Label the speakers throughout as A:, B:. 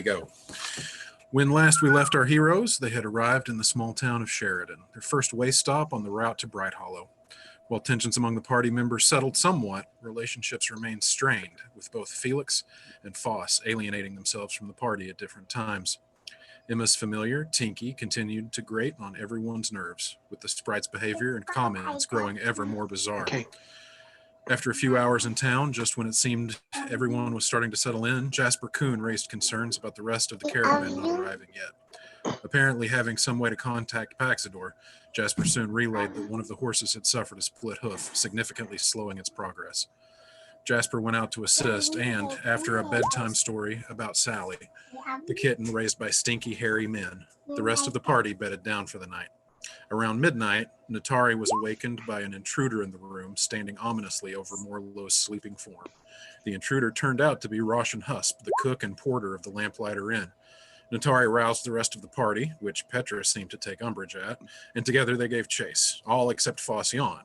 A: go. When last we left our heroes, they had arrived in the small town of Sheridan, their first way stop on the route to Bright Hollow. While tensions among the party members settled somewhat, relationships remained strained, with both Felix and Foss alienating themselves from the party at different times. Emma's familiar, Tinky, continued to grate on everyone's nerves, with the sprite's behavior and comments growing ever more bizarre.
B: Okay.
A: After a few hours in town, just when it seemed everyone was starting to settle in, Jasper Coon raised concerns about the rest of the caravan not arriving yet. Apparently having some way to contact Paxidor, Jasper soon relayed that one of the horses had suffered a split hoof, significantly slowing its progress. Jasper went out to assist, and, after a bedtime story about Sally, the kitten raised by stinky, hairy men, the rest of the party bedded down for the night. Around midnight, Natari was awakened by an intruder in the room, standing ominously over Morlow's sleeping form. The intruder turned out to be Roshan Husp, the cook and porter of the Lamplighter Inn. Natari roused the rest of the party, which Petra seemed to take umbrage at, and together they gave chase, all except Phocion,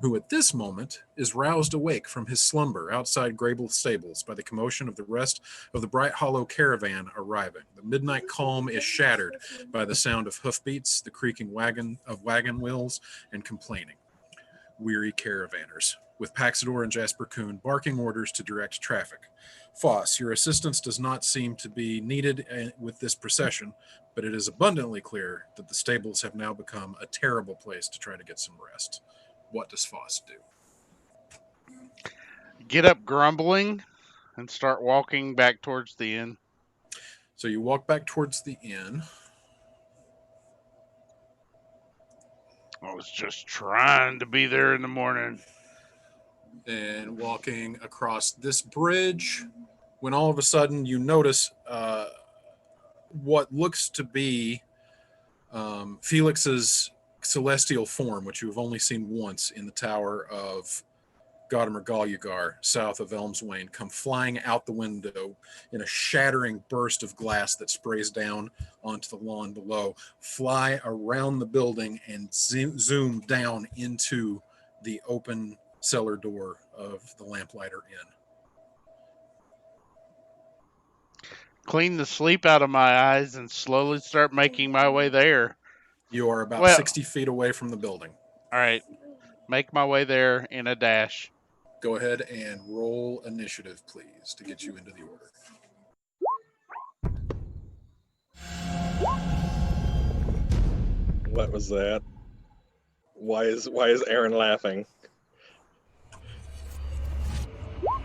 A: who at this moment is roused awake from his slumber outside Grable Stables by the commotion of the rest of the Bright Hollow caravan arriving. The midnight calm is shattered by the sound of hoofbeats, the creaking wagon wheels, and complaining. Weary caravanners, with Paxidor and Jasper Coon barking orders to direct traffic. Foss, your assistance does not seem to be needed with this procession, but it is abundantly clear that the stables have now become a terrible place to try to get some rest. What does Foss do?
C: Get up grumbling and start walking back towards the inn.
A: So you walk back towards the inn.
C: I was just trying to be there in the morning.
A: And walking across this bridge, when all of a sudden you notice what looks to be Felix's celestial form, which you have only seen once in the tower of Gadamer Galyugar, south of Elmswain, come flying out the window in a shattering burst of glass that sprays down onto the lawn below, fly around the building and zoom down into the open cellar door of the Lamplighter Inn.
C: Clean the sleep out of my eyes and slowly start making my way there.
A: You are about 60 feet away from the building.
C: All right. Make my way there in a dash.
A: Go ahead and roll initiative, please, to get you into the order.
D: What was that? Why is Aaron laughing?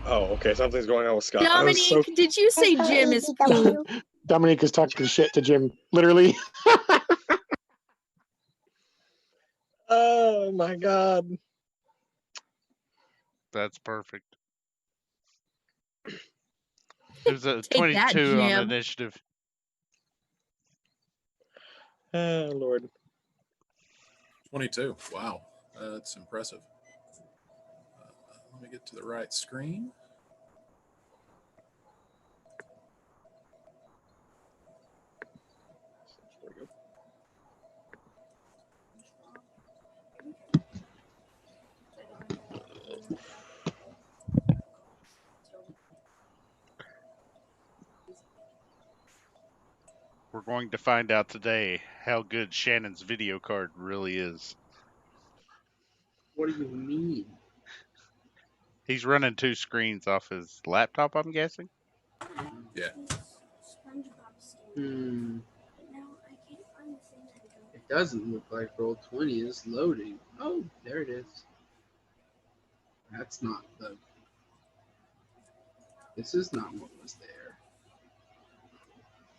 D: Oh, okay. Something's going on with Scott.
E: Dominique, did you say Jim is poo?
B: Dominique is talking shit to Jim, literally.
D: Oh my God.
C: That's perfect. It was a
E: Take that,
C: 22 on
E: Jim.
C: initiative.
D: Oh, Lord.
A: 22. Wow. That's impressive. Let me get to the right screen.
C: We're going to find out today how good Shannon's video card really is.
F: What do you mean?
C: He's running 2 screens off his laptop, I'm guessing.
A: Yeah.
F: It doesn't look like Roll20 is loading. Oh, there it is. That's not the... This is not what was there.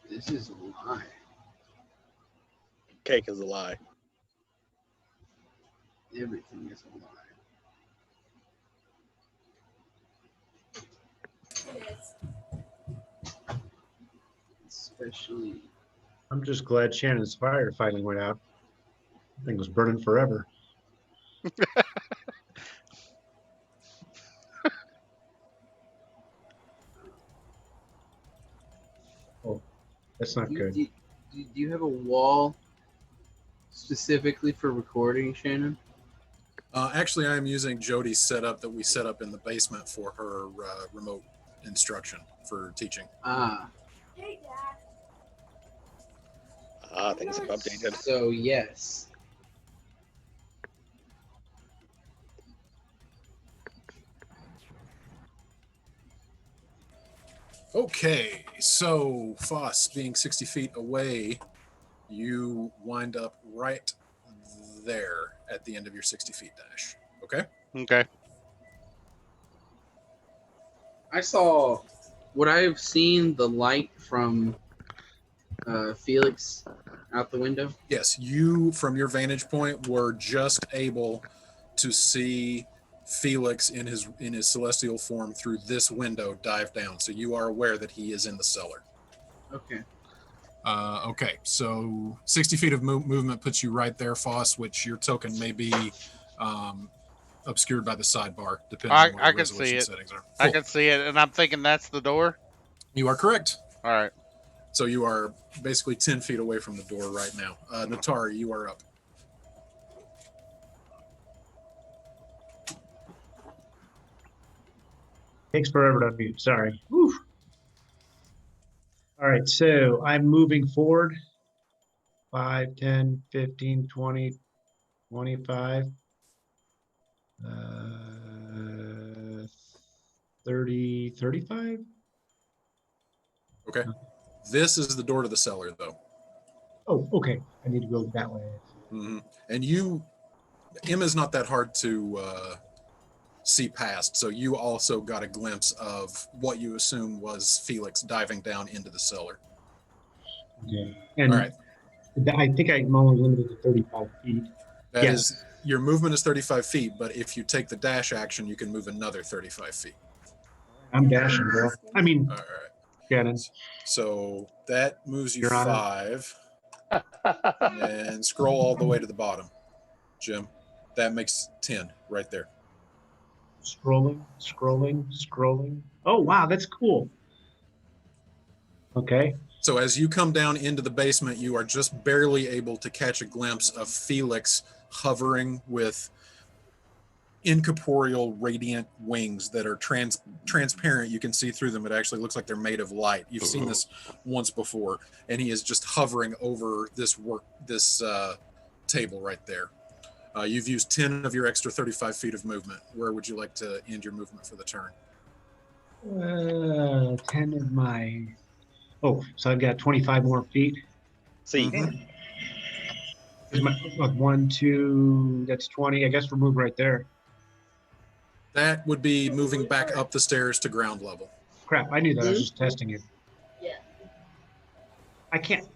F: This is a lie.
D: Cake is a lie.
F: Everything is a lie. Especially...
G: I'm just glad Shannon's fire finally went out. The thing was burning forever. Oh, that's not good.
F: Do you have a wall specifically for recording, Shannon?
A: Actually, I am using Jody's setup that we set up in the basement for her remote instruction for teaching.
F: Ah.
D: Things have updated.
F: So yes.
A: Okay, so Foss being 60 feet away, you wind up right there at the end of your 60 feet dash. Okay?
C: Okay.
F: I saw. Would I have seen the light from Felix out the window?
A: Yes, you, from your vantage point, were just able to see Felix in his celestial form through this window dive down. So you are aware that he is in the cellar.
F: Okay.
A: Okay, so 60 feet of movement puts you right there, Foss, which your token may be obscured by the sidebar, depending on what
C: I
A: your
C: can see
A: resolution
C: it.
A: settings are.
C: I
A: Cool.
C: can see it, and I'm thinking that's the door.
A: You are correct.
C: All right.
A: So you are basically 10 feet away from the door right now. Natari, you are up.
G: Takes forever to unmute. Sorry. Whew. All right, so I'm moving forward 5, 10, 15, 20, 25, 30, 35.
A: Okay. This is the door to the cellar, though.
G: Oh, okay. I need to go that way.
A: Mm-hmm. And Emma's not that hard to see past, so you also got a glimpse of what you assume was Felix diving down into the cellar.
G: Okay. And
A: All right.
G: I think I'm only limited to 35 feet.
A: That
G: Yes.
A: is, your movement is 35 feet, but if you take the dash action, you can move another 35 feet.
G: I'm dashing, bro. I mean,
A: All right.
G: Shannon.
A: So that moves you
G: Your Honor.
A: 5. And scroll all the way to the bottom, Jim. That makes 10 right there.
G: Scrolling. Oh, wow, that's cool. Okay.
A: So as you come down into the basement, you are just barely able to catch a glimpse of Felix hovering with incorporeal radiant wings that are transparent. You can see through them. It actually looks like they're made of light. You've seen this once before, and he is just hovering over this table right there. You've used 10 of your extra 35 feet of movement. Where would you like to end your movement for the turn?
G: 10 of my. Oh, so I've got 25 more feet.
D: See,
A: Mhm.
G: Here's my 1, 2. That's 20. I guess we'll move right there.
A: That would be moving back up the stairs to ground level.
G: Crap, I knew that. I was just testing it.
E: Yeah.
G: I can't.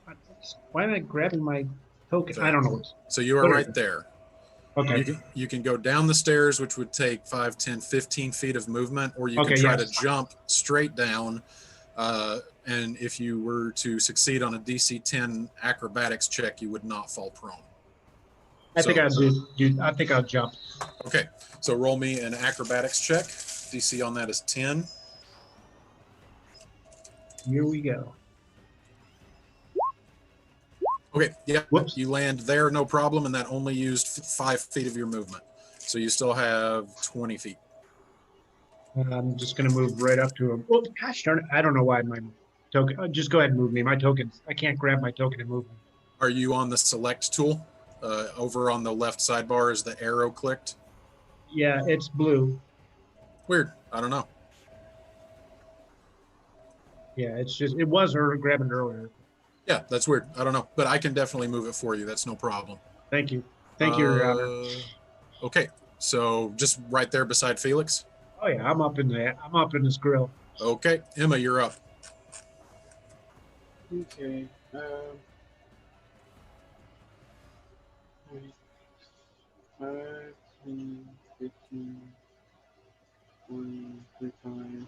G: Why am I grabbing my token? I don't know.
A: So you are
G: What is
A: right
G: it?
A: there.
G: Okay.
A: You can go down the stairs, which would take 5, 10, 15 feet of movement, or you
G: Okay,
A: can try
G: yes.
A: to jump straight down. And if you were to succeed on a DC 10 acrobatics check, you would not fall prone.
G: I think I'll do. I think I'll jump.
A: Okay, so roll me an acrobatics check. DC on that is 10.
G: Here we go.
A: Okay, yeah,
G: Whoops.
A: you land there, no problem, and that only used 5 feet of your movement. So you still have 20 feet.
G: I'm just going to move right up to him. Oh, gosh darn it. I don't know why my token. Just go ahead and move me. My tokens. I can't grab my token and move me.
A: Are you on the select tool? Over on the left sidebar is the arrow clicked.
G: Yeah, it's blue.
A: Weird. I don't know.
G: Yeah, it's just. It was her grabbing it earlier.
A: Yeah, that's weird. I don't know, but I can definitely move it for you. That's no problem.
G: Thank you. Thank you, Your Honor.
A: Okay, so just right there beside Felix.
G: Oh yeah, I'm up in this grill.
A: Okay, Emma, you're up.
F: Okay. 5, 10, 15, 20, 25.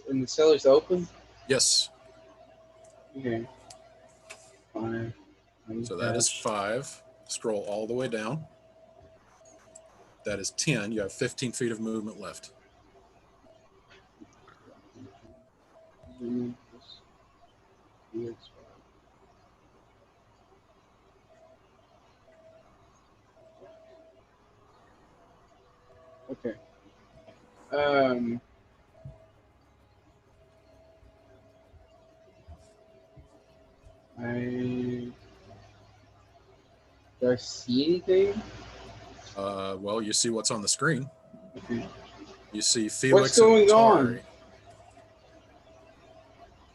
F: And the cellar's open?
A: Yes.
F: Okay. 5.
A: So that is 5. Scroll all the way down. That is 10. You have 15 feet of movement left.
F: Okay. Do I see anything?
A: Well, you see what's on the screen.
F: Okay.
A: You see Felix
F: going
A: and
F: on?
A: Tari.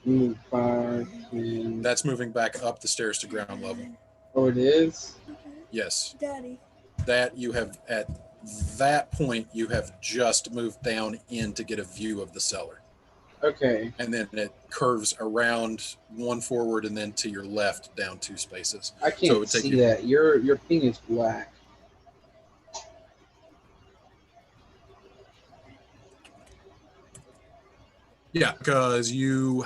F: Move 5, 10.
A: That's moving back up the stairs to ground level.
F: Oh, it is?
A: Yes.
E: Daddy.
A: That you have, at that point, you have just moved down in to get a view of the cellar.
F: Okay.
A: And then it curves around one forward and then to your left down 2 spaces.
F: I
A: So it
F: can't
A: would take
F: see
A: you-
F: that. Your ping is black.
A: Yeah, because you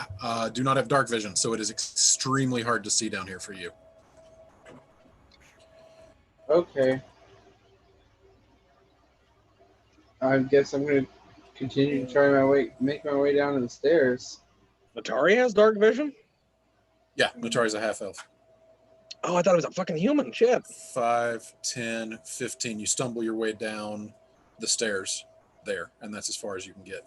A: do not have dark vision, so it is extremely hard to see down here for you.
F: Okay. I guess I'm gonna continue to make my way down to the stairs.
D: Atari has dark vision?
A: Yeah, Natari's a half elf.
D: Oh, I thought it was a fucking human. Shit.
A: 5, 10, 15. You stumble your way down the stairs there, and that's as far as you can get.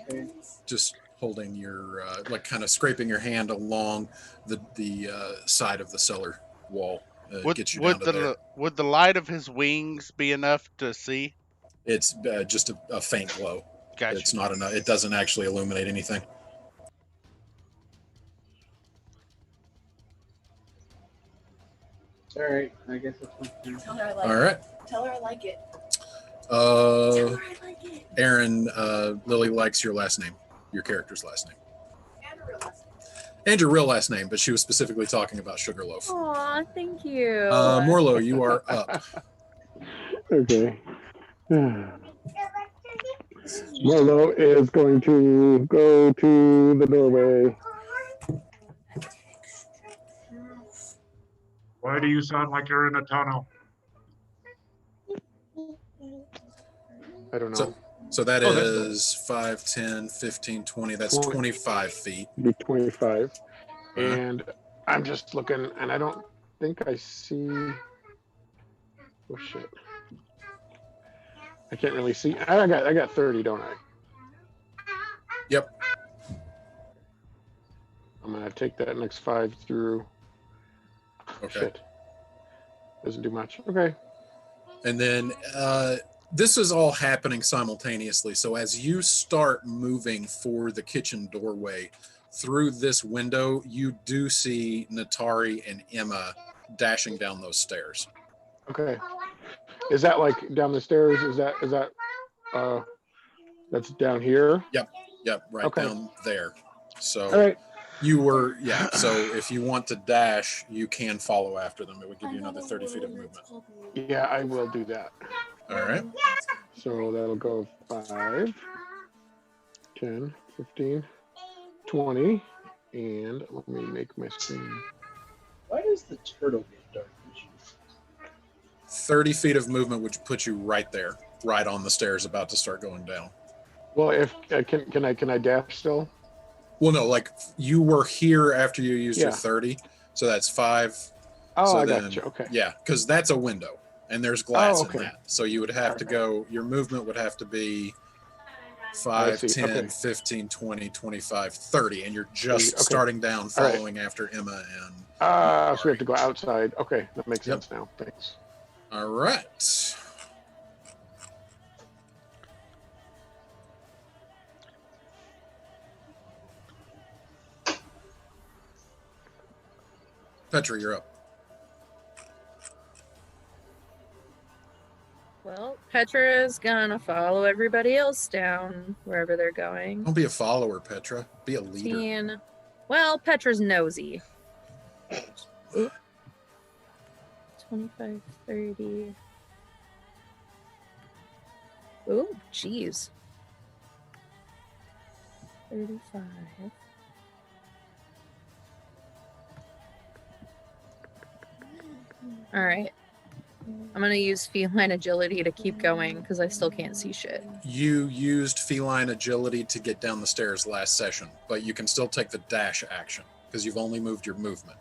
F: Okay.
A: Just holding your, like kind of scraping your hand along the side of the cellar wall. Gets you down to there.
C: Would the light of his wings be enough to see?
A: It's just a faint glow.
C: Gotcha.
A: It's not enough. It doesn't actually illuminate anything.
F: All right. I guess that's my turn.
E: Tell her I like
A: All
E: it.
A: right.
E: Tell her I like it. Tell
A: Uh,
E: her I like it.
A: Aaron, Lily likes your last name, your character's last name,
E: And her last name.
A: and your real last name, but she was specifically talking about Sugarloaf.
E: Aw, thank you.
A: Morlo, you are up.
B: Okay. Molo is going to go to the doorway.
G: Why do you sound like you're in a tunnel?
B: I don't know.
A: So that
G: Oh, that's
A: is 5, 10, 15, 20. That's 25 feet.
B: Be 25.
A: Uh-huh.
B: And I'm just looking, and I don't think I see. Oh shit! I can't really see. I got 30, don't I?
A: Yep.
B: I'm gonna take that next 5 through.
A: Okay.
B: Shit. Doesn't do much. Okay.
A: And then this is all happening simultaneously. So as you start moving for the kitchen doorway through this window, you do see Natari and Emma dashing down those stairs.
B: Okay. Is that like down the stairs? Is that that's down here?
A: Yep, right
B: Okay.
A: down there. So
B: All right.
A: you were, yeah. So if you want to dash, you can follow after them. It would give you another 30 feet of movement.
B: Yeah, I will do that.
A: All right.
B: So that'll go 5, 10, 15, 20. And let me make my screen.
F: Why does the turtle get dark vision?
A: 30 feet of movement, which puts you right there, right on the stairs, about to start going down.
B: Well, if can I dash still?
A: Well, no, like you were here after you used your
B: Yeah.
A: 30, so that's 5.
B: Oh,
A: So
B: I
A: then-
B: got you. Okay.
A: Yeah, because that's a window, and there's glass
B: okay.
A: in that. So you would have to go. Your movement would have to be 5,
B: see.
A: 10,
B: Okay.
A: 15, 20, 25, 30, and you're just
B: Okay.
A: starting down,
B: All right.
A: following after Emma and.
B: So we have to go outside. Okay, that makes
A: Yep.
B: sense now. Thanks.
A: All right. Petra, you're up.
E: Well, Petra's gonna follow everybody else down wherever they're going.
A: Don't be a follower, Petra. Be a leader.
E: 15. Well, Petra's nosy. 25, 30. Oh, jeez. 35. All right. I'm going to use feline agility to keep going because I still can't see shit.
A: You used feline agility to get down the stairs last session, but you can still take the dash action because you've only moved your movement.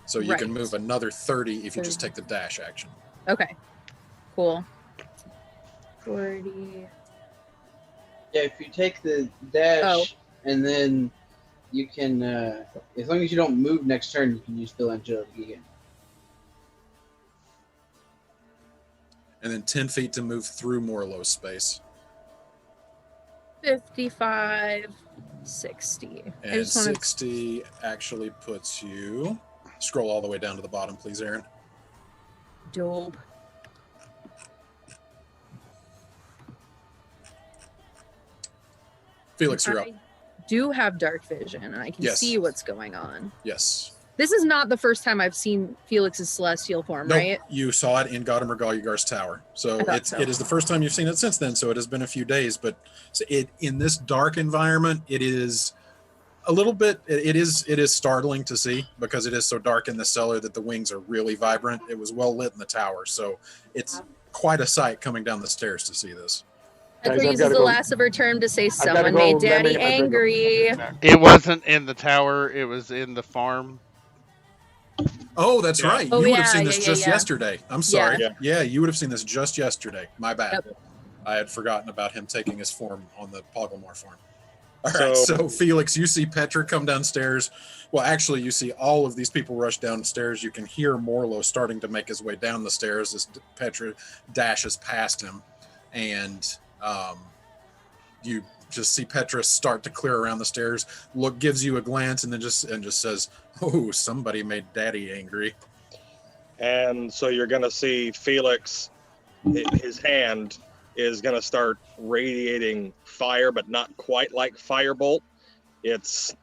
A: So you can
E: Right.
A: move another 30 if you just take the dash action.
E: Okay. Cool. 40.
F: Yeah, if you take the dash and then You can, as long as you don't move next turn, you can use Feel Agility again.
A: And then 10 feet to move through Morlow's space.
E: 55, 60. I
A: And
E: just want to
A: 60 actually puts you. Scroll all the way down to the bottom, please, Aaron.
E: dope.
A: Felix, you're up.
E: I do have dark vision and I can
A: Yes.
E: see what's going on.
A: Yes.
E: This is not the first time I've seen Felix's celestial form,
A: Nope,
E: right?
A: you saw it in Gadamer Galyagar's tower. So
E: I thought
A: it's
E: so.
A: it is the first time you've seen it since then. So it has been a few days, but it in this dark environment, it is a little bit. It is startling to see because it is so dark in the cellar that the wings are really vibrant. It was well lit in the tower, so it's quite a sight coming down the stairs to see this.
E: Petra
B: Guys, I've
E: uses
B: gotta
E: the
B: go.
E: last of her term to say,
B: gotta
E: "Someone
B: go.
E: made
B: Let me-
E: Daddy
B: I gotta go.
E: angry."
C: It wasn't in the tower. It was in the farm.
A: Oh, that's
D: Yeah.
A: right.
E: Oh,
A: You would have
E: yeah,
A: seen
E: yeah,
A: this
E: yeah,
A: just
E: yeah.
A: yesterday. I'm sorry.
D: Yeah.
A: Yeah, you would have seen this just yesterday. My bad.
E: Yep.
A: I had forgotten about him taking his form on the Poglemore farm. All right,
D: So-
A: so Felix, you see Petra come downstairs. Well, actually, you see all of these people rush downstairs. You can hear Morlow starting to make his way down the stairs as Petra dashes past him, and you just see Petra start to clear around the stairs. Look, gives you a glance, and then just says, "Oh, somebody made Daddy angry."
D: And so you're going to see Felix, his hand is going to start radiating fire, but not quite like firebolt. It's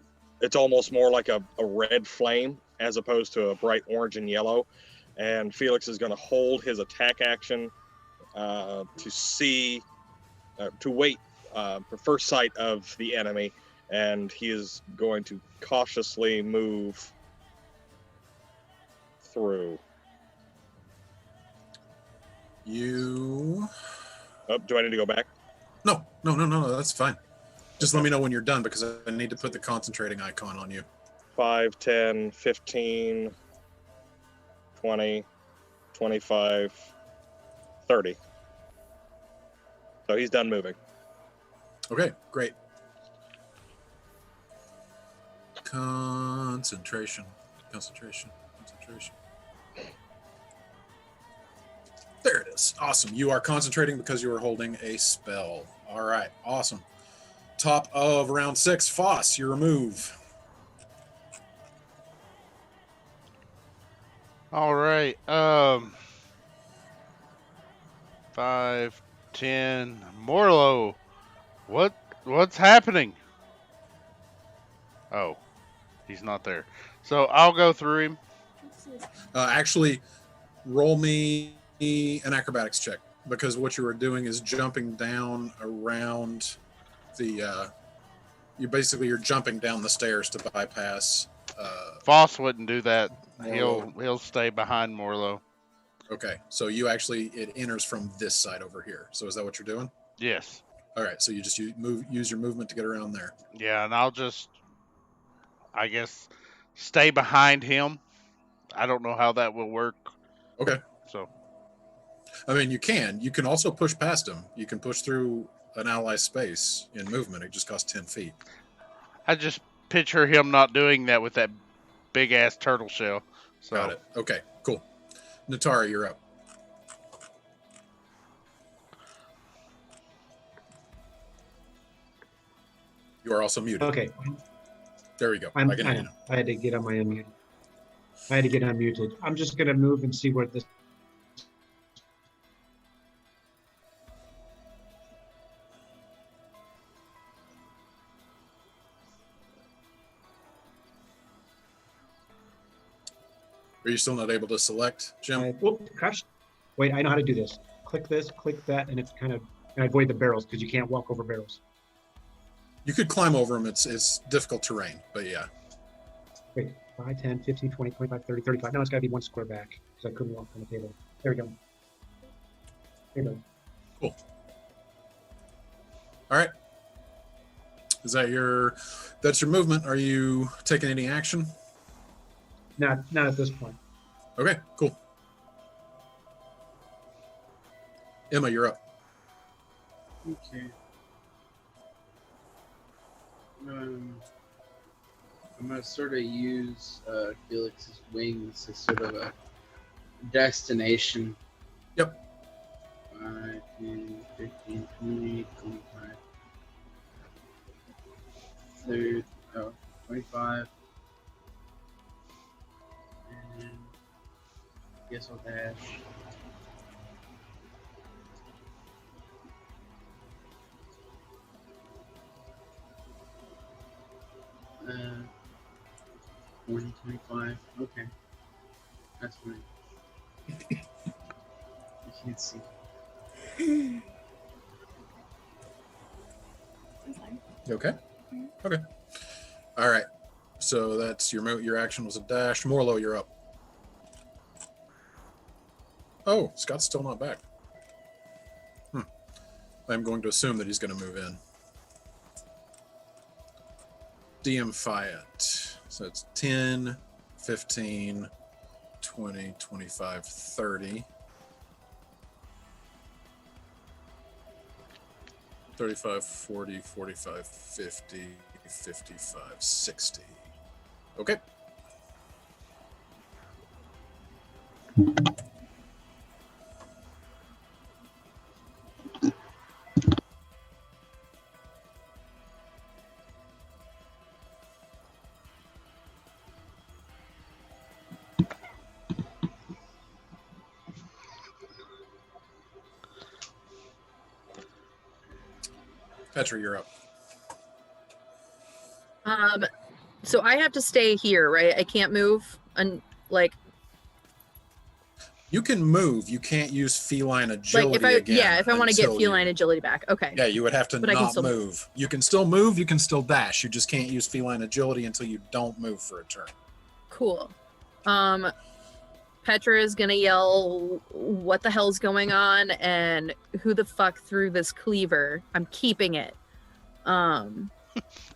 D: almost more like a red flame as opposed to a bright orange and yellow. And Felix is going to hold his attack action to wait for first sight of the enemy. And he is going to cautiously move through.
A: You
D: Oh, do I need to go back?
A: no, that's fine. Just let me know when you're done because I need to put the concentrating icon on you.
D: 5, 10, 15, 20, 25, 30. So he's done moving.
A: Okay, great. Concentration. There it is. Awesome. You are concentrating because you are holding a spell. All right, awesome. Top of round 6, Foss, your move.
C: All right. 5, 10. Morlow. What's happening? Oh, he's not there. So I'll go through him.
A: Actually, roll me an acrobatics check because what you were doing is jumping down around the. You're jumping down the stairs to bypass.
C: Foss wouldn't do that.
A: Morlow.
C: He'll stay behind Morlow.
A: Okay, so it enters from this side over here. So is that what you're doing?
C: Yes.
A: All right, so you just use your movement to get around there.
C: Yeah, and I'll just, I guess, stay behind him. I don't know how that will work.
A: Okay.
C: So
A: I mean, you can also push past him. You can push through an ally's space in movement. It just costs 10 feet.
C: I just picture him not doing that with that big ass turtle shell. So
A: Got it. Okay, cool. Natara, you're up. You are also muted.
G: Okay,
A: There we go.
G: I'm
A: I can hear you.
G: I had to get on my unmute. I had to get unmuted. I'm just gonna move and see where this.
A: Are you still not able to select, Jim?
G: Whoop, crashed. Wait, I know how to do this. Click this, click that, and it's kind of, and I avoid the barrels because you can't walk over barrels.
A: You could climb over them. It's difficult terrain, but yeah.
G: Wait, 5, 10, 15, 20, 25, 30, 35. No, it's gotta be one square back because I couldn't walk on the table. There we go. There we go.
A: All right. That's your movement. Are you taking any action?
G: Not at this point.
A: Okay, cool. Emma, you're up.
F: Okay. I'm gonna sort of use Felix's wings as sort of a destination.
A: Yep.
F: 5, 10, 15, 20, 25, 30, 25. And I guess I'll dash. Uh, 20, 25. Okay. That's fine. You can't see.
A: You okay? Okay. All right. So that's your action was a dash. Morlo, you're up. Oh, Scott's still not back. I'm going to assume that he's going to move in. DM Fayette. So it's 10, 15, 20, 25, 30. 35, 40, 45, 50, 55, 60. Okay. Petra, you're up.
E: So I have to stay here, right? I can't move, and like
A: You can move. You can't use feline agility
E: if I
A: again.
E: if I want to get
A: until
E: feline
A: you-
E: agility back. Okay.
A: Yeah, you would have to
E: But I can
A: not
E: still-
A: move. You can still move. You can still dash. You just can't use feline agility until you don't move for a turn.
E: Cool. Petra is gonna yell, "What the hell's going on?" And who the fuck threw this cleaver? I'm keeping it.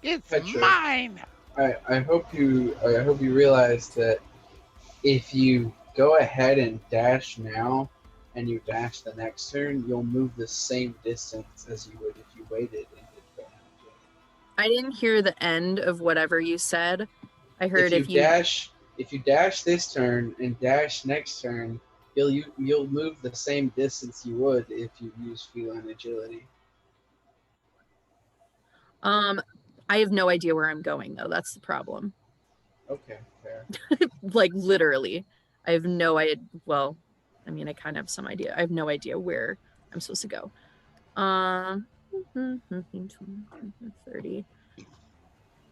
C: It's
F: Petra.
C: mine.
F: I hope you realize that if you go ahead and dash now and you dash the next turn, you'll move the same distance as you would if you waited and did that.
E: I didn't hear the end of whatever you said. I heard
F: if you dash this turn and dash next turn, you'll move the same distance you would if you use feline agility.
E: I have no idea where I'm going though. That's the problem.
F: Okay, fair.
E: Like literally. I have no idea. Well, I mean, I kind of have some idea. I have no idea where I'm supposed to go. 30.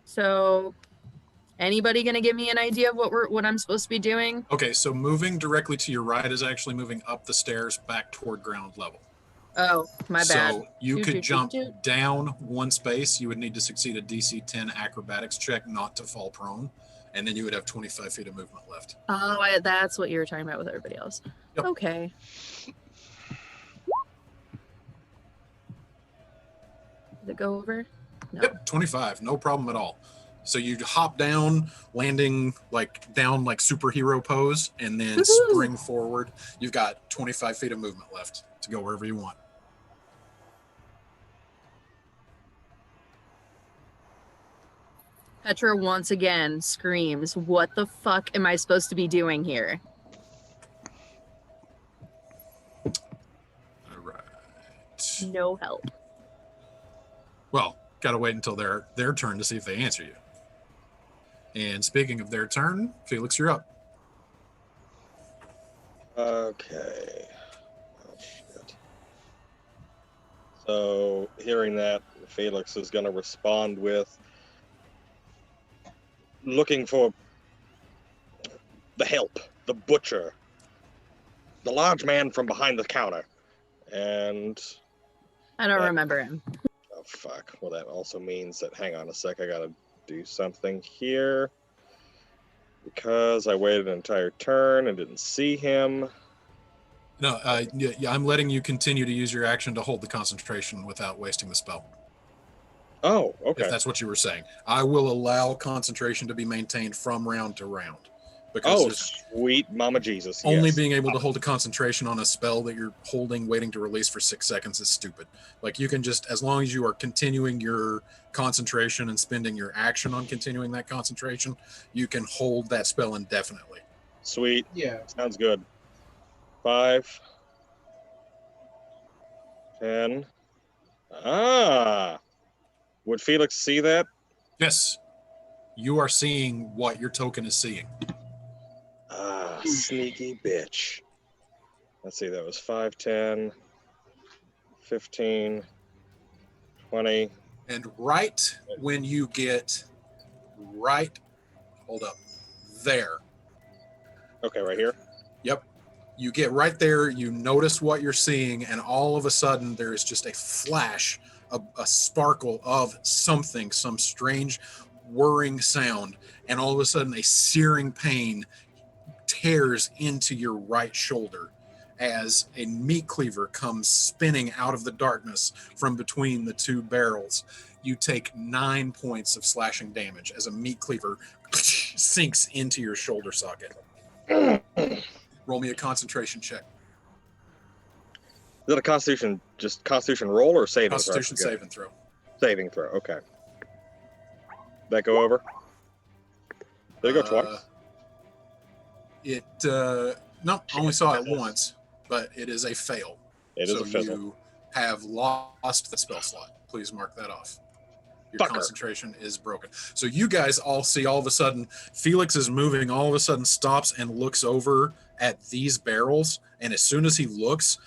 E: So anybody gonna give me an idea of what I'm supposed to be doing?
A: Okay, so moving directly to your right is actually moving up the stairs back toward ground level.
E: Oh, my bad.
A: So you
E: Doot,
A: could
E: doot,
A: jump
E: doot, doot.
A: down one space. You would need to succeed a DC 10 acrobatics check not to fall prone. And then you would have 25 feet of movement left.
E: Oh, that's what you were talking about with everybody else.
A: Yep.
E: Okay. Did it go over? No.
A: Yep, 25, no problem at all. So you hop down, landing down like superhero pose, and then
E: Woohoo!
A: spring forward. You've got 25 feet of movement left to go wherever you want.
E: Petra once again screams, "What the fuck am I supposed to be doing here?"
A: All right.
E: No help.
A: Well, gotta wait until their turn to see if they answer you. And speaking of their turn, Felix, you're up.
D: Okay. Oh, shit. So, hearing that, Felix is going to respond with looking for the help, the butcher, the large man from behind the counter. And,
E: I don't
D: Right.
E: remember him.
D: oh, fuck. Well, that also means that, hang on a sec, I got to do something here. Because I waited an entire turn and didn't see him.
A: No, yeah, I'm letting you continue to use your action to hold the concentration without wasting the spell.
D: Oh, okay.
A: If that's what you were saying. I will allow concentration to be maintained from round to round. because
D: Oh,
A: it's
D: sweet Mama Jesus.
A: only
D: Yes.
A: being able to hold a concentration on a spell that you're holding, waiting to release for 6 seconds is stupid. Like you can just, as long as you are continuing your concentration and spending your action on continuing that concentration, you can hold that spell indefinitely.
D: Sweet.
F: Yeah.
D: Sounds good. 5, 10. Ah. Would Felix see that?
A: Yes, you are seeing what your token is seeing.
D: Ah, sneaky bitch. Let's see, that was 5, 10, 15, 20.
A: And right when you get right, hold up, there.
D: Okay, right here.
A: Yep. You get right there, you notice what you're seeing, and all of a sudden there is just a flash, a sparkle of something, some strange whirring sound, and all of a sudden a searing pain tears into your right shoulder as a meat cleaver comes spinning out of the darkness from between the two barrels. You take 9 points of slashing damage as a meat cleaver sinks into your shoulder socket. Roll me a concentration check.
D: Is that a Constitution roll or saving
A: Constitution
D: throw?
A: saving throw.
D: Saving throw, okay. That go over? Did it go twice?
A: No, only saw it once, but it is a fail.
D: It is
A: so
D: a fizzle.
A: you have lost the spell slot. Please mark that off. Your
D: Fucker.
A: concentration is broken. So you guys all see all of a sudden Felix is moving, all of a sudden stops and looks over at these barrels. And as soon as he looks,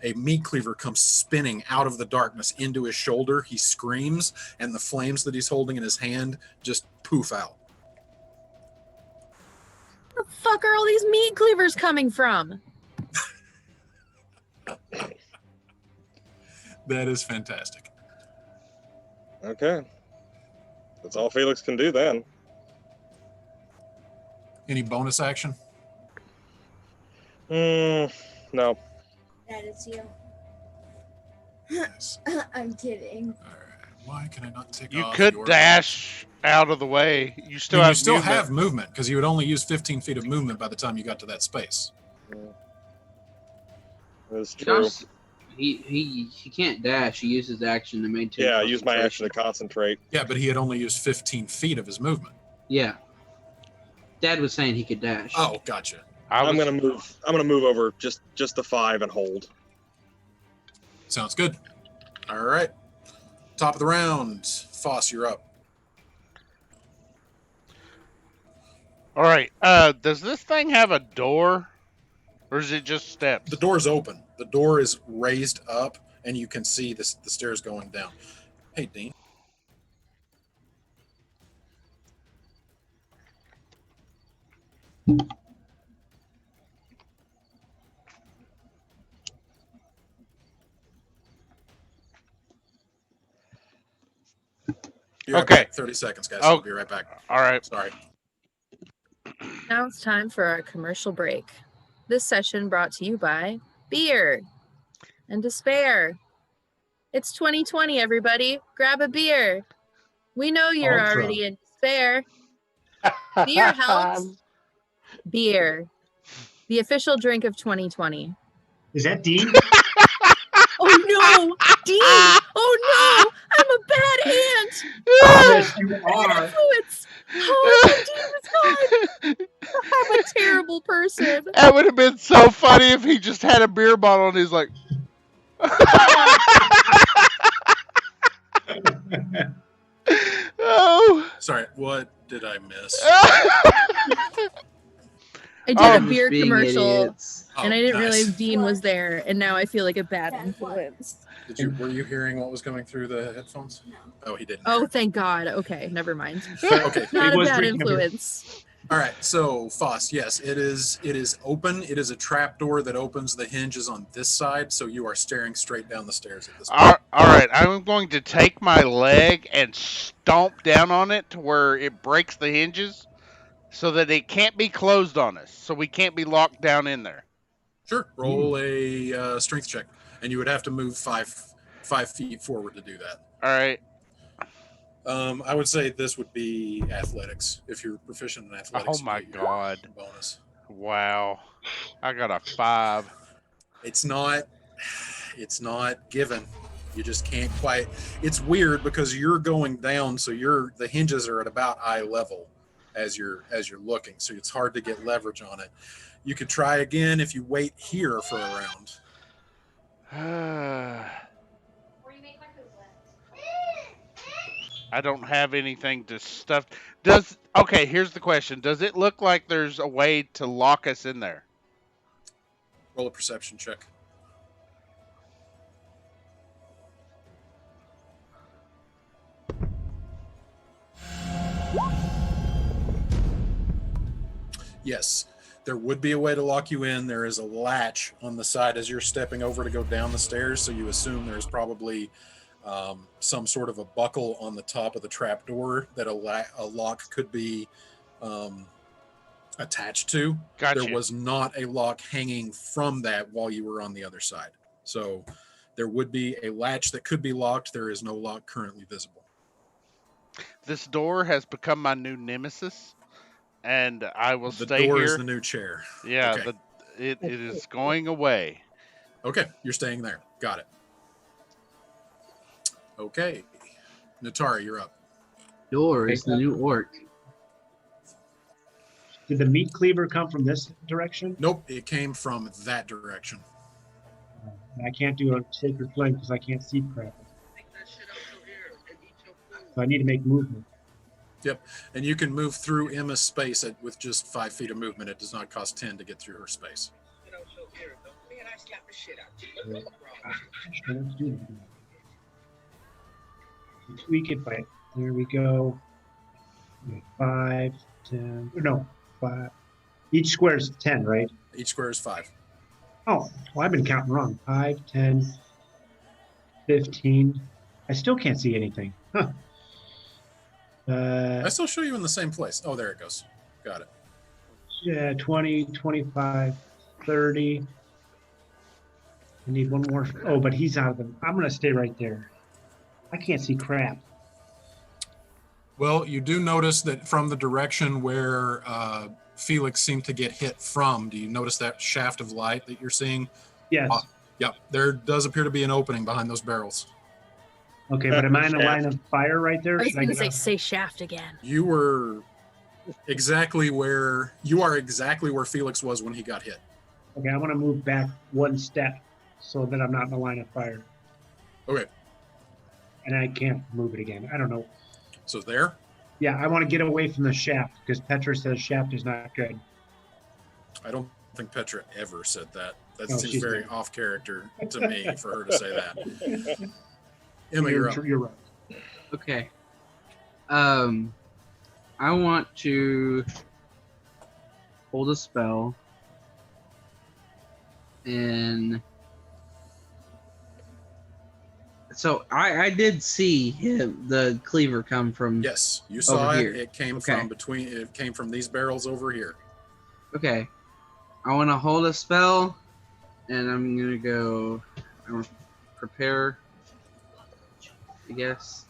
A: a meat cleaver comes spinning out of the darkness into his shoulder. He screams, and the flames that he's holding in his hand just poof out.
E: Where the fuck are all these meat cleavers coming from?
A: That is fantastic.
D: Okay. That's all Felix can do then.
A: Any bonus action?
D: No.
H: That is you.
A: Yes.
H: I'm kidding.
A: All right. Why can I not take
C: You
A: off
C: could
A: your-
C: dash out of the way. You still
A: You
C: have
A: still
C: movement.
A: have movement because you would only use 15 feet of movement by the time you got to that space.
D: That's
F: He
D: true.
F: also- He can't dash. He uses action to maintain.
D: Yeah, I use my action to
F: concentration.
D: concentrate.
A: Yeah, but he had only used 15 feet of his movement.
F: Yeah. Dad was saying he could dash.
A: Oh, gotcha.
D: I'm gonna move over just the 5 and hold.
A: Sounds good. All right. Top of the round. Foss, you're up.
C: All right. Does this thing have a door, or is it just steps?
A: The door's open. The door is raised up, and you can see the stairs going down. Hey, Dean. Be right
C: Okay.
A: back. 30 seconds, guys. I'll be right back.
C: All right.
A: Sorry.
E: Now it's time for our commercial break. This session brought to you by beer and despair. It's 2020, everybody. Grab a beer. We know you're
G: Ultra.
E: already in despair. Beer helps. Beer, the official drink of 2020.
G: Is that Dean?
E: Oh no, Dean! Oh no, I'm a bad aunt.
G: Yes, you
E: Bad
G: are.
E: influence. Oh, Dean is gone. I'm a terrible person.
C: That would have been so funny if he just had a beer bottle and he's like, oh.
A: Sorry. What did I miss?
E: I did
C: Oh,
E: a beer
F: Being
E: commercial,
F: idiots.
E: and I
A: Oh,
E: didn't
A: nice.
E: realize Dean was there, and now I feel like a bad influence.
A: Were you hearing what was going through the headphones? Oh, he didn't.
E: Oh, thank God. Okay, never mind.
A: Okay.
E: Not
G: He
E: a
G: was
E: bad
G: drinking a beer.
E: influence.
A: All right, so Foss, yes, it is open. It is a trap door that opens. The hinge is on this side, so you are staring straight down the stairs at this point.
C: All right, I'm going to take my leg and stomp down on it to where it breaks the hinges so that it can't be closed on us, so we can't be locked down in there.
A: Sure, roll a strength check, and you would have to move 5 feet forward to do that.
C: All right.
A: I would say this would be athletics. If you're proficient in athletics.
C: Oh my
A: you get your
C: God.
A: Bonus.
C: Wow. I got a 5.
A: It's not given. You just can't quite. It's weird because you're going down, so the hinges are at about eye level as you're looking, so it's hard to get leverage on it. You could try again if you wait here for a round.
C: I don't have anything to stuff. Okay, here's the question. Does it look like there's a way to lock us in there?
A: Roll a perception check. Yes, there would be a way to lock you in. There is a latch on the side as you're stepping over to go down the stairs, so you assume there's probably some sort of a buckle on the top of the trap door that a lock could be attached to.
C: Gotcha.
A: There was not a lock hanging from that while you were on the other side. So there would be a latch that could be locked. There is no lock currently visible.
C: This door has become my new nemesis, and I will
A: The
C: stay
A: door
C: here.
A: is the new chair.
C: Yeah,
A: Okay.
C: it is going away.
A: Okay, you're staying there. Got it. Okay. Natari, you're up.
I: Door is the new orc.
G: Did the meat cleaver come from this direction?
A: Nope, it came from that direction.
G: I can't do a sacred flame because I can't see crap. So I need to make movement.
A: Yep, and you can move through Emma's space with just 5 feet of movement. It does not cost 10 to get through her space.
G: Let's do it. Tweak it by, there we go. 5, 10, no, 5. Each square is 10, right?
A: Each square is 5.
G: Oh, well, I've been counting wrong. 5, 10, 15. I still can't see anything. Huh.
A: I still show you in the same place. Oh, there it goes. Got it.
G: Yeah, 20, 25, 30. I need one more. Oh, but he's out of them. I'm going to stay right there. I can't see crap.
A: Well, you do notice that from the direction where Felix seemed to get hit from, do you notice that shaft of light that you're seeing?
G: Yes.
A: Yep, there does appear to be an opening behind those barrels.
G: Okay, but am I in a line of fire right there?
E: I was
G: Should
E: going to
G: get
E: say,
G: out?
E: say shaft again.
A: You were exactly where Felix was when he got hit.
G: Okay, I want to move back one step so that I'm not in the line of fire.
A: Okay,
G: And I can't move it again. I don't know.
A: so there.
G: Yeah, I want to get away from the shaft because Petra says shaft is not good.
A: I don't think Petra ever said that. That
G: No,
A: seems
G: she's
A: very
G: not.
A: off character to me for her to say that. Emma, you're up.
G: You're right.
I: Okay. I want to hold a spell and so I did see the cleaver come from.
A: Yes, you saw
I: Over
A: it.
I: here.
A: It came
I: Okay.
A: it came from these barrels over here.
I: Okay. I want to hold a spell and I'm going to go prepare, I guess.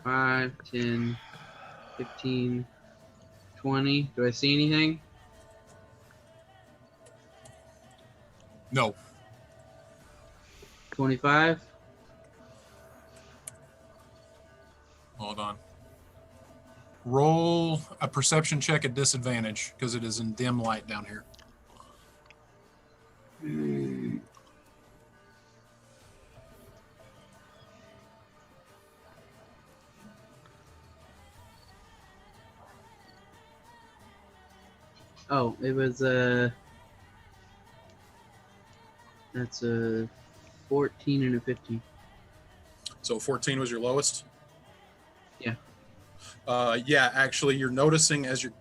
I: 5, 10, 15, 20. Do I see anything?
A: No.
I: 25.
A: Hold on. Roll a perception check at disadvantage because it is in dim light down here.
I: Oh, it was that's a 14 and a 15.
A: So 14 was your lowest?
I: Yeah.
A: Yeah, actually, you're noticing as you're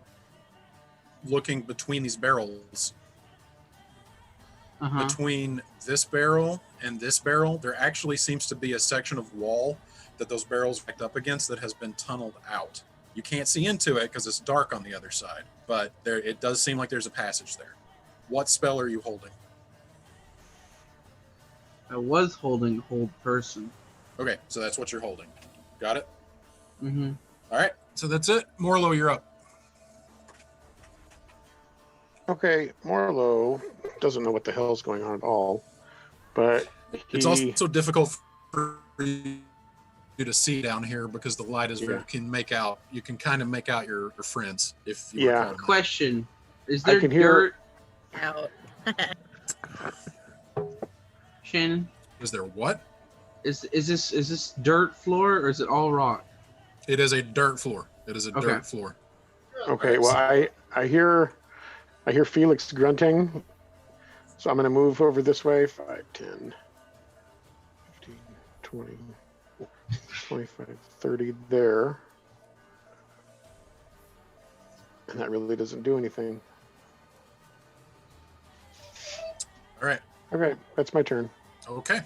A: looking between these barrels,
I: Uh-huh.
A: between this barrel and this barrel, there actually seems to be a section of wall that those barrels backed up against that has been tunneled out. You can't see into it because it's dark on the other side, but there it does seem like there's a passage there. What spell are you holding?
I: I was holding hold person.
A: Okay, so that's what you're holding. Got it?
I: Mm-hmm.
A: All right, so that's it. Morlo, you're up.
B: Okay, Marlowe doesn't know what the hell's going on at all, but
A: It's
B: he
A: also difficult for you to see down here because the light is
B: Yeah.
A: you can kind of make out your friends if you
B: Yeah.
A: want to call them that.
I: Question: Is
B: I
I: there
B: can hear-
I: dirt,
E: Out.
I: Shannon?
A: Is there what?
I: Is this dirt floor or is it all rock?
A: It is a dirt floor. It is a
I: Okay.
A: dirt floor.
B: Okay, well, I hear Felix grunting, so I'm going to move over this way. 5, 10, 15, 20, 25, 30 there. And that really doesn't do anything.
A: All right.
B: Okay, that's my turn.
A: Okay.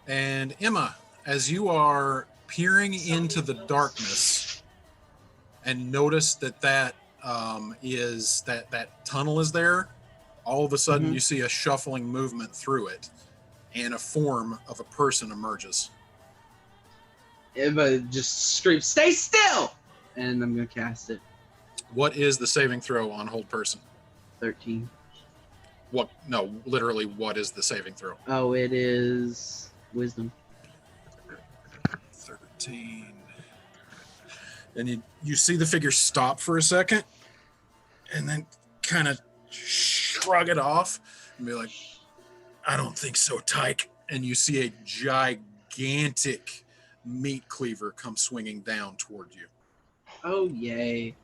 A: And Emma, as you are peering into the darkness and notice that tunnel is there, all of a sudden you see a shuffling movement through it and a form of a person emerges.
I: Eva just screams, "Stay still!" And I'm gonna cast it.
A: What is the saving throw on hold person?
I: 13.
A: What? No, literally, what is the saving throw?
I: Oh, it is wisdom.
A: 13. And you see the figure stop for a second and then kind of shrug it off and be like, I don't think so, Tyke. And you see a gigantic meat cleaver come swinging down toward you.
I: Oh, yay.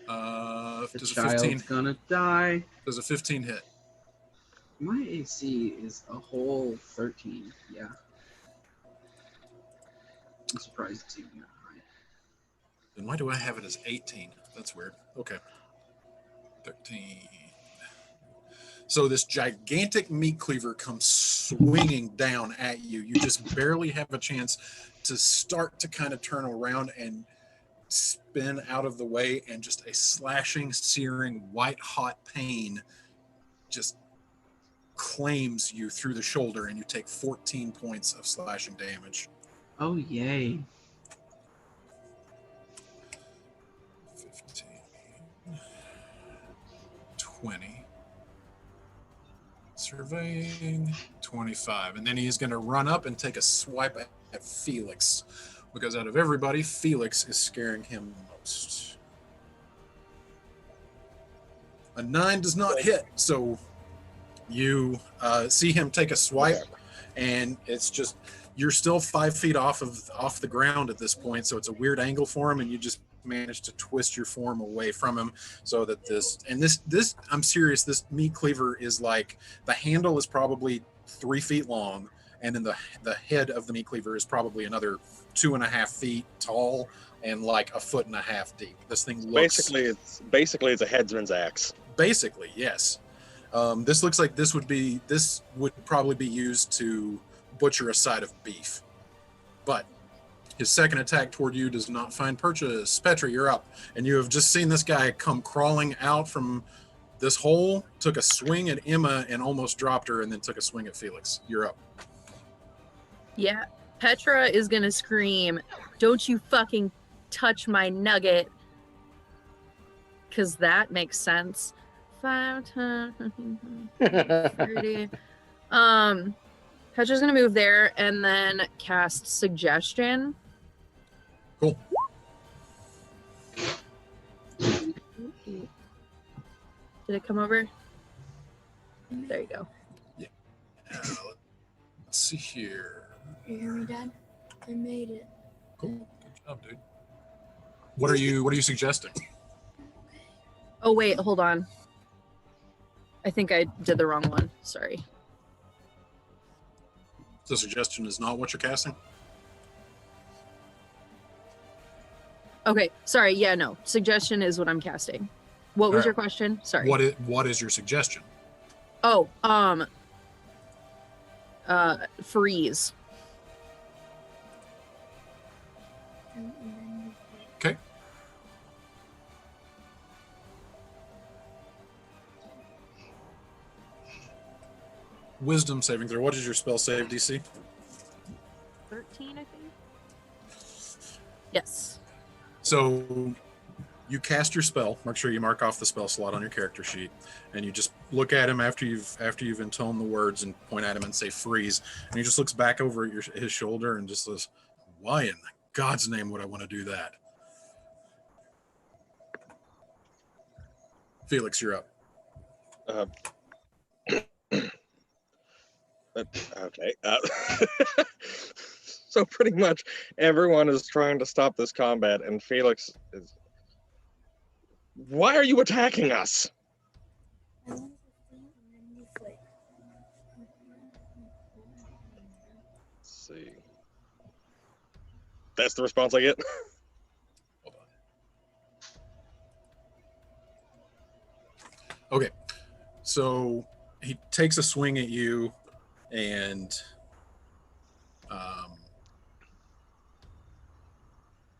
I: The
A: Does a
I: child's
A: 15
I: gonna die.
A: does a 15 hit?
I: My AC is a whole 13. Yeah. I'm surprised it's even that high.
A: Then why do I have it as 18? That's weird. Okay. 13. So this gigantic meat cleaver comes swinging down at you. You just barely have a chance to start to kind of turn around and spin out of the way, and just a slashing, searing, white-hot pain just claims you through the shoulder, and you take 14 points of slashing damage.
I: Oh, yay.
A: 15, 20. Surveying 25. And then he's going to run up and take a swipe at Felix, because out of everybody, Felix is scaring him the most. A 9 does not hit, so you see him take a swipe, and it's just, you're still 5 feet off the ground at this point, so it's a weird angle for him, and you just manage to twist your form away from him so that this I'm serious, this meat cleaver is like, the handle is probably 3 feet long, and then the head of the meat cleaver is probably another 2.5 feet tall and like 1.5 feet deep. This thing looks
D: basically it's a headsman's axe.
A: basically, yes. This looks like this would probably be used to butcher a side of beef. But his second attack toward you does not find purchase. Petra, you're up. And you have just seen this guy come crawling out from this hole, took a swing at Emma and almost dropped her, and then took a swing at Felix. You're up.
E: Yeah. Petra is going to scream, "Don't you fucking touch my nugget." Because that makes sense. 5, 10, 30. Petra's going to move there and then cast Suggestion.
A: Cool.
E: Did it come over? There you go.
A: Let's see here.
H: You hear me, Dad? I made it.
A: Cool. Good job, dude. What are you suggesting?
E: Oh, wait, hold on. I think I did the wrong one. Sorry.
A: The suggestion is not what you're casting?
E: Okay, sorry. Yeah, no. Suggestion is what I'm casting. What was
A: Alright.
E: your question? Sorry.
A: What is your suggestion?
E: Oh, freeze.
A: Okay. Wisdom saving throw. What is your spell save DC?
E: Yes.
A: So you cast your spell. Make sure you mark off the spell slot on your character sheet, and you just look at him after you've intoned the words and point at him and say freeze. And he just looks back over at his shoulder and just says, "Why in God's name would I want to do that?" Felix, you're up.
D: Okay. So pretty much everyone is trying to stop this combat, and Felix is. Why are you attacking us?
H: And then 15, and then you flick.
D: Let's see. That's the response I get.
A: Hold on. Okay. So he takes a swing at you, and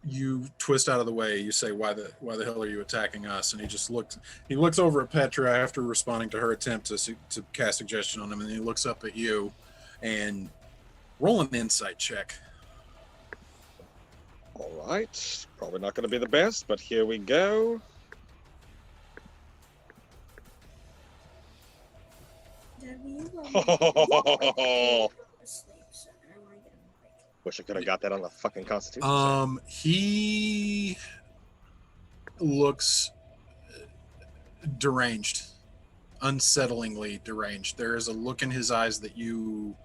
A: you twist out of the way. You say, why the hell are you attacking us? And he looks over at Petra after responding to her attempt to cast suggestion on him, and then he looks up at you and roll an insight check.
D: All right. Probably not going to be the best, but here we go.
H: Dad, will you go asleep so I don't want to get him awake?
D: Wish I could have got that on the fucking Constitution.
A: He looks deranged, unsettlingly deranged. There is a look in his eyes that you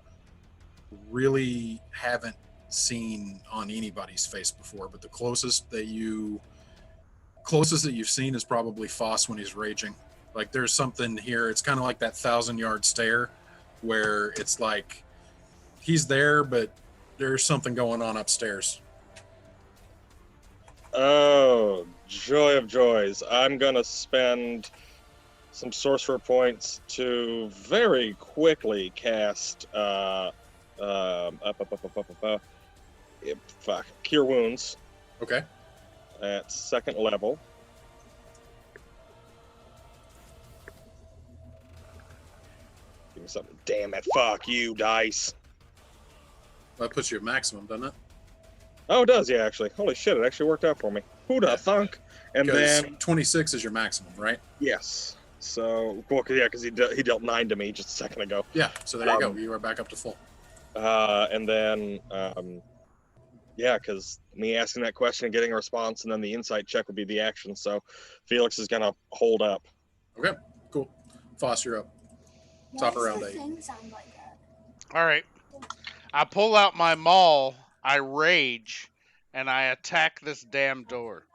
A: really haven't seen on anybody's face before, but the closest that you've seen is probably Foss when he's raging. Like, there's something here. It's kind of like that 1,000-yard stare where it's like he's there, but there's something going on upstairs.
D: Oh, joy of joys. I'm going to spend some sorcerer points to very quickly cast Cure Wounds
A: Okay.
D: at 2nd level. Give me something. Damn it. Fuck you, dice.
A: That puts you at maximum, doesn't it?
D: Oh, it does, yeah, actually. Holy shit, it actually worked out for me. Who'da
A: Yeah.
D: thunk? And
A: Because
D: then,
A: 26 is your maximum, right?
D: yes. So, well, yeah, because he dealt 9 to me just a second ago.
A: Yeah. So there you go. You are back up to full.
D: And then, yeah, because me asking that question and getting a response, and then the insight check would be the action. So Felix is going to hold up.
A: Okay. Cool. Foss, you're up.
H: Why
A: Top
H: does
A: around
H: the
A: 8.
H: thing sound like that?
C: All right. I pull out my maul, I rage, and I attack this damn door.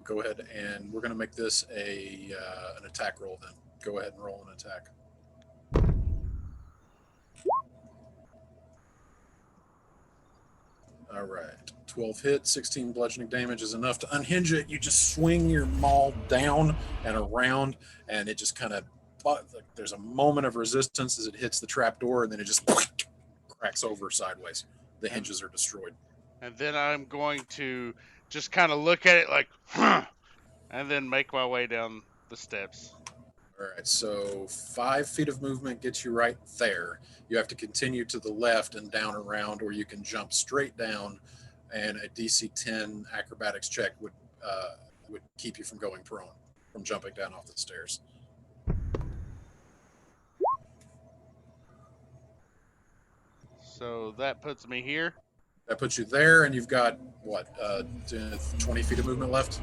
A: Go ahead, and we're going to make this an attack roll then. Go ahead and roll an attack. All right. 12 hits, 16 bludgeoning damage is enough to unhinge it. You just swing your maul down and around, and it just kind of, there's a moment of resistance as it hits the trap door, and then it just cracks over sideways. The hinges are destroyed.
C: And then I'm going to just kind of look at it like, huh, and then make my way down the steps.
A: All right, so 5 feet of movement gets you right there. You have to continue to the left and down around, or you can jump straight down, and a DC 10 acrobatics check would keep you from going prone, from jumping down off the stairs.
C: So that puts me here.
A: That puts you there, and you've got, 20 feet of movement left?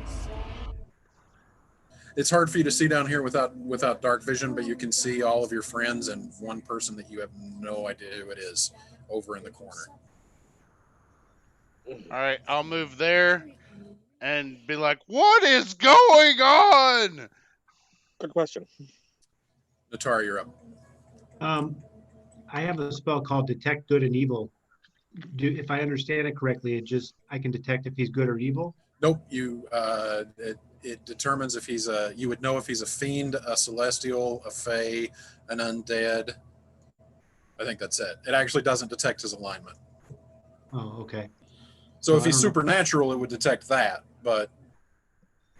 A: It's hard for you to see down here without dark vision, but you can see all of your friends and one person that you have no idea who it is over in the corner.
C: All right, I'll move there and be like, what is going on?
D: Good question.
A: Natara, you're up.
G: I have a spell called Detect Good and Evil. If I understand it correctly, I can detect if he's good or evil.
A: Nope. It determines if you would know if he's a fiend, a celestial, a fae, an undead. I think that's it. It actually doesn't detect his alignment.
G: Oh, okay.
A: So if
G: I
A: he's
G: don't know.
A: supernatural, it would detect that. But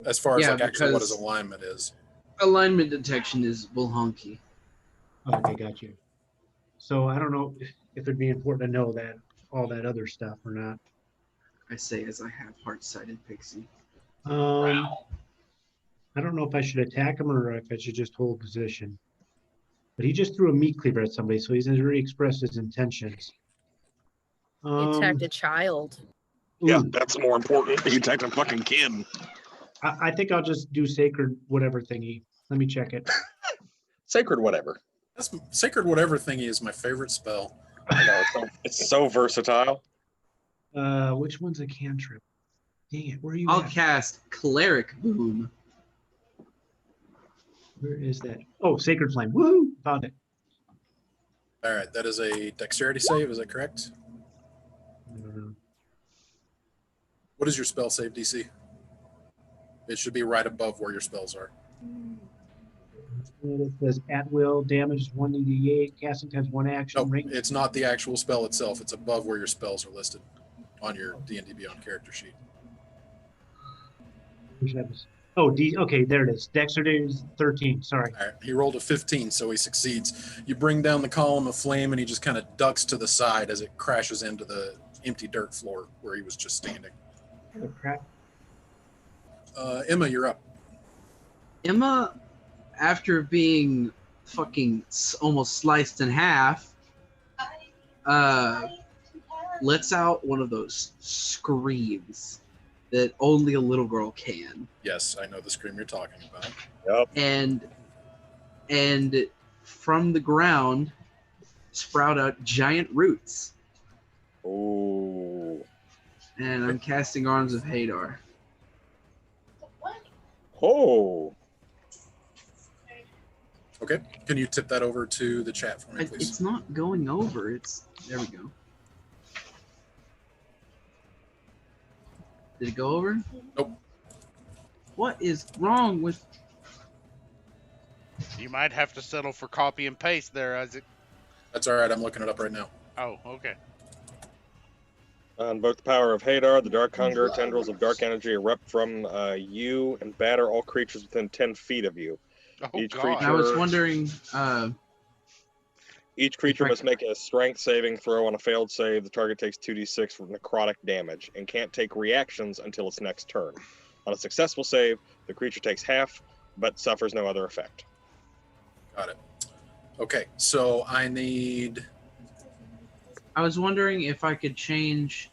A: as far as
I: Yeah,
A: actually what his
I: because-
A: alignment is.
I: Alignment detection is Wilhonky.
G: Okay, got you. So I don't know if it'd be important to know that all that other stuff or not.
I: I say as I have heart-sighted Pixie.
G: I don't know if I should attack him or if I should just hold position. But he just threw a meat cleaver at somebody, so he's already expressed his intentions.
E: He attacked a child.
D: Yeah,
G: Ooh,
D: that's more important. He attacked a fucking kid.
G: I think I'll just do sacred whatever thingy. Let me check it.
D: Sacred whatever.
A: That's sacred whatever thingy is my favorite spell.
D: I know, it's so versatile.
G: Which one's a cantrip? Dang it, where are you
I: I'll
G: at?
I: cast Cleric Boom.
G: Where is that? Oh, Sacred Flame. Woo! Found it.
A: All right, that is a dexterity save. Is that correct? What is your spell save DC? It should be right above where your spells are.
G: It says at will damage 1d8, casting times one action.
A: No,
G: Range.
A: it's not the actual spell itself. It's above where your spells are listed on your D&D Beyond character sheet.
G: Oh, okay, there it is. Dexterity is 13. Sorry.
A: All right, he rolled a 15, so he succeeds. You bring down the column of flame, and he just kind of ducks to the side as it crashes into the empty dirt floor where he was just standing.
G: Oh, crap.
A: Emma, you're up.
I: Emma, after being fucking almost sliced in half, lets out one of those screams that only a little girl can.
A: Yes, I know the scream you're talking about.
D: Yep.
I: And from the ground sprout out giant roots.
D: Ooh.
I: And I'm casting Arms of Hadar.
D: Oh.
A: Okay, can you tip that over to the chat for me, please?
I: It's not going over. There we go. Did it go over?
A: Nope.
I: What is wrong with?
C: You might have to settle for copy and paste there, Isaac.
A: That's all right. I'm looking it up right now.
C: Oh, okay.
D: Invoke the power of Hadar, the dark hunger, tendrils of dark energy erupt from you and batter all creatures within 10 feet of you.
C: Oh,
D: Each
C: God.
D: creature-
I: I was wondering.
D: Each creature must make a strength saving throw. On a failed save, the target takes 2d6 for necrotic damage and can't take reactions until its next turn. On a successful save, the creature takes half, but suffers no other effect.
A: Got it. Okay, so I
I: was wondering if I could change,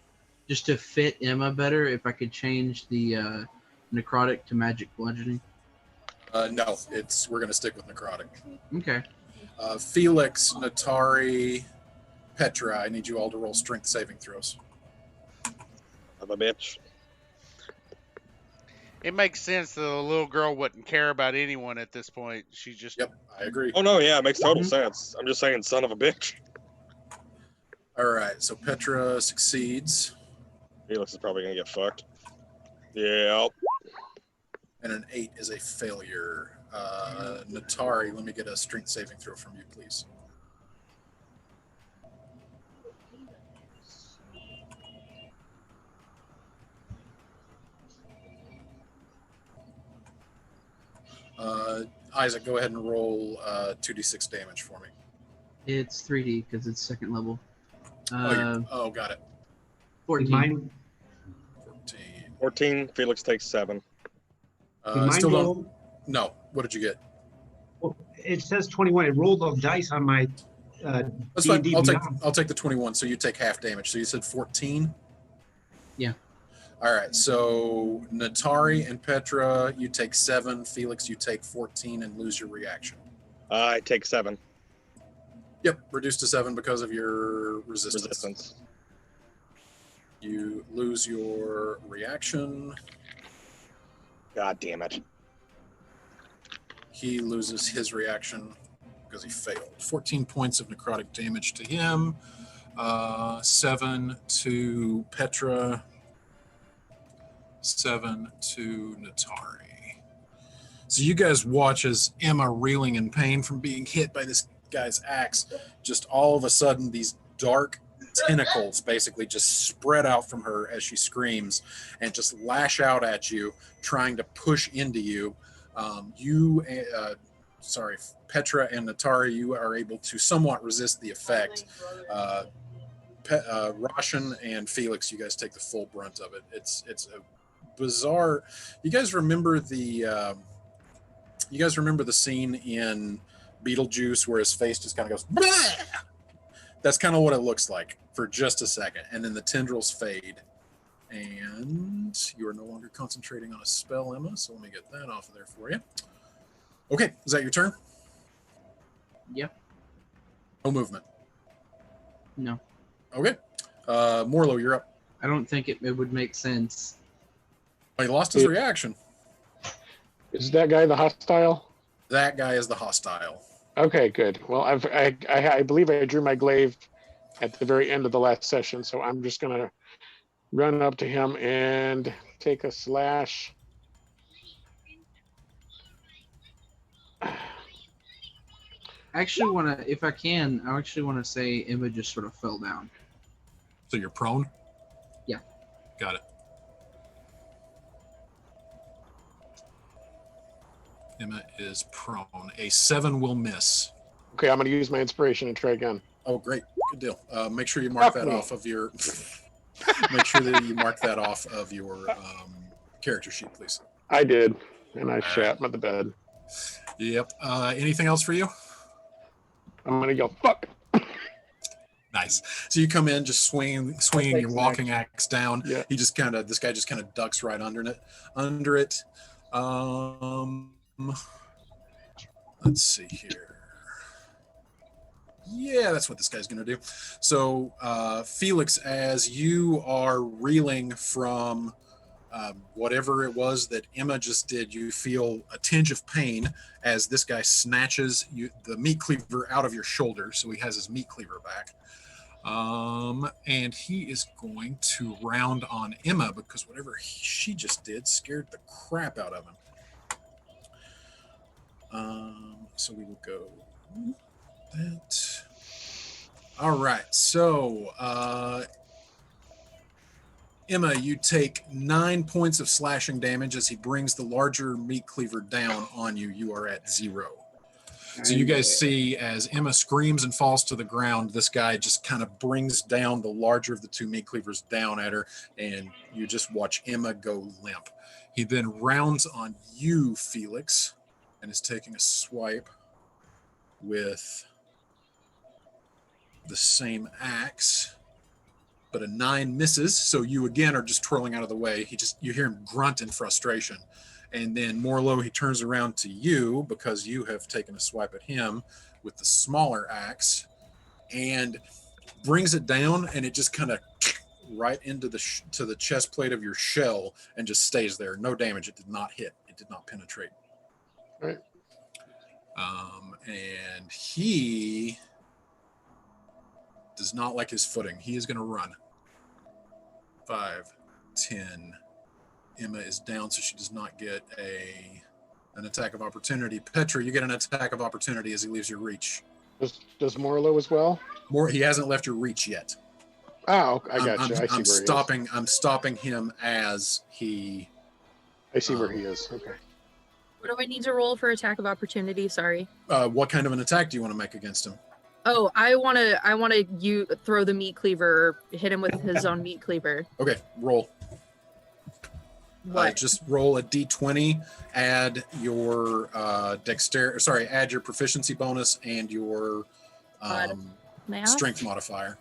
I: just to fit Emma better, if I could change the necrotic to magic bludgeoning.
A: No, we're gonna stick with necrotic.
I: Okay.
A: Felix, Natari, Petra, I need you all to roll strength saving throws.
D: I'm a bitch.
C: It makes sense that a little girl wouldn't care about anyone at this point. She just...
A: Yep, I agree.
D: Oh no, yeah, it makes total sense. I'm just saying, son of a bitch.
A: All right, so Petra succeeds.
D: Felix is probably gonna get fucked. Yeah.
A: And an 8 is a failure. Natari, let me get a strength saving throw from you, please. Isaac, go ahead and roll 2d6 damage for me.
I: It's 3D because it's second level.
A: Got it.
I: 14.
G: Mine,
A: 14.
D: 14, Felix takes 7.
G: mine
A: Still
G: roll-
A: don't. No. What did you get?
G: well, it says 21. It rolled the dice on my
A: That's fine.
G: D&D Beyond.
A: I'll take the 21. So you take half damage. So you said 14.
I: Yeah.
A: All right. So Natari and Petra, you take 7. Felix, you take 14 and lose your reaction.
D: I take 7.
A: Yep, reduced to 7 because of your resistance. You lose your reaction.
D: God damn it.
A: He loses his reaction because he failed. 14 points of necrotic damage to him. 7 to Petra. 7 to Natari. So you guys watch as Emma, reeling in pain from being hit by this guy's axe, just all of a sudden these dark tentacles basically just spread out from her as she screams and just lash out at you, trying to push into you. Petra and Natari, you are able to somewhat resist the effect. Roshan and Felix, you guys take the full brunt of it. It's a bizarre. You guys remember the scene in Beetlejuice where his face just kind of goes. Bleh! That's kind of what it looks like for just a second, and then the tendrils fade, and you are no longer concentrating on a spell, Emma. So let me get that off of there for you. Okay, is that your turn?
I: Yep.
A: No movement.
I: No.
A: Okay. Morlo, you're up.
I: I don't think it would make sense.
A: He lost his reaction.
B: Is that guy the hostile?
A: That guy is the hostile.
B: Okay, good. Well, I believe I drew my glaive at the very end of the last session, so I'm just gonna run up to him and take a slash.
I: I actually want to, if I can, I actually want to say Emma just sort of fell down.
A: So you're prone?
I: Yeah.
A: Got it. Emma is prone. A 7 will miss.
B: Okay, I'm gonna use my inspiration and try again.
A: Oh, great. Good deal. Make sure you mark that off of your... Make sure that you mark that off of your character sheet, please.
B: I did, and I shat the bed.
A: Yep. Anything else for you?
B: I'm gonna go, fuck.
A: Nice. So you come in just swinging your walking axe down.
B: Yeah.
A: This guy just kind of ducks right under it. Let's see here. Yeah, that's what this guy's going to do. So, Felix, as you are reeling from whatever it was that Emma just did, you feel a tinge of pain as this guy snatches the meat cleaver out of your shoulder. So he has his meat cleaver back. And he is going to round on Emma because whatever she just did scared the crap out of him. So we will go that. All right. So, Emma, you take 9 points of slashing damage as he brings the larger meat cleaver down on you. You are at 0. So you guys see as Emma screams and falls to the ground, this guy just kind of brings down the larger of the two meat cleavers down at her, and you just watch Emma go limp. He then rounds on you, Felix, and is taking a swipe with the same axe, but a 9 misses. So you again are just twirling out of the way. You hear him grunt in frustration. And then Morlo, he turns around to you because you have taken a swipe at him with the smaller axe and brings it down, and it just kind of right into to the chest plate of your shell and just stays there. No damage. It did not hit. It did not penetrate.
B: Right.
A: And he does not like his footing. He is going to run. 5, 10. Emma is down, so she does not get an attack of opportunity. Petra, you get an attack of opportunity as he leaves your reach.
B: Does Morlo as well?
A: He hasn't left your reach yet.
B: Oh, I got you.
A: I'm stopping him as he.
B: I see where he is. Okay.
E: What do I need to roll for attack of opportunity? Sorry.
A: What kind of an attack do you want to make against him?
E: Oh, I want to throw the meat cleaver, hit him with his own meat cleaver.
A: Okay, roll.
E: What?
A: Just roll a d20, add your add your proficiency bonus and your
E: Math?
A: strength modifier.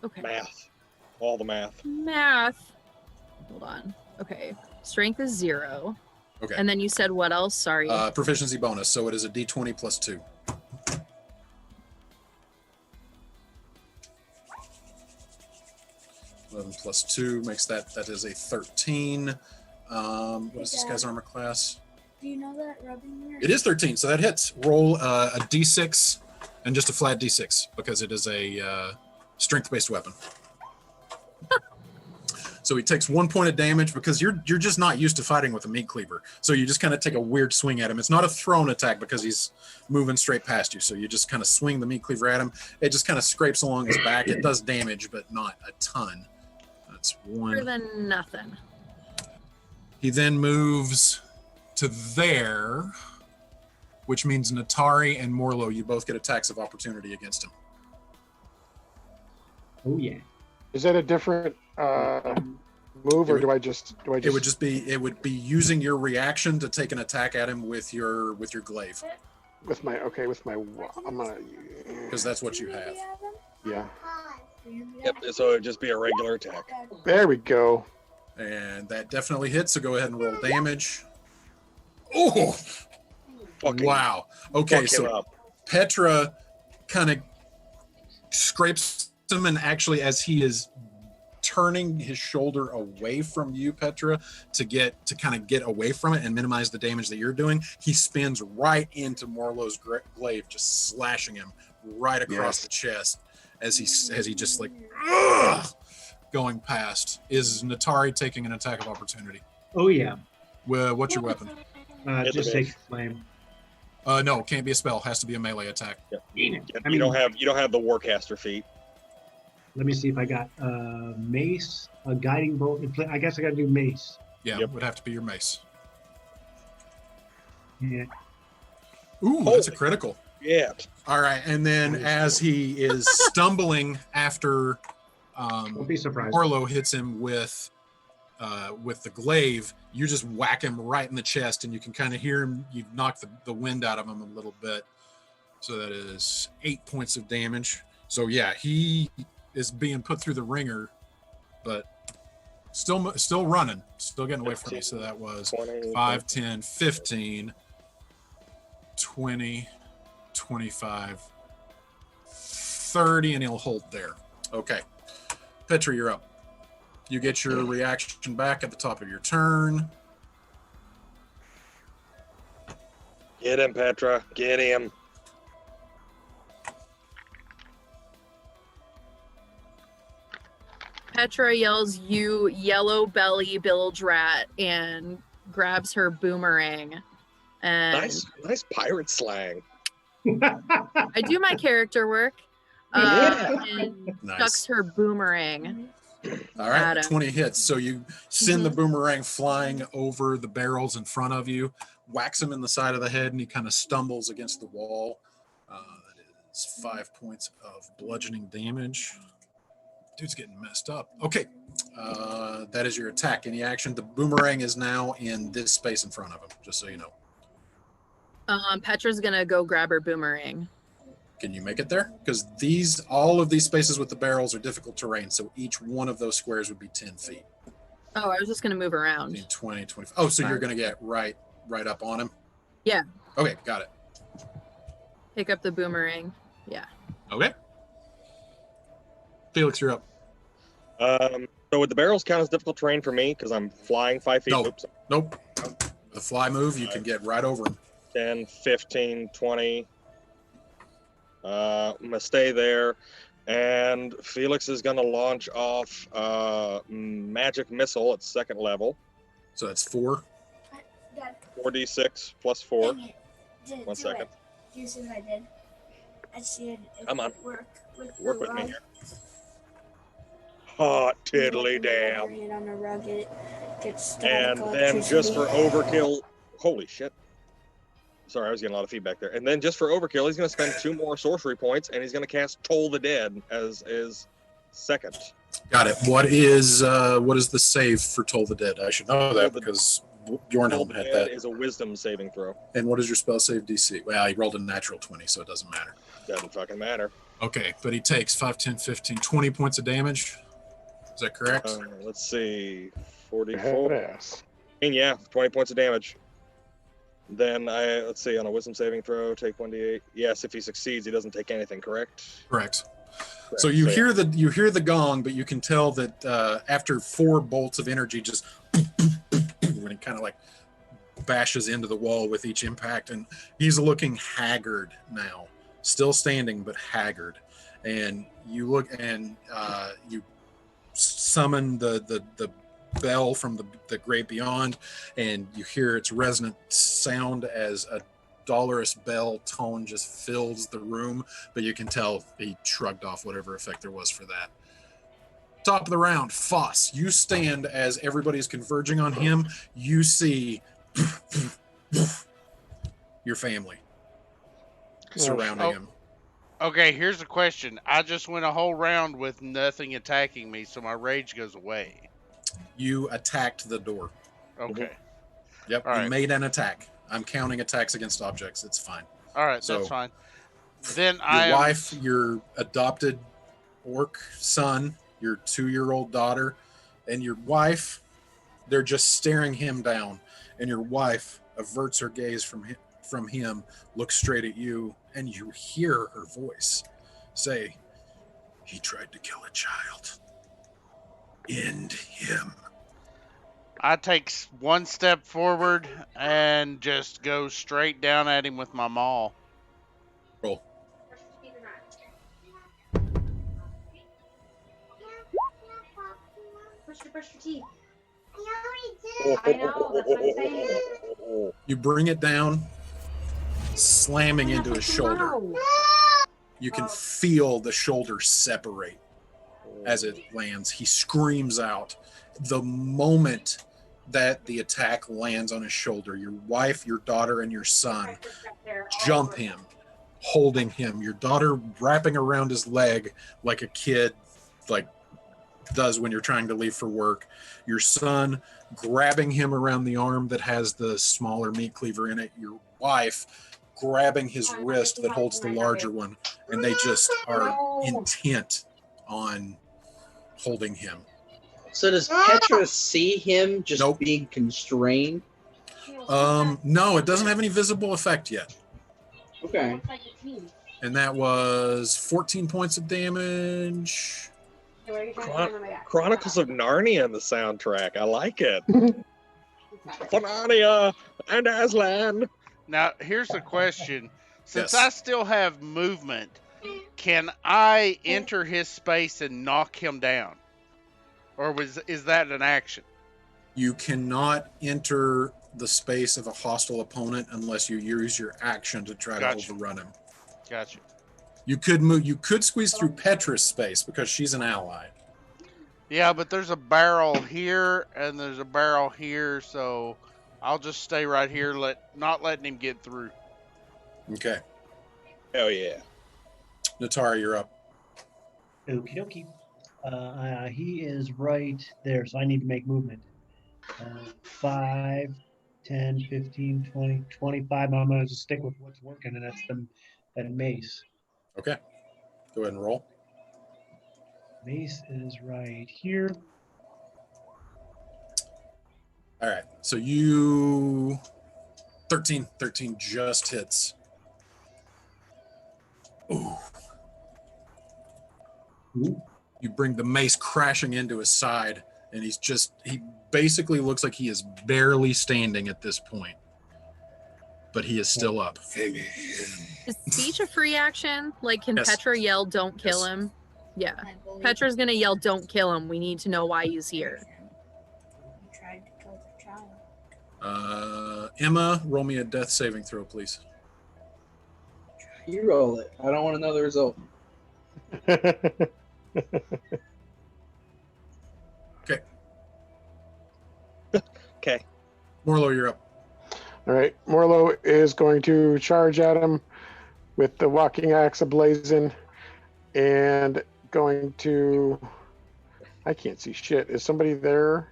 E: Okay.
D: Math. All the math.
E: Math. Hold on. Okay. Strength is 0.
A: Okay.
E: And then you said what else? Sorry.
A: Proficiency bonus, so it is a d20 plus 2. Plus 2 makes that is a 13. What is this guy's armor class?
H: Do you know that rubbing your?
A: It is 13, so that hits. Roll a d6 and just a flat d6 because it is a strength-based weapon. So he takes 1 point of damage because you're just not used to fighting with a meat cleaver. So you just kind of take a weird swing at him. It's not a thrown attack because he's moving straight past you. So you just kind of swing the meat cleaver at him. It just kind of scrapes along his back. It does damage, but not a ton. That's 1.
E: Better than nothing.
A: He then moves to there, which means Natari and Morlo, you both get attacks of opportunity against him.
G: Oh yeah.
B: Is that a different move, or do I just?
A: It would be using your reaction to take an attack at him with your glaive,
B: with my I'm gonna.
A: because that's what you have.
B: Yeah.
D: Yep. So it'd just be a regular attack.
B: There we go.
A: And that definitely hits, so go ahead and roll damage. Oh,
D: Fucking
A: wow. Okay,
D: fuck him
A: so
D: up.
A: Petra kind of scrapes him, and actually, as he is turning his shoulder away from you, Petra, to kind of get away from it and minimize the damage that you're doing, he spins right into Morlow's glaive, just slashing him right across the chest as he just like going past. Is Natari taking an attack of opportunity?
G: Oh yeah.
A: Well, what's your weapon?
G: Just take flame.
A: No, can't be a spell. Has to be a melee attack.
D: Yep.
G: Damn it. I
D: You
G: mean,
D: don't have the Warcaster feat.
G: let me see if I got mace, a guiding bolt. I guess I got to do mace.
A: Yeah,
D: Yep.
A: would have to be your mace.
G: Yeah.
A: Ooh, that's a critical.
D: Yeah.
A: All right, and then as he is stumbling after
G: Don't be surprised.
A: Orlo hits him with the glaive, you just whack him right in the chest, and you can kind of hear him. You knock the wind out of him a little bit. So that is 8 points of damage. So yeah, he is being put through the ringer, but still running, still getting away from me. So that was
D: 20,
A: 5, 10, 15, 20, 25, 30, and he'll hold there. Okay. Petra, you're up. You get your reaction back at the top of your turn.
D: Get him, Petra. Get him.
E: Petra yells, "You yellow belly bilge rat," and grabs her boomerang. And
D: Nice pirate slang.
E: I do my character work. And
A: Nice.
E: chucks her boomerang.
A: All right,
E: Got him.
A: 20 hits. So you send the boomerang flying over the barrels in front of you, whacks him in the side of the head, and he kind of stumbles against the wall. That is 5 points of bludgeoning damage. Dude's getting messed up. Okay, that is your attack. Any action? The boomerang is now in this space in front of him, just so you know.
E: Petra's gonna go grab her boomerang.
A: Can you make it there? Because all of these spaces with the barrels are difficult terrain, so each one of those squares would be 10 feet.
E: Oh, I was just gonna move around.
A: 15, 20, 25. Oh, so you're going to get right up on him?
E: Yeah.
A: Okay, got it.
E: Pick up the boomerang. Yeah.
A: Okay. Felix, you're up.
D: So would the barrels count as difficult terrain for me because I'm flying 5 feet?
A: No.
D: Oops.
A: Nope. The fly move, you can get right over him.
D: 10, 15, 20. I'm gonna stay there, and Felix is gonna launch off magic missile at 2nd level.
A: So that's 4.
H: Dad,
D: 4d6 plus 4.
H: dang it. Didn't
D: 1
H: do
D: second.
H: it. Do you see what I did? I see it.
D: Come on.
H: Work
D: Work with me here. Hot tiddly damn.
H: It on a rug, it gets static
D: And then just for
H: electricity.
D: overkill, holy shit. Sorry, I was getting a lot of feedback there. And then just for overkill, he's going to spend 2 more sorcery points, and he's going to cast Toll the Dead as his second.
A: Got it. What is the save for Toll the Dead? I should know
D: Toll
A: that
D: the-
A: because
D: Toll
A: Bjornhelm
D: the
A: had
D: Dead
A: that.
D: is a wisdom saving throw.
A: And what is your spell save DC? Well, he rolled a natural 20, so it doesn't matter.
D: Doesn't fucking matter.
A: Okay, but he takes 5, 10, 15, 20 points of damage. Is that correct?
D: Let's see. 44.
B: Badass.
D: And yeah, 20 points of damage. Then let's see, on a wisdom saving throw, take 1d8. Yes, if he succeeds, he doesn't take anything, correct?
A: Correct. So you hear the gong, but you can tell that after 4 bolts of energy, just when it kind of like bashes into the wall with each impact, and he's looking haggard now, still standing but haggard. And you look and you summon the bell from the great beyond, and you hear its resonant sound as a dolorous bell tone just fills the room, but you can tell he shrugged off whatever effect there was for that. Top of the round, Foss, you stand as everybody's converging on him. You see your family surrounding him.
C: Okay, here's a question. I just went a whole round with nothing attacking me, so my rage goes away.
A: You attacked the door.
C: Okay.
A: Yep,
C: All
A: you
C: right.
A: made an attack. I'm counting attacks against objects. It's fine.
C: All right,
A: So,
C: that's fine. Then
A: Your wife, your adopted orc son, your 2-year-old daughter, and your wife, they're just staring him down. And your wife averts her gaze from him, looks straight at you, and you hear her voice say, "He tried to kill a child. End him."
C: I take one step forward and just go straight down at him with my maul.
A: Roll.
H: Brush your teeth. I know, that's what I'm saying.
A: You bring it down, slamming into his shoulder. You can feel the shoulder separate as it lands. He screams out. The moment that the attack lands on his shoulder, your wife, your daughter, and your son jump him, holding him. Your daughter wrapping around his leg like a kid does when you're trying to leave for work. Your son grabbing him around the arm that has the smaller meat cleaver in it. Your wife grabbing his wrist that holds the larger one. And they just are intent on holding him.
F: So does Petra see him just
A: Nope.
F: being constrained?
A: No, it doesn't have any visible effect yet.
F: Okay.
A: And that was 14 points of damage.
D: Chronicles of Narnia in the soundtrack. I like it. For Narnia and Aslan.
C: Now, here's the question. Since
A: Yes.
C: I still have movement, can I enter his space and knock him down? Or is that an action?
A: You cannot enter the space of a hostile opponent unless you use your action to try
C: Gotcha.
A: to overrun him.
C: Gotcha.
A: You could move. You could squeeze through Petra's space because she's an ally.
C: Yeah, but there's a barrel here and there's a barrel here, so I'll just stay right here, not letting him get through.
A: Okay,
D: Hell yeah.
A: Natara, you're up.
G: Okie dokie. He is right there, so I need to make movement. 5, 10, 15, 20, 25. I'm going to just stick with what's working, and that's that mace.
A: Okay, go ahead and roll.
G: Mace is right here.
A: All right, so you 13 just hits. Ooh.
G: Ooh.
A: You bring the mace crashing into his side, and he basically looks like he is barely standing at this point, but he is still up.
E: Is speech a free action? Like, can
A: Yes.
E: Petra yell, "Don't kill
A: Yes.
E: him"? Yeah. Petra's gonna yell, "Don't kill him." We need to know why he's here.
H: He tried to kill the child.
A: Emma, roll me a death saving throw, please.
F: You roll it. I don't want to know the result.
D: Okay.
A: Morlo, you're up.
B: All right, Morlo is going to charge at him with the walking axe ablazing and going to. I can't see shit. Is somebody there?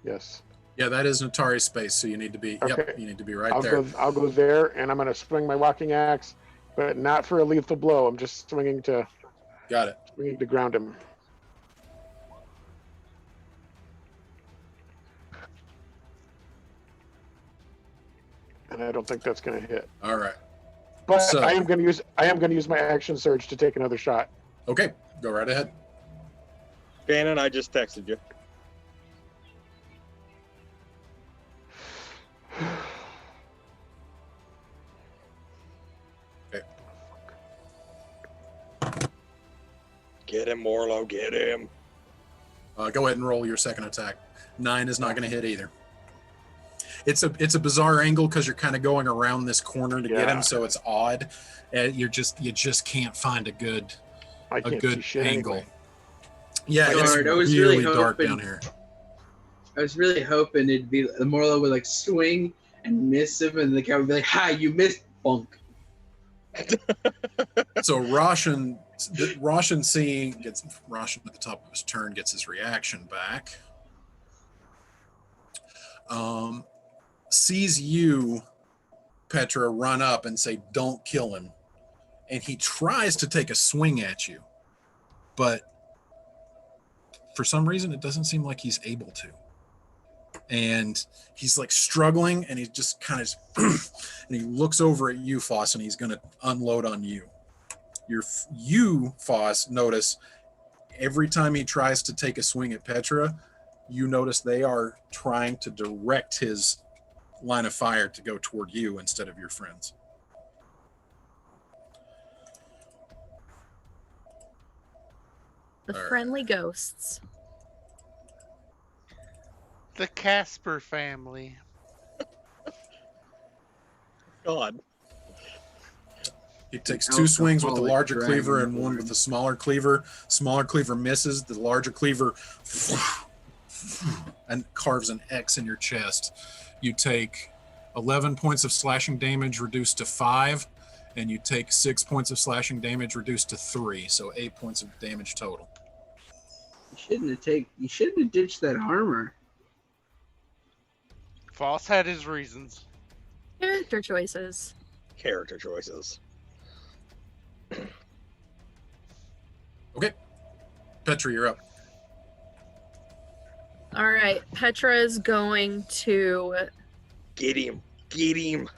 B: Yes.
A: Yeah, that is Natari's space, so you need to be.
B: Okay.
A: Yep, you need to be right
B: I'll
A: there.
B: I'll go there, and I'm going to swing my walking axe, but not for a lethal blow. I'm just swinging to
A: Got it.
B: ground him. And I don't think that's going to hit.
A: All right.
B: But
A: So-
B: I am going to use my action surge to take another shot.
A: Okay, go right ahead.
D: Shannon, I just texted you.
A: Okay.
D: Get him, Morlo. Get him.
A: Go ahead and roll your second attack. 9 is not going to hit either. It's a bizarre angle because you're kind of going around this corner to get
B: Yeah.
A: him, so it's odd. You just can't find a good
B: I can't see
A: good
B: shit
A: angle.
B: anyway.
A: Yeah, it's
F: Darn, I was
A: really
F: really
A: dark
F: hoping-
A: down here.
F: I was really hoping it'd be the Morlo would like swing and miss him, and the guy would be like, "Hi, you missed, bunk."
A: So Roshan seeing gets Roshan at the top of his turn gets his reaction back. Sees you, Petra, run up and say, "Don't kill him," and he tries to take a swing at you, but for some reason it doesn't seem like he's able to. And he's like struggling, and he just kind of and he looks over at you, Foss, and he's going to unload on you. You, Foss, notice every time he tries to take a swing at Petra, you notice they are trying to direct his line of fire to go toward you instead of your friends.
E: The
A: All right.
E: friendly ghosts.
C: The Casper family.
D: God.
A: He takes
I: An
A: two swings with the
I: alcoholic
A: larger cleaver and
I: dragonborn.
A: one with the smaller cleaver. Smaller cleaver misses. The larger cleaver and carves an X in your chest. You take 11 points of slashing damage reduced to 5, and you take 6 points of slashing damage reduced to 3, so 8 points of damage total.
I: You shouldn't have ditched that armor.
C: Foss had his reasons.
E: Character choices.
D: Character choices.
A: Okay. Petra, you're up.
E: All right. Petra's going to.
D: Get him. Get him.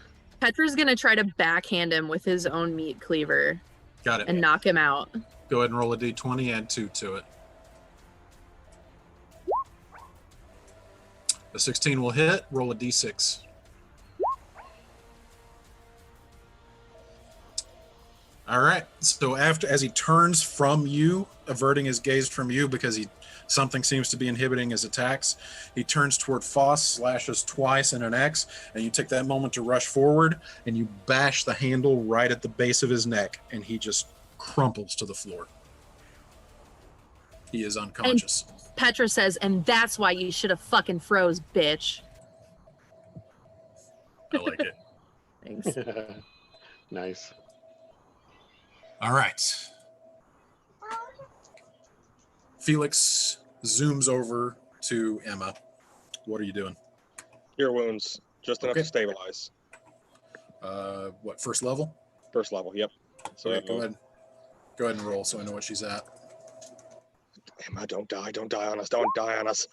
E: Petra's going to try to backhand him with his own meat cleaver
A: Got it.
E: and knock him out.
A: Go ahead and roll a d20, add 2 to it. The 16 will hit. Roll a d6. All right. So as he turns from you, averting his gaze from you because something seems to be inhibiting his attacks, he turns toward Foss, slashes twice in an X, and you take that moment to rush forward, and you bash the handle right at the base of his neck, and he just crumples to the floor. He is unconscious.
E: Petra says, and that's why you should have fucking froze, bitch.
A: I like it.
E: Thanks.
B: Nice.
A: All right. Felix zooms over to Emma. What are you doing?
D: Cure wounds. Just enough
A: Okay.
D: to stabilize.
A: What, first level?
D: First level. Yep. So
A: Okay, go ahead. Go ahead and roll so I know what she's at.
D: Emma, don't die. Don't die on us. Don't die on us.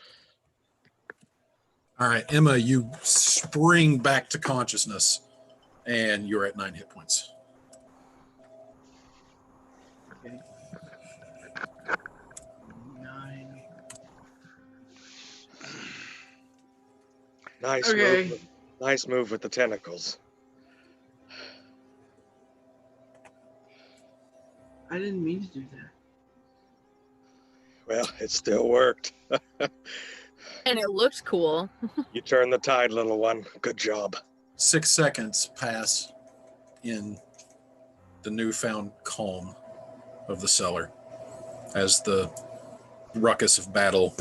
A: All right, Emma, you spring back to consciousness, and you're at 9 hit points.
I: Okay. 9.
D: Nice
I: Okay.
D: move. Nice move with the tentacles.
I: I didn't mean to do that.
D: Well, it still worked.
E: And it looked cool.
D: You turned the tide, little one. Good job.
A: 6 seconds pass in the newfound calm of the cellar as the ruckus of battle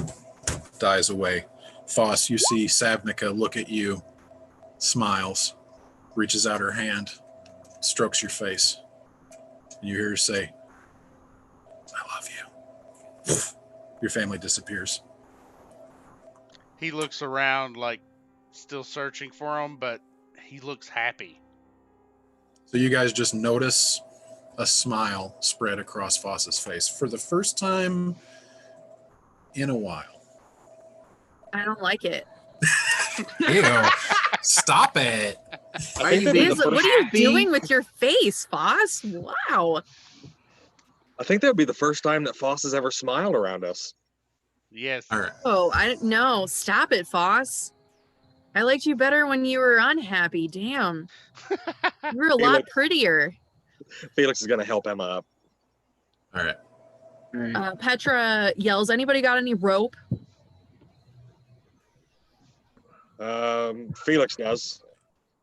A: dies away. Foss, you see Savnica look at you, smiles, reaches out her hand, strokes your face. And you hear her say, "I love you." Your family disappears.
C: He looks around like still searching for him, but he looks happy.
A: So you guys just notice a smile spread across Foss's face for the first time in a while.
E: I don't like it.
A: Ew. Stop it.
D: I think that'd
E: What
D: be
E: is
D: the
E: it? What
D: first-
E: are you
I: happy-
E: doing with your face, Foss? Wow.
D: I think that would be the first time that Foss has ever smiled around us.
C: Yes.
A: All right.
E: Oh, no. Stop it, Foss. I liked you better when you were unhappy. Damn. You were a lot prettier.
D: Felix is going to help Emma up.
A: All right.
I: All right.
E: Petra yells, anybody got any rope?
D: Felix does,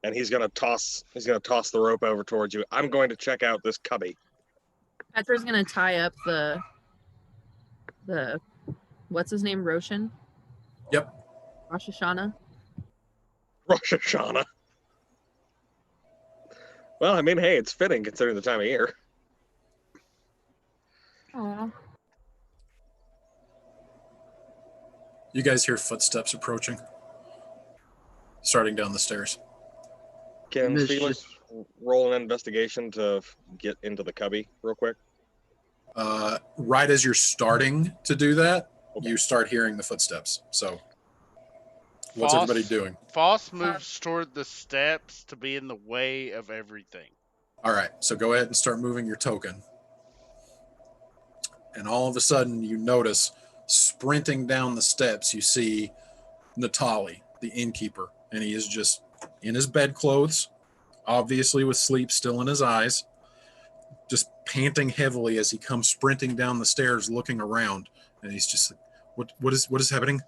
D: and he's going to toss the rope over towards you. I'm going to check out this cubby.
E: Petra's gonna tie up the what's his name? Roshan?
A: Yep.
E: Rosh Hashanah.
D: Rosh Hashanah. Well, I mean, hey, it's fitting considering the time of year.
E: Aw.
A: You guys hear footsteps approaching, starting down the stairs.
D: Can
I: Miss
D: Felix roll an investigation to get into the cubby real quick?
A: Right as you're starting to do that,
D: Okay.
A: you start hearing the footsteps. So, what's
C: Foss-
A: everybody doing?
C: Foss moves toward the steps to be in the way of everything.
A: All right, so go ahead and start moving your token. And all of a sudden, you notice sprinting down the steps, you see Natali, the innkeeper, and he is just in his bedclothes, obviously with sleep still in his eyes, just panting heavily as he comes sprinting down the stairs, looking around, and he's just like, what is happening?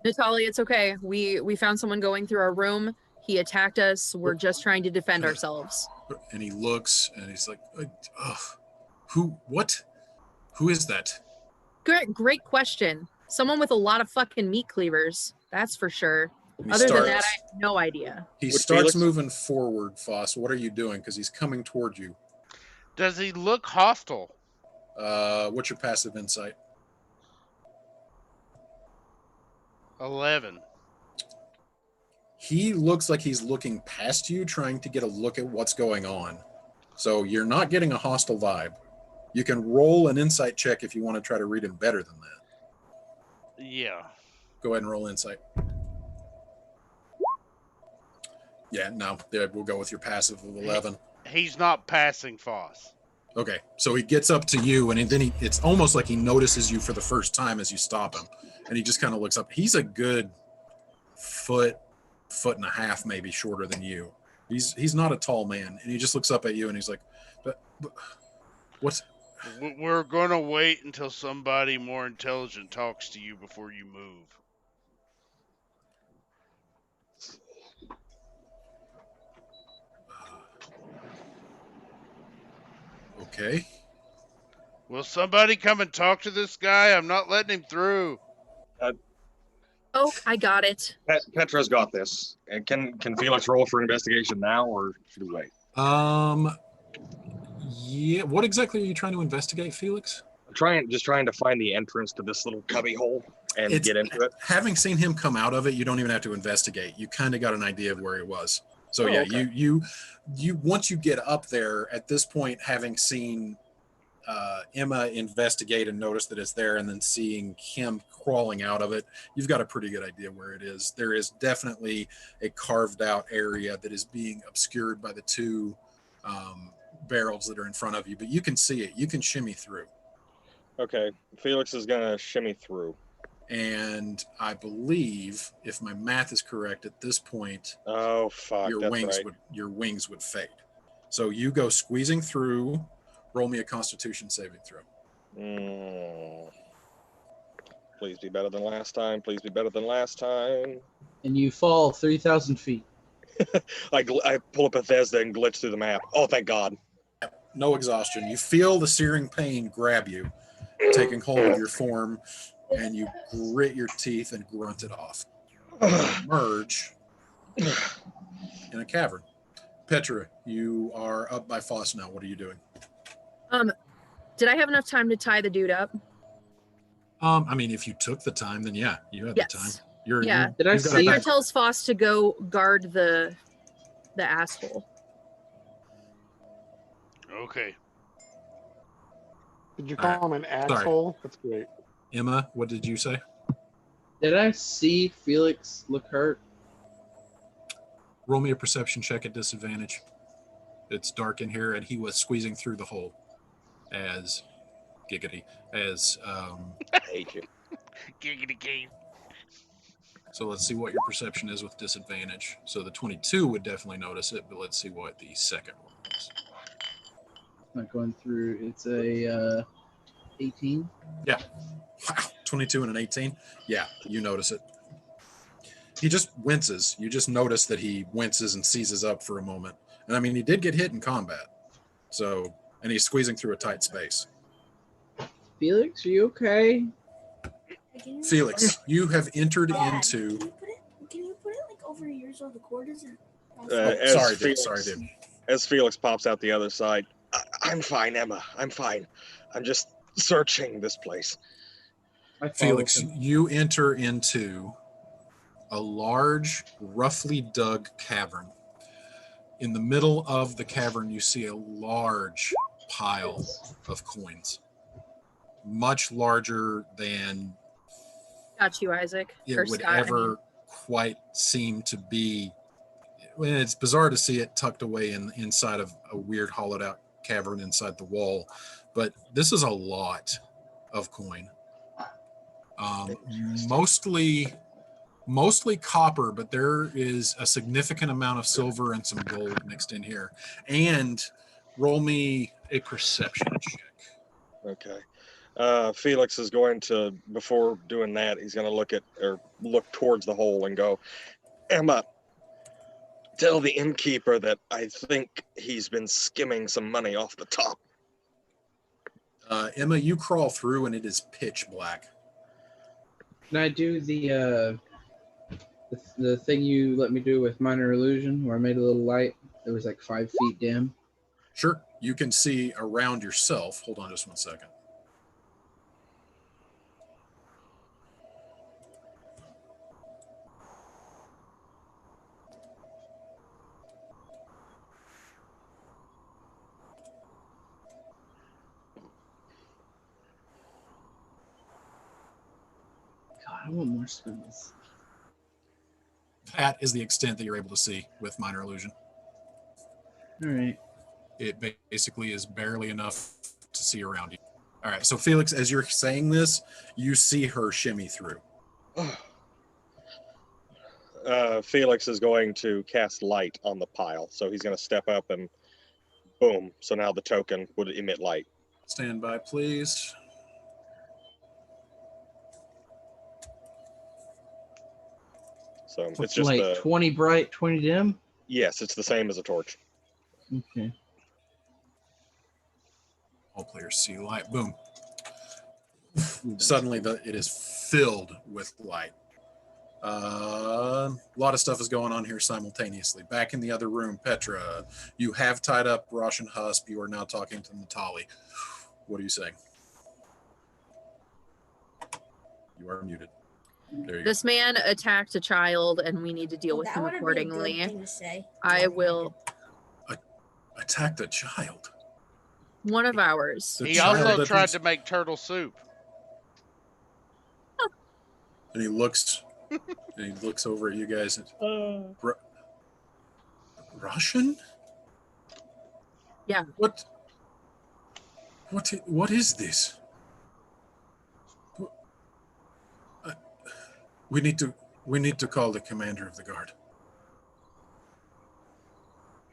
E: Natalia, it's okay. We found someone going through our room. He attacked us. We're just trying to defend ourselves.
A: And he looks, and he's like, ugh, who is that?
E: Great question. Someone with a lot of fucking meat cleavers. That's for sure.
A: And he
E: Other than
A: starts-
E: that, I have no idea.
A: He
D: Would
A: starts
D: Felix-
A: moving forward, Foss. What are you doing? Because he's coming toward you.
C: Does he look hostile?
A: What's your passive insight?
C: 11.
A: He looks like he's looking past you, trying to get a look at what's going on. So you're not getting a hostile vibe. You can roll an insight check if you want to try to read him better than that.
C: Yeah.
A: Go ahead and roll insight. Yeah, no, there, we'll go with your passive of 11.
C: He's not passing Foss.
A: Okay, so he gets up to you, and then it's almost like he notices you for the first time as you stop him, and he just kind of looks up. He's a good foot and a half, maybe shorter than you. He's not a tall man, and he just looks up at you, and he's like, but what's...
C: We're going to wait until somebody more intelligent talks to you before you move.
A: Okay.
C: Will somebody come and talk to this guy? I'm not letting him through.
E: Oh, I got it.
D: Petra's got this. And can Felix roll for investigation now, or should we wait?
A: Yeah. What exactly are you trying to investigate, Felix?
D: Just trying to find the entrance to this little cubby hole and
A: It's-
D: get into it.
A: Having seen him come out of it, you don't even have to investigate. You kind of got an idea of where he was. So
D: Oh,
A: yeah,
D: okay.
A: you once you get up there, at this point, having seen Emma investigate and notice that it's there, and then seeing him crawling out of it, you've got a pretty good idea where it is. There is definitely a carved out area that is being obscured by the two barrels that are in front of you, but you can see it. You can shimmy through.
D: Okay, Felix is gonna shimmy through.
A: And I believe, if my math is correct, at this point,
D: Oh fuck,
A: your
D: that's
A: wings
D: right.
A: would fade. So you go squeezing through. Roll me a Constitution saving throw.
D: Please be better than last time. Please be better than last time.
F: And you fall 3,000 feet.
D: I pull up Bethesda and glitch through the map. Oh, thank God.
A: No exhaustion. You feel the searing pain grab you, taking hold of your form, and you grit your teeth and grunt it off. Emerge in a cavern. Petra, you are up by Foss now. What are you doing?
E: Did I have enough time to tie the dude up?
A: I mean, if you took the time, then yeah, you had the time.
E: Yes.
A: You've
F: Did I
A: got
F: see-
A: it
E: Peter
A: back.
E: tells Foss to go guard the asshole.
C: Okay.
B: Did you
A: All
B: call him an asshole? That's great.
A: Emma, what did you say?
F: Did I see Felix look hurt?
A: Roll me a perception check at disadvantage. It's dark in here, and he was squeezing through the hole as giggity.
D: I hate you.
C: Giggity game.
A: So let's see what your perception is with disadvantage. So the 22 would definitely notice it, but let's see what the second one is.
F: Not going through. It's a 18.
A: Wow, 22 and an 18. Yeah, you notice it. He just winces. You just notice that he winces and seizes up for a moment. And I mean, he did get hit in combat. So, and he's squeezing through a tight space.
F: Felix, are you okay?
A: Felix, you have entered
H: Dad,
A: into.
H: Can you put it like over here so the cord isn't
D: As
A: sorry, dude.
D: Felix,
A: Sorry, dude.
D: As Felix pops out the other side, I'm fine, Emma. I'm fine. I'm just searching this place.
F: I follow
A: Felix,
F: him.
A: you enter into a large, roughly dug cavern. In the middle of the cavern, you see a large pile of coins, much larger than
E: Got you, Isaac.
A: it
E: Or
A: would
E: Scott, I
A: ever
E: mean.
A: quite seem to be. It's bizarre to see it tucked away inside of a weird hollowed out cavern inside the wall, but this is a lot of coin. Mostly copper, but there is a significant amount of silver and some gold mixed in here. And roll me a perception check.
D: Okay. Felix is going to, before doing that, he's going to look towards the hole and go, Emma, tell the innkeeper that I think he's been skimming some money off the top.
A: Emma, you crawl through and it is pitch black.
F: Can I do the thing you let me do with minor illusion, where I made a little light that was like 5 feet dim?
A: Sure, you can see around yourself. Hold on just one second.
F: God, I want more spoons.
A: That is the extent that you're able to see with minor illusion.
F: All right.
A: It basically is barely enough to see around you. All right, so Felix, as you're saying this, you see her shimmy through.
D: Felix is going to cast light on the pile. So he's going to step up and boom. So now the token would emit light.
A: Stand by, please.
D: So
F: What's
D: it's just
F: like 20 bright, 20 dim?
D: yes, it's the same as a torch.
F: Okay.
A: All players see light. Boom. Suddenly, it is filled with light. A lot of stuff is going on here simultaneously. Back in the other room, Petra, you have tied up Rosh and Husp. You are now talking to Natali. What are you saying? You are muted. There you
E: This man attacked a child, and we need to deal with
H: That
E: him
H: would be a
E: accordingly.
H: good thing to say.
E: I will.
A: go. Attacked a child.
E: One of ours.
A: The
C: He
A: child
C: also
A: that
C: tried
A: was-
C: to make turtle soup.
A: And he looks over at you guys. Russian?
E: Yeah.
A: What is this? We need to call the commander of the guard.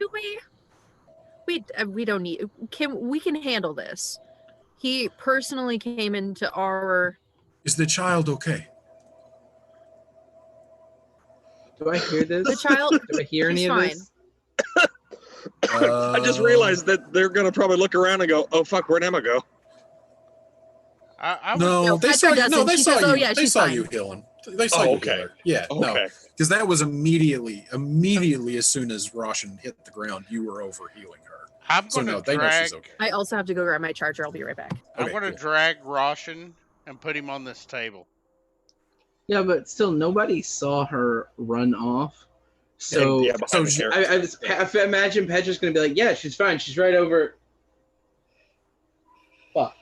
E: Do we don't need. We can handle this. He personally came into our.
A: Is the child okay?
F: Do I hear this?
E: The child.
F: Do I hear any
E: He's
F: of
E: fine.
F: this?
D: I just realized that they're going to probably look around and go, oh, fuck, where'd Emma go?
C: I would,
E: No,
A: they
E: Petra
A: saw you.
E: doesn't.
A: No, they
E: She
A: saw
E: says,
A: you.
E: "Oh, yeah,
A: they
E: she's
A: saw
E: fine."
A: you heal him. They saw
D: Oh,
A: you
D: okay.
A: heal her. Yeah, no,
D: Okay.
A: because that was immediately as soon as Roshan hit the ground, you were over healing her.
C: I'm
A: So
C: going
A: no,
C: to
A: they know
C: drag.
A: she's okay.
E: I also have to go grab my charger. I'll be right back.
C: I'm
A: Okay,
C: going to
A: cool.
C: drag Roshan and put him on this table.
F: Yeah, but still, nobody saw her run off. So,
D: Yeah, behind
A: so
D: the
A: she-
D: carriage.
F: I imagine Petra's going to be like, yeah, she's fine. She's right over. Fuck.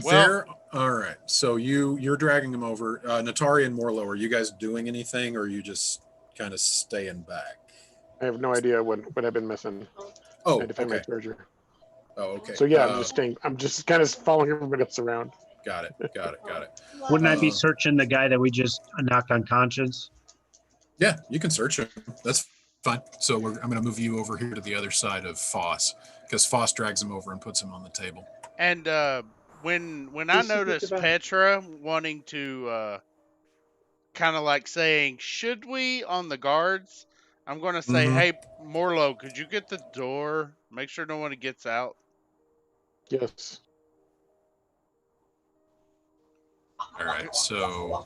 C: Well-
A: All right. So you're dragging him over. Natari and Morlo, are you guys doing anything, or are you just kind of staying back?
B: I have no idea what I've been missing.
A: Oh,
B: I defend my
A: okay.
B: charger.
A: Oh, okay.
B: So yeah, I'm just kind of following everybody else around.
A: Got it.
G: Wouldn't I be
A: Uh,
G: searching the guy that we just knocked unconscious?
A: Yeah, you can search him. That's fine. So I'm going to move you over here to the other side of Foss, because Foss drags him over and puts him on the table.
C: And when I
F: Who's the
C: noticed
F: about-
C: Petra wanting to kind of like saying, should we on the guards? I'm going to say,
A: Mhm.
C: hey, Morlo, could you get the door? Make sure no one gets out.
B: Yes.
A: All right. So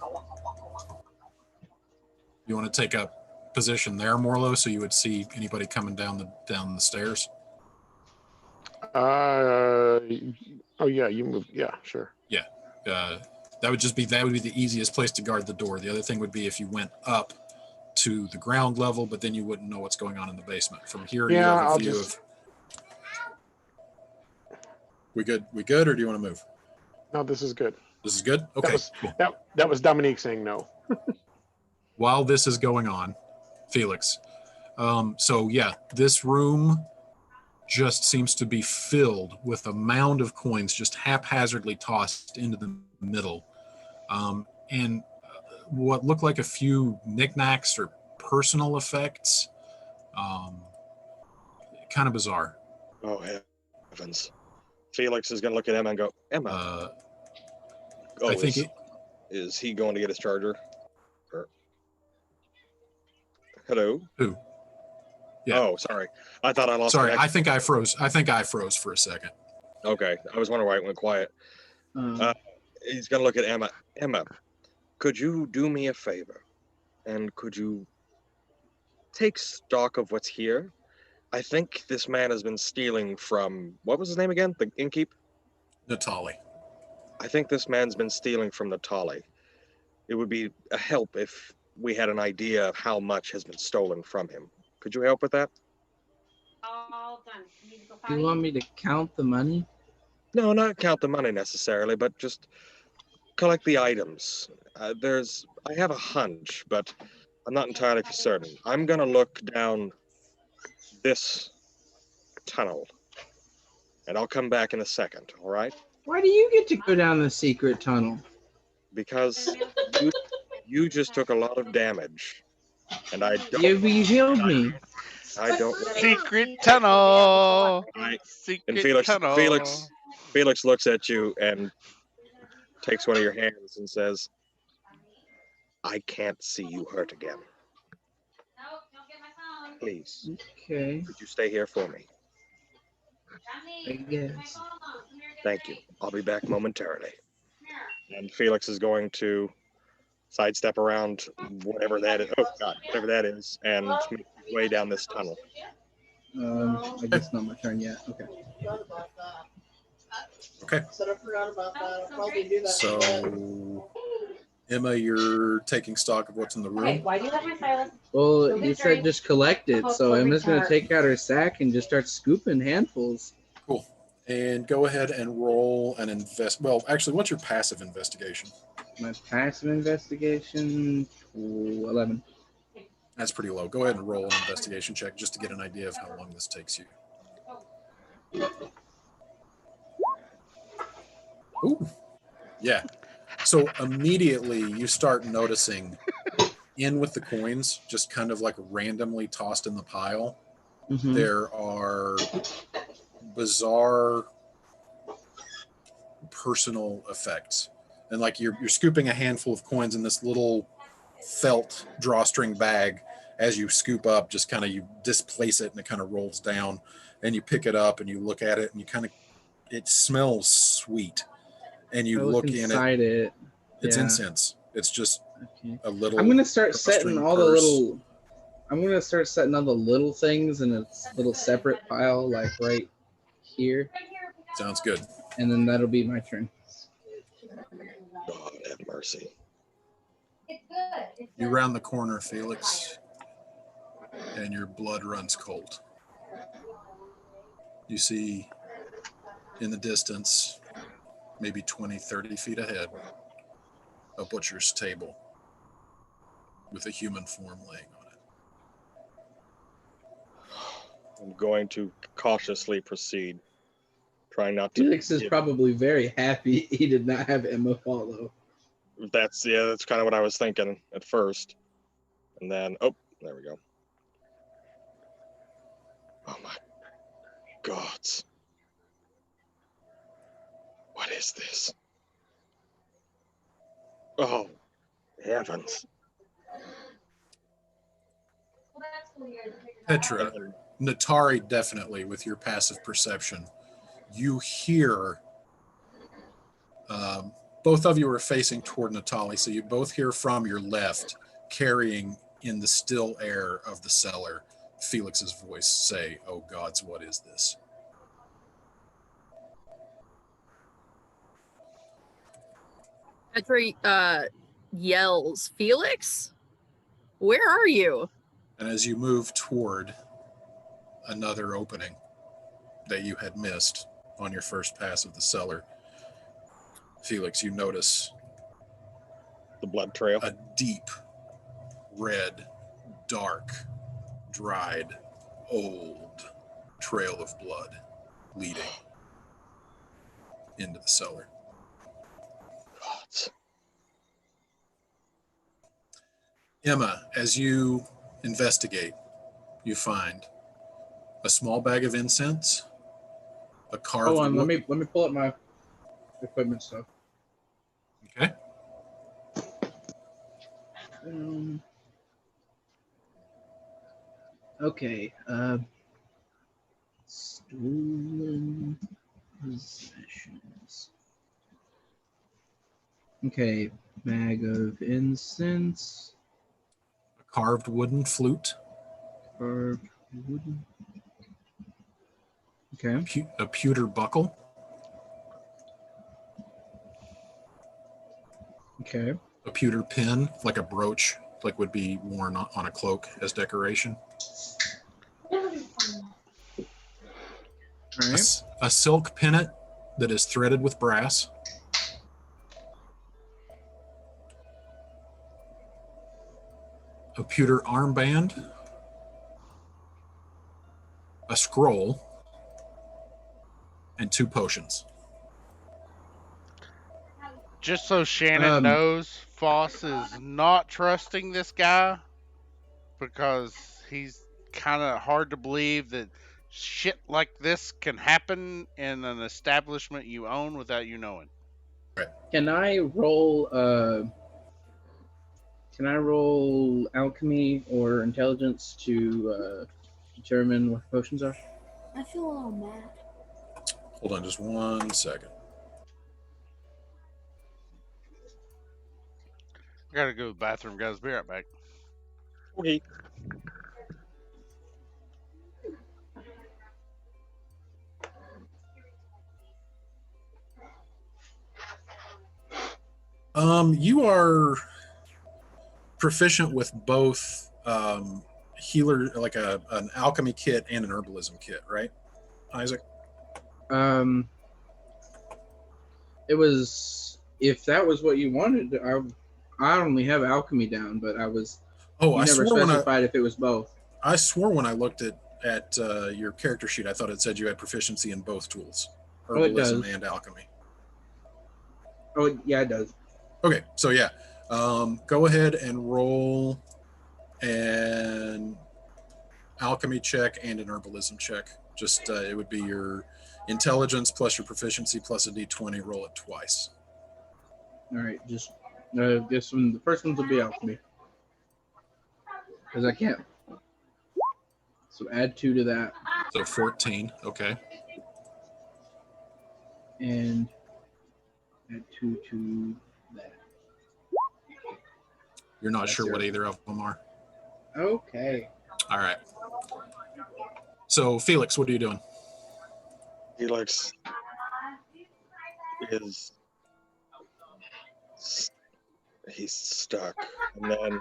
A: you want to take up position there, Morlo, so you would see anybody coming down the stairs?
B: Oh yeah, you moved. Yeah, sure.
A: That would be the easiest place to guard the door. The other thing would be if you went up to the ground level, but then you wouldn't know what's going on in the basement. From here, you
B: Yeah,
A: have a
B: I'll
A: view
B: just.
A: of. We good, or do you want to move?
B: No, this is good.
A: This is good. Okay. Cool.
B: That was Dominique saying no.
A: While this is going on, Felix. So yeah, this room just seems to be filled with a mound of coins just haphazardly tossed into the middle. And what look like a few knickknacks or personal effects. Kind of bizarre.
D: Oh heavens! Felix is gonna look at Emma and go, Emma.
A: I think
D: is he going to get his charger? Hello.
A: Who? Yeah.
D: Oh, sorry. I thought I lost.
A: Sorry,
D: connection.
A: I think I froze for a second.
D: Okay, I was wondering why it went quiet. He's gonna look at Emma. Emma, could you do me a favor, and could you take stock of what's here? I think this man has been stealing from, what was his name again? The innkeep?
A: Natali.
D: I think this man's been stealing from Natali. It would be a help if we had an idea of how much has been stolen from him. Could you help with that?
H: All done. You need to go
I: Do you want me to count the money?
D: No, not count the money necessarily, but just collect the items. I have a hunch, but I'm not entirely for certain. I'm gonna look down this tunnel, and I'll come back in a second, all right?
I: Why do you get to go down the secret tunnel?
D: Because you just took a lot of damage, and I don't.
I: You healed me.
D: I don't.
C: Secret tunnel. Secret
D: And Felix,
C: tunnel.
D: Felix looks at you and takes one of your hands and says, "I can't see you hurt again. Please,
I: Okay,
D: could you stay here for me?
I: I guess.
D: Thank you. I'll be back momentarily." And Felix is going to sidestep around whatever that is. Oh God, whatever that is, and make his way down this tunnel.
I: I guess not my turn yet. Okay.
A: Okay.
J: Said I forgot about that. I'll probably do that.
A: So, Emma, you're taking stock of what's in the room.
H: Why do you have my silence?
I: Well, you said just collect it, so Emma's gonna take out her sack and just start scooping handfuls.
A: Cool. And go ahead and roll an invest. Well, actually, what's your passive investigation?
I: My passive investigation, 11.
A: That's pretty low. Go ahead and roll an investigation check just to get an idea of how long this takes you. Ooh. Yeah. So immediately you start noticing in with the coins, just kind of like randomly tossed in the pile,
I: Mhm.
A: there are bizarre personal effects. And like you're scooping a handful of coins in this little felt drawstring bag. As you scoop up, just kind of you displace it and it kind of rolls down, and you pick it up and you look at it and you kind of, it smells sweet. And you
I: I
A: look in it,
I: inside it.
A: it's
I: Yeah.
A: incense. It's just
I: Okay.
A: a little.
I: I'm gonna start
A: drawstring
I: setting all the
A: purse.
I: little. I'm gonna start setting all the little things in a little separate pile, like right here,
A: Sounds good.
I: and then that'll be my turn.
D: God have mercy.
A: You round the corner, Felix, and your blood runs cold. You see in the distance, maybe 20, 30 feet ahead, a butcher's table with a human form laying on it.
D: I'm going to cautiously proceed, trying not to.
I: Felix is probably very happy he did not have Emma follow.
D: That's kind of what I was thinking at first, and then there we go. Oh my gods! What is this? Oh heavens!
A: Petra, Natari, definitely with your passive perception, you hear. Both of you are facing toward Natali, so you both hear from your left, carrying in the still air of the cellar, Felix's voice say, "Oh gods, what is this?"
E: Petri yells, "Felix, where are you?"
A: And as you move toward another opening that you had missed on your first pass of the cellar, Felix, you notice
D: The blood trail.
A: a deep, red, dark, dried, old trail of blood leading into the cellar.
D: Gods.
A: Emma, as you investigate, you find a small bag of incense, a carved
I: Hold on,
A: wood.
I: let me pull up my equipment stuff.
A: Okay.
I: Okay. Stolen possessions. Okay, bag of incense.
A: A carved wooden flute.
I: Carved wooden. Okay.
A: A pewter buckle.
I: Okay.
A: A pewter pin, like a brooch, like would be worn on a cloak as decoration.
I: All right.
A: A silk pennant that is threaded with brass. A pewter armband. A scroll. And 2 potions.
C: Just so Shannon knows, Foss is not trusting this guy because he's kind of hard to believe that shit like this can happen in an establishment you own without you knowing.
I: Can I roll alchemy or intelligence to determine what potions are?
H: I feel a little mad.
A: Hold on just 1 second.
C: I gotta go to the bathroom, guys. Be right back.
D: Okay.
A: You are proficient with both healer, like an alchemy kit and an herbalism kit, right, Isaac?
I: It was, if that was what you wanted, I only have alchemy down, but I was.
A: Oh,
I: you
A: I
I: never
A: swore
I: specified if it was both.
A: I swore when I looked at your character sheet, I thought it said you had proficiency in both tools,
I: Oh, it
A: herbalism
I: does.
A: and alchemy.
I: Oh, yeah, it does.
A: Okay, so yeah, go ahead and roll an alchemy check and an herbalism check. Just it would be your intelligence plus your proficiency plus a d20. Roll it twice.
I: All right, just this one. The first ones will be alchemy because I can't. So add 2 to that,
A: So 14. Okay.
I: and add 2 to that.
A: You're not
I: That's
A: sure what
I: your-
A: either of them are.
I: Okay.
A: All right. So Felix, what are you doing?
D: Felix is he's stuck, and then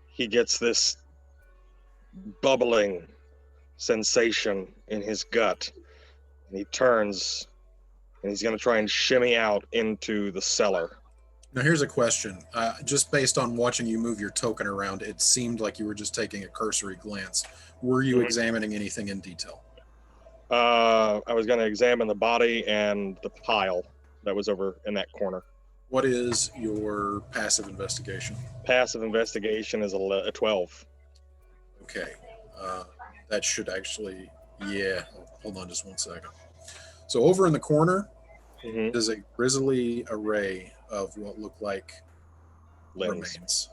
D: he gets this bubbling sensation in his gut, and he turns and he's going to try and shimmy out into the cellar.
A: Now here's a question. Just based on watching you move your token around, it seemed like you were just taking a cursory glance. Were you examining anything in detail?
D: I was going to examine the body and the pile that was over in that corner.
A: What is your passive investigation?
D: Passive investigation is a 12.
A: Okay. That should actually, yeah. Hold on just 1 second. So over in the corner
D: Mm-hmm.
A: is a grisly array of what look like
D: Limbs.
A: remains.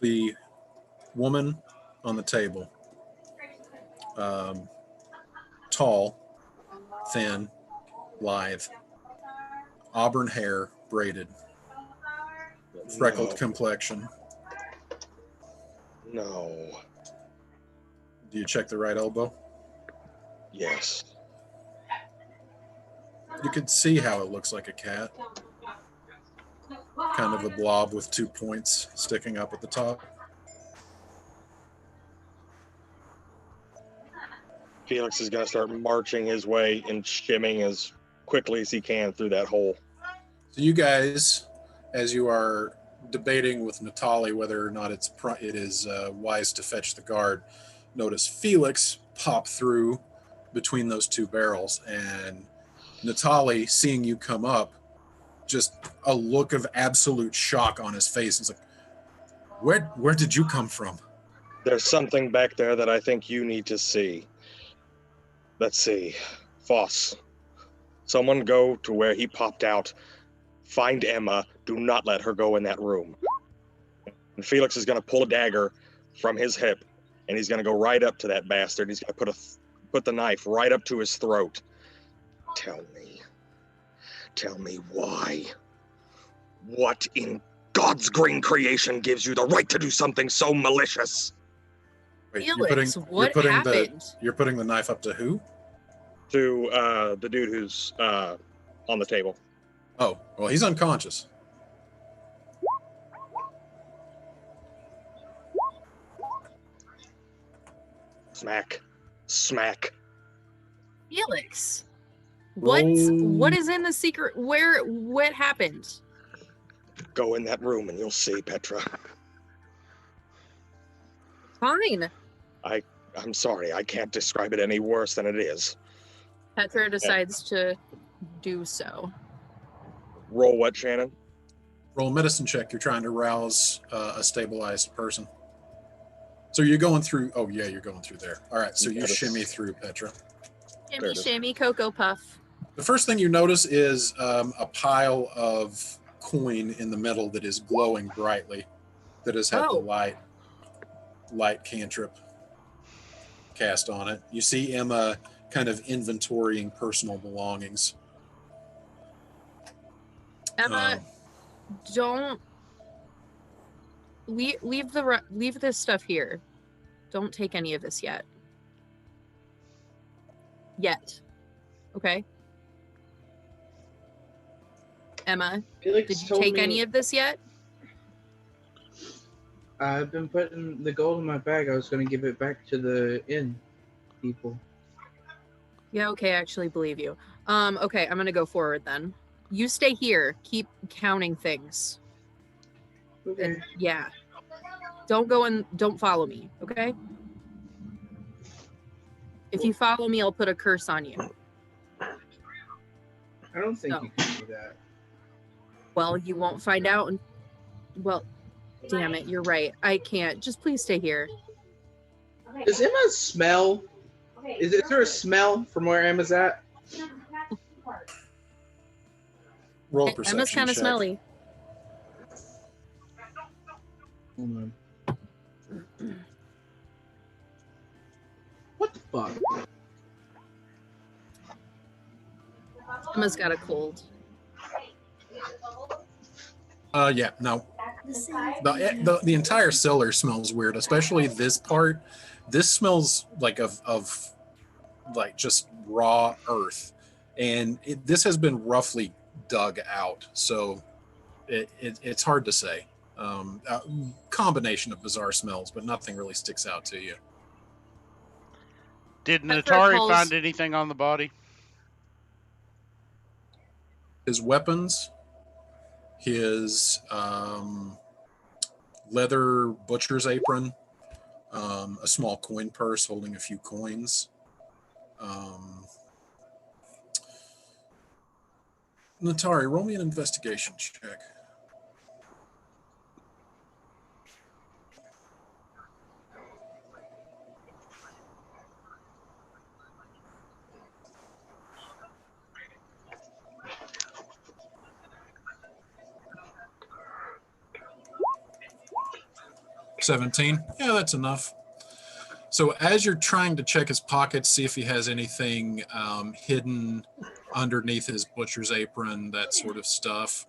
A: The woman on the table, tall, thin, lithe, auburn hair, braided, freckled complexion.
D: No.
A: Do you check the right elbow?
D: Yes.
A: You could see how it looks like a cat. Kind of a blob with 2 points sticking up at the top.
D: Felix is going to start marching his way and shimming as quickly as he can through that hole.
A: So you guys, as you are debating with Natali whether or not it is wise to fetch the guard, notice Felix pop through between those two barrels, and Natali, seeing you come up, just a look of absolute shock on his face. It's like, where did you come from?
D: There's something back there that I think you need to see. Let's see. Foss, someone go to where he popped out. Find Emma. Do not let her go in that room. And Felix is going to pull a dagger from his hip, and he's going to go right up to that bastard. He's going to put the knife right up to his throat. Tell me why. What in God's green creation gives you the right to do something so malicious?
A: Wait,
E: Felix, what happened?
A: You're putting the knife up to who?
D: To the dude who's on the table.
A: Oh, well, he's unconscious.
D: Smack. Smack.
E: Felix, what is in the secret? What happened?
D: Go in that room and you'll see, Petra.
E: Fine.
D: I'm sorry, I can't describe it any worse than it is.
E: Petra decides to do so.
D: Roll what, Shannon?
A: Roll a medicine check. You're trying to rouse a stabilized person. So you're going through. Oh yeah, you're going through there. All right. So you shimmy through, Petra.
E: Shimmy, shimmy, Cocoa Puff.
A: The first thing you notice is a pile of coin in the middle that is glowing brightly. That has had the light cantrip cast on it. You see Emma kind of inventorying personal belongings.
E: Emma, don't leave this stuff here. Don't take any of this yet. Okay? Emma,
F: Felix
E: did you
F: told
E: take
F: me-
E: any of this yet?
I: I've been putting the gold in my bag. I was going to give it back to the inn people.
E: Yeah, okay, I actually believe you. Okay, I'm gonna go forward then. You stay here. Keep counting things.
I: Okay.
E: Yeah. Don't go and don't follow me, okay? If you follow me, I'll put a curse on you.
I: I don't think you can do that.
E: Well, you won't find out. Well, damn it, you're right. I can't. Just please stay here.
I: Does Emma smell? Is there a smell from where Emma's at?
A: Roll a perception
E: Emma's kind of
A: check.
E: smelly.
I: Hold on. What the fuck?
E: Emma's got a cold.
A: Yeah, no. The entire cellar smells weird, especially this part. This smells like of like just raw earth, and this has been roughly dug out, so it's hard to say. A combination of bizarre smells, but nothing really sticks out to you.
C: Did
E: Petra
C: Natari
E: calls-
C: find anything on the body?
A: His weapons, his leather butcher's apron, a small coin purse holding a few coins. Natari, roll me an investigation check. 17. Yeah, that's enough. So as you're trying to check his pockets, see if he has anything hidden underneath his butcher's apron, that sort of stuff,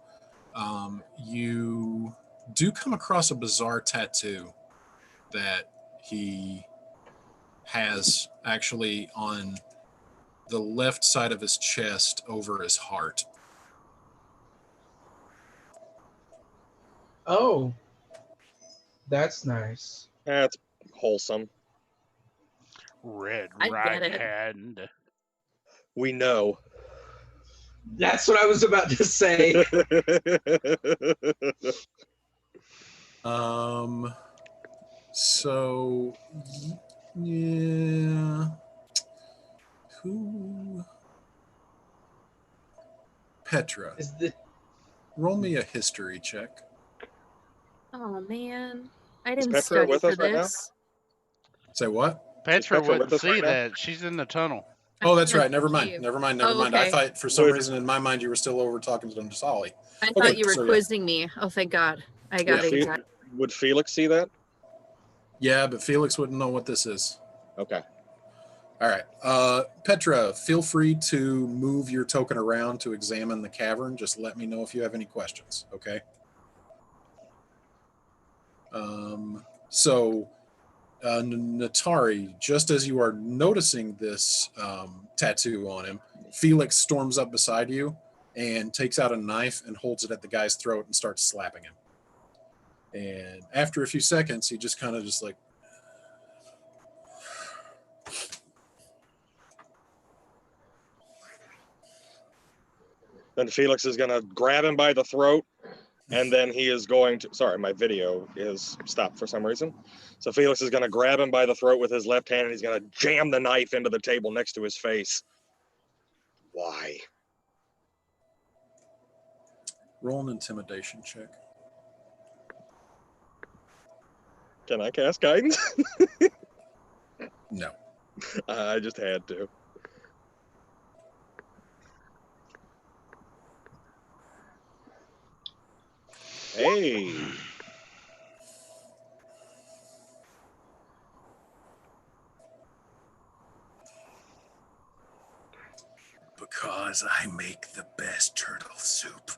A: you do come across a bizarre tattoo that he has actually on the left side of his chest over his heart.
F: Oh, that's nice.
D: That's wholesome.
C: Red
E: I get
C: right
E: it.
C: hand.
D: We know.
F: That's what I was about to say.
A: So yeah, who? Petra,
F: Is the
A: roll me a history check.
E: Oh man, I
D: Is
E: didn't
D: Petra
E: study
D: with
E: for
D: us right now?
E: this.
A: Say what?
C: Petra
D: Petra
C: wouldn't
D: with us
C: see
D: right now?
C: that. She's in the tunnel.
A: Oh, that's
E: I'm
A: right. Never mind.
E: confused.
A: Never mind.
E: Oh,
A: I
E: okay.
A: thought for some
D: Would-
A: reason in my mind you were still over talking to Solly.
E: I
A: Okay,
E: thought you were
A: so yeah.
E: quizzing me. Oh, thank God. I got it. Got it.
D: Would Felix see that?
A: Yeah, but Felix wouldn't know what this is.
D: Okay.
A: All right. Petra, feel free to move your token around to examine the cavern. Just let me know if you have any questions, okay? Natari, just as you are noticing this tattoo on him, Felix storms up beside you and takes out a knife and holds it at the guy's throat and starts slapping him. And after a few seconds, he just kind of just like,
D: Then Felix is going to grab him by the throat, and then he is going to. Sorry, my video is stopped for some reason. So Felix is going to grab him by the throat with his left hand, and he's going to jam the knife into the table next to his face. Why?
A: roll an intimidation check.
D: Can I cast guidance?
A: No.
D: I just had to. Hey.
A: Because I make the best turtle soup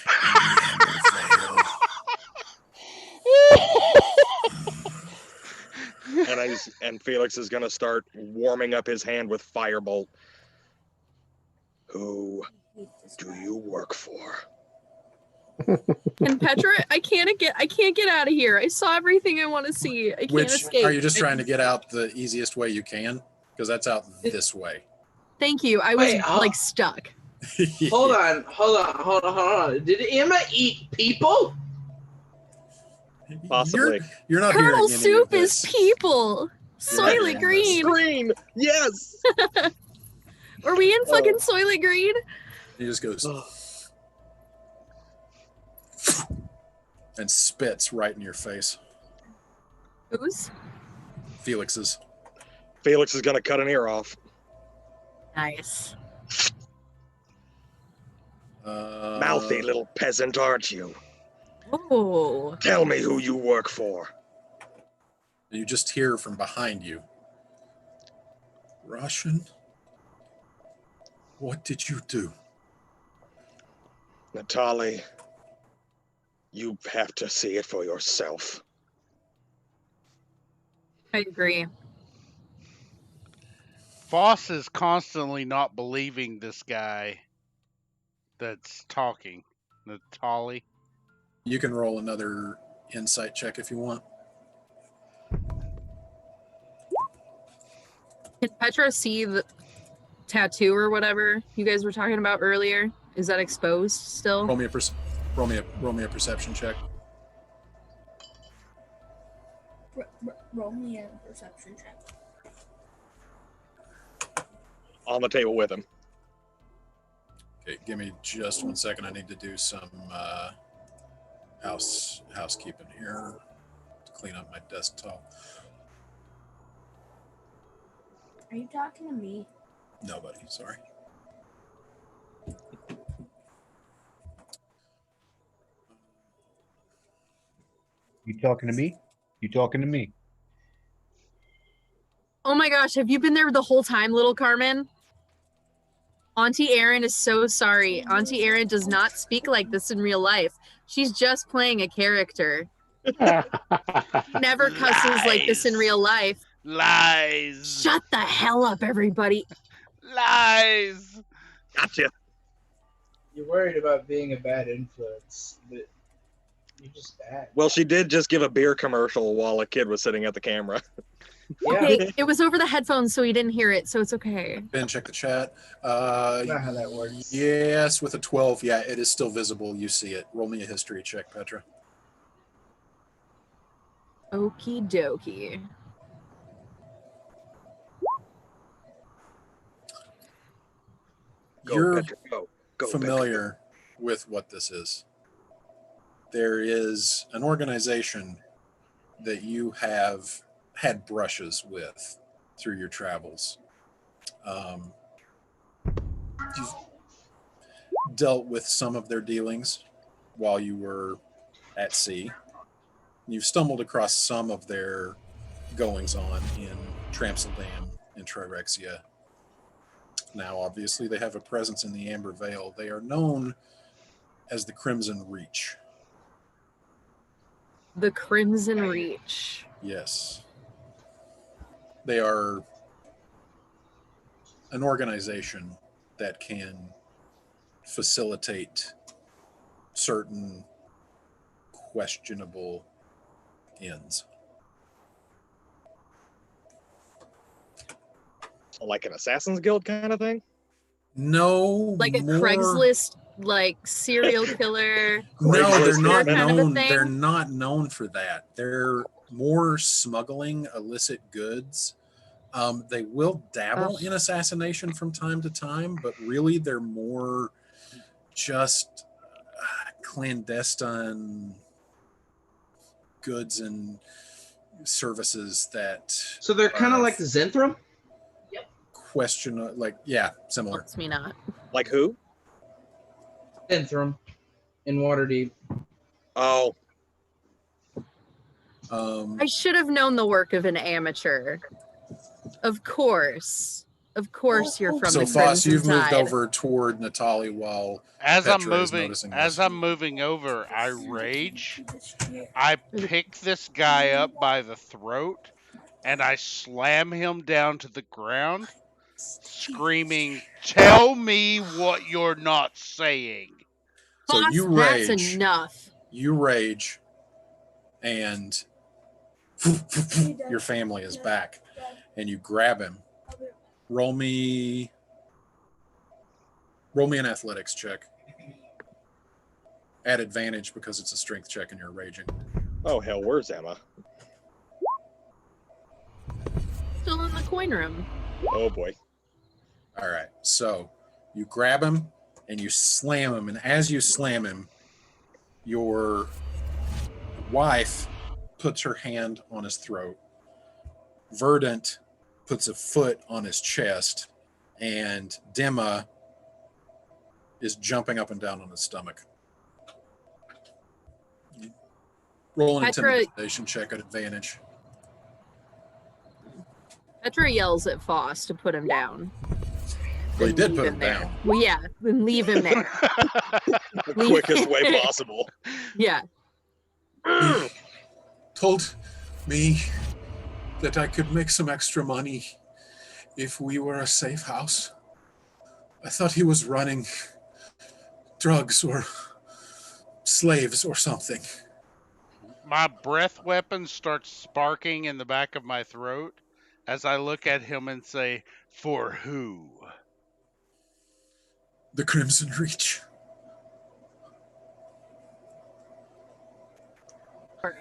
A: in Ambervale.
D: And Felix is gonna start warming up his hand with firebolt. Who do you work for?
E: And Petra, I can't get out of here. I saw everything I want to see. I can't
A: Which,
E: escape.
A: are you just trying to get out the easiest way you can? Because that's out this way.
E: Thank you. I was
F: Wait,
E: like stuck.
F: Hold on. Did Emma eat people?
D: Possibly.
A: You're not
E: Turtle
A: hearing any of
E: soup
A: this.
E: is people.
A: You're not
E: Soylent
A: hearing
E: Green.
D: Green. Yes.
E: Are we in fucking Soylent Green?
A: He just goes and spits right in your face.
E: Who's?
A: Felix's.
D: Felix is gonna cut an ear off.
E: Nice.
D: Mouthy little peasant, aren't you?
E: Oh.
D: Tell me who you work for.
A: You just hear from behind you. Russian? What did you do?
D: Natali, you have to see it for yourself.
E: I agree.
C: Foss is constantly not believing this guy that's talking. Natali.
A: You can roll another insight check if you want.
E: Can Petra see the tattoo or whatever you guys were talking about earlier? Is that exposed still?
A: Roll me a perception check.
H: Roll me a perception check.
D: On the table with him.
A: Okay, give me just 1 second. I need to do some housekeeping here to clean up my desktop.
H: Are you talking to me?
A: Nobody, sorry.
K: You talking to me? You talking to me?
E: Oh my gosh, have you been there the whole time, little Carmen? Auntie Erin is so sorry. Auntie Erin does not speak like this in real life. She's just playing a character. Never cusses like this in real life.
C: Lies.
E: Shut the hell up, everybody.
C: Lies.
D: Gotcha.
F: You're worried about being a bad influence, but you're just bad.
D: Well, she did just give a beer commercial while a kid was sitting at the camera.
F: Yeah,
E: Okay, it was over the headphones, so he didn't hear it, so it's okay.
A: Ben, check the chat.
F: that's not how that works.
A: Yes, with a 12, yeah, it is still visible. You see it. Roll me a history check, Petra.
E: Okie dokie.
D: Go,
A: You're
D: Petra, go. Go,
A: familiar with what this is. There is an organization that you have had brushes with through your travels. You've dealt with some of their dealings while you were at sea. You've stumbled across some of their goings on in Tramsildam and Trirexia. Now, obviously, they have a presence in the Amber Vale. They are known as the Crimson Reach.
E: The Crimson Reach.
A: Yes. They are an organization that can facilitate certain questionable ends.
D: Like an Assassin's Guild kind of thing?
A: No,
E: Like a
A: more-
E: Craigslist, like serial killer.
A: No, they're not
E: kind of a
A: known.
E: thing?
A: They're not known for that. They're more smuggling illicit goods. They will dabble in assassination from time to time, but really they're more just clandestine goods and services that
I: So they're kind of like the Zenthram?
A: question, yeah, similar.
E: Wants me not.
D: Like who?
I: Zenthram in Waterdeep.
D: Oh,
E: I should have known the work of an amateur. Of course. Of course you're from
A: so
E: the
A: Foss,
E: Crimson
A: you've moved
E: Tide.
A: over toward Natali while
C: As
A: Petra
C: I'm
A: is
C: moving,
A: noticing
C: as
A: this.
C: I'm moving over, I rage. I pick this guy up by the throat, and I slam him down to the ground, screaming, "Tell me what you're not saying!"
A: So
E: Foss,
A: you
E: that's
A: rage.
E: enough.
A: You rage, and your family is back, and you grab him. Roll me an athletics check. At advantage because it's a strength check and you're raging.
D: oh hell, where's Emma?
E: Still in the coin room.
D: Oh boy.
A: All right. So you grab him and you slam him, and as you slam him, your wife puts her hand on his throat. Verdant puts a foot on his chest, and Dema is jumping up and down on his stomach. Roll an
E: Petra-
A: intimidation check at advantage.
E: Petra yells at Foss to put him down.
A: Well, he
E: Then
A: did
E: leave
A: put him
E: there.
A: down.
E: Well, yeah, then leave him there.
D: The quickest way possible.
E: Yeah.
A: He told me that I could make some extra money if we were a safe house. I thought he was running drugs or slaves or something.
C: My breath weapon starts sparking in the back of my throat as I look at him and say, "For who?"
A: The Crimson Reach.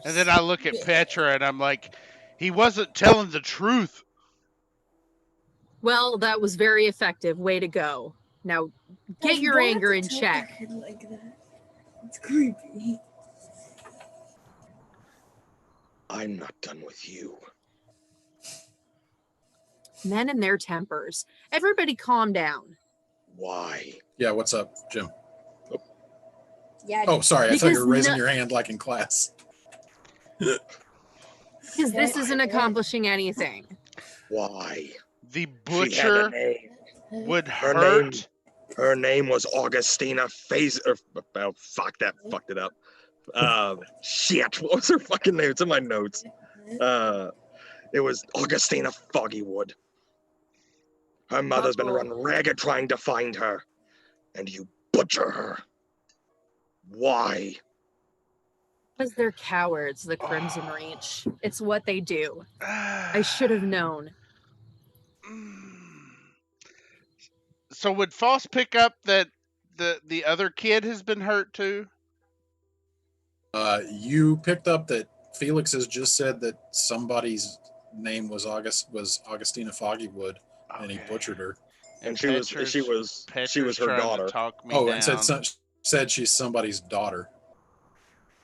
C: And then I look at Petra and I'm like, "He wasn't telling the truth."
E: Well, that was very effective. Way to go. Now, get your anger in check.
H: Like that. It's creepy.
D: I'm not done with you.
E: Men and their tempers. Everybody calm down.
D: Why?
A: Yeah, what's up, Jim?
H: Yeah.
A: Oh, sorry. I thought you
E: Because
A: were raising
E: no-
A: your hand like in class.
E: Because this isn't accomplishing anything.
D: Why?
C: The
D: She had a
C: butcher
D: name.
C: would
D: Her
C: hurt.
D: name. Her name was Augustina Phase. Oh, fuck that. Fucked it up. Shit. What was her fucking name? It's in my notes. It was Augustina Foggywood. Her mother's been run ragged trying to find her, and you butcher her. Why?
E: Because they're cowards, the Crimson Reach. It's what they do. I should have known.
C: So would Foss pick up that the other kid has been hurt too?
A: You picked up that Felix has just said that somebody's name was Augustina Foggywood, and he butchered her.
D: And she was her
C: trying to
D: daughter.
C: talk me
A: Oh,
C: down.
A: and said she's somebody's daughter.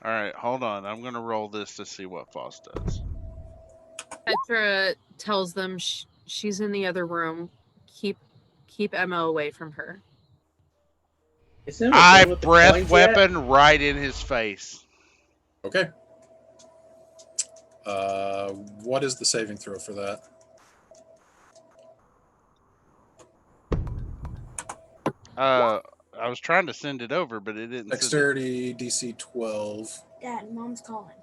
C: All right, hold on. I'm gonna roll this to see what Foss does.
E: Petra tells them she's in the other room. Keep Emma away from her.
C: I breath weapon right in his face.
A: Okay. What is the saving throw for that?
C: I was trying to send it over, but it didn't.
A: Dexterity DC 12.
H: Dad, Mom's calling.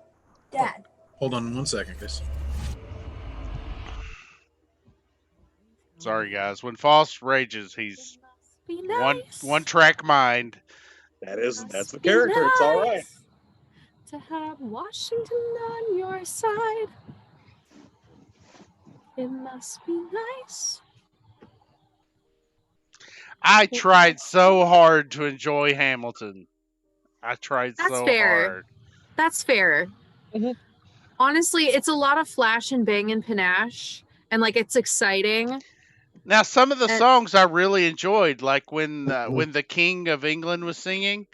H: Dad.
A: Hold on 1 second, guys.
C: Sorry, guys. When Foss rages, he's
E: Be nice.
C: one track mind.
D: That's the character. It's all right.
E: To have Washington on your side. It must be nice.
C: I tried so hard to enjoy Hamilton. I tried
E: That's
C: so
E: fair.
C: hard.
E: That's fair. Honestly, it's a lot of flash and bang and panache, and like it's exciting.
C: Now, some of the songs I really enjoyed, like when the King of England was singing.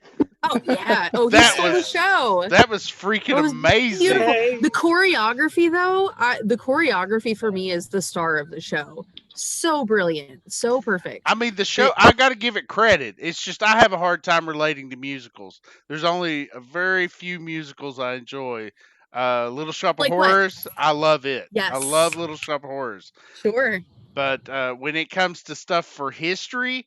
E: Oh yeah! Oh, he
C: That
E: stole the
C: was-
E: show.
C: That was freaking
E: It was
C: amazing.
E: beautiful. The choreography, though, the choreography for me is the star of the show. So brilliant, so perfect.
C: I mean, the show, I got to give it credit. It's just I have a hard time relating to musicals. There's only a very few musicals I enjoy. Little Shop of
E: Like what?
C: Horrors, I love it.
E: Yes.
C: I love Little Shop of Horrors.
E: Sure.
C: But when it comes to stuff for history,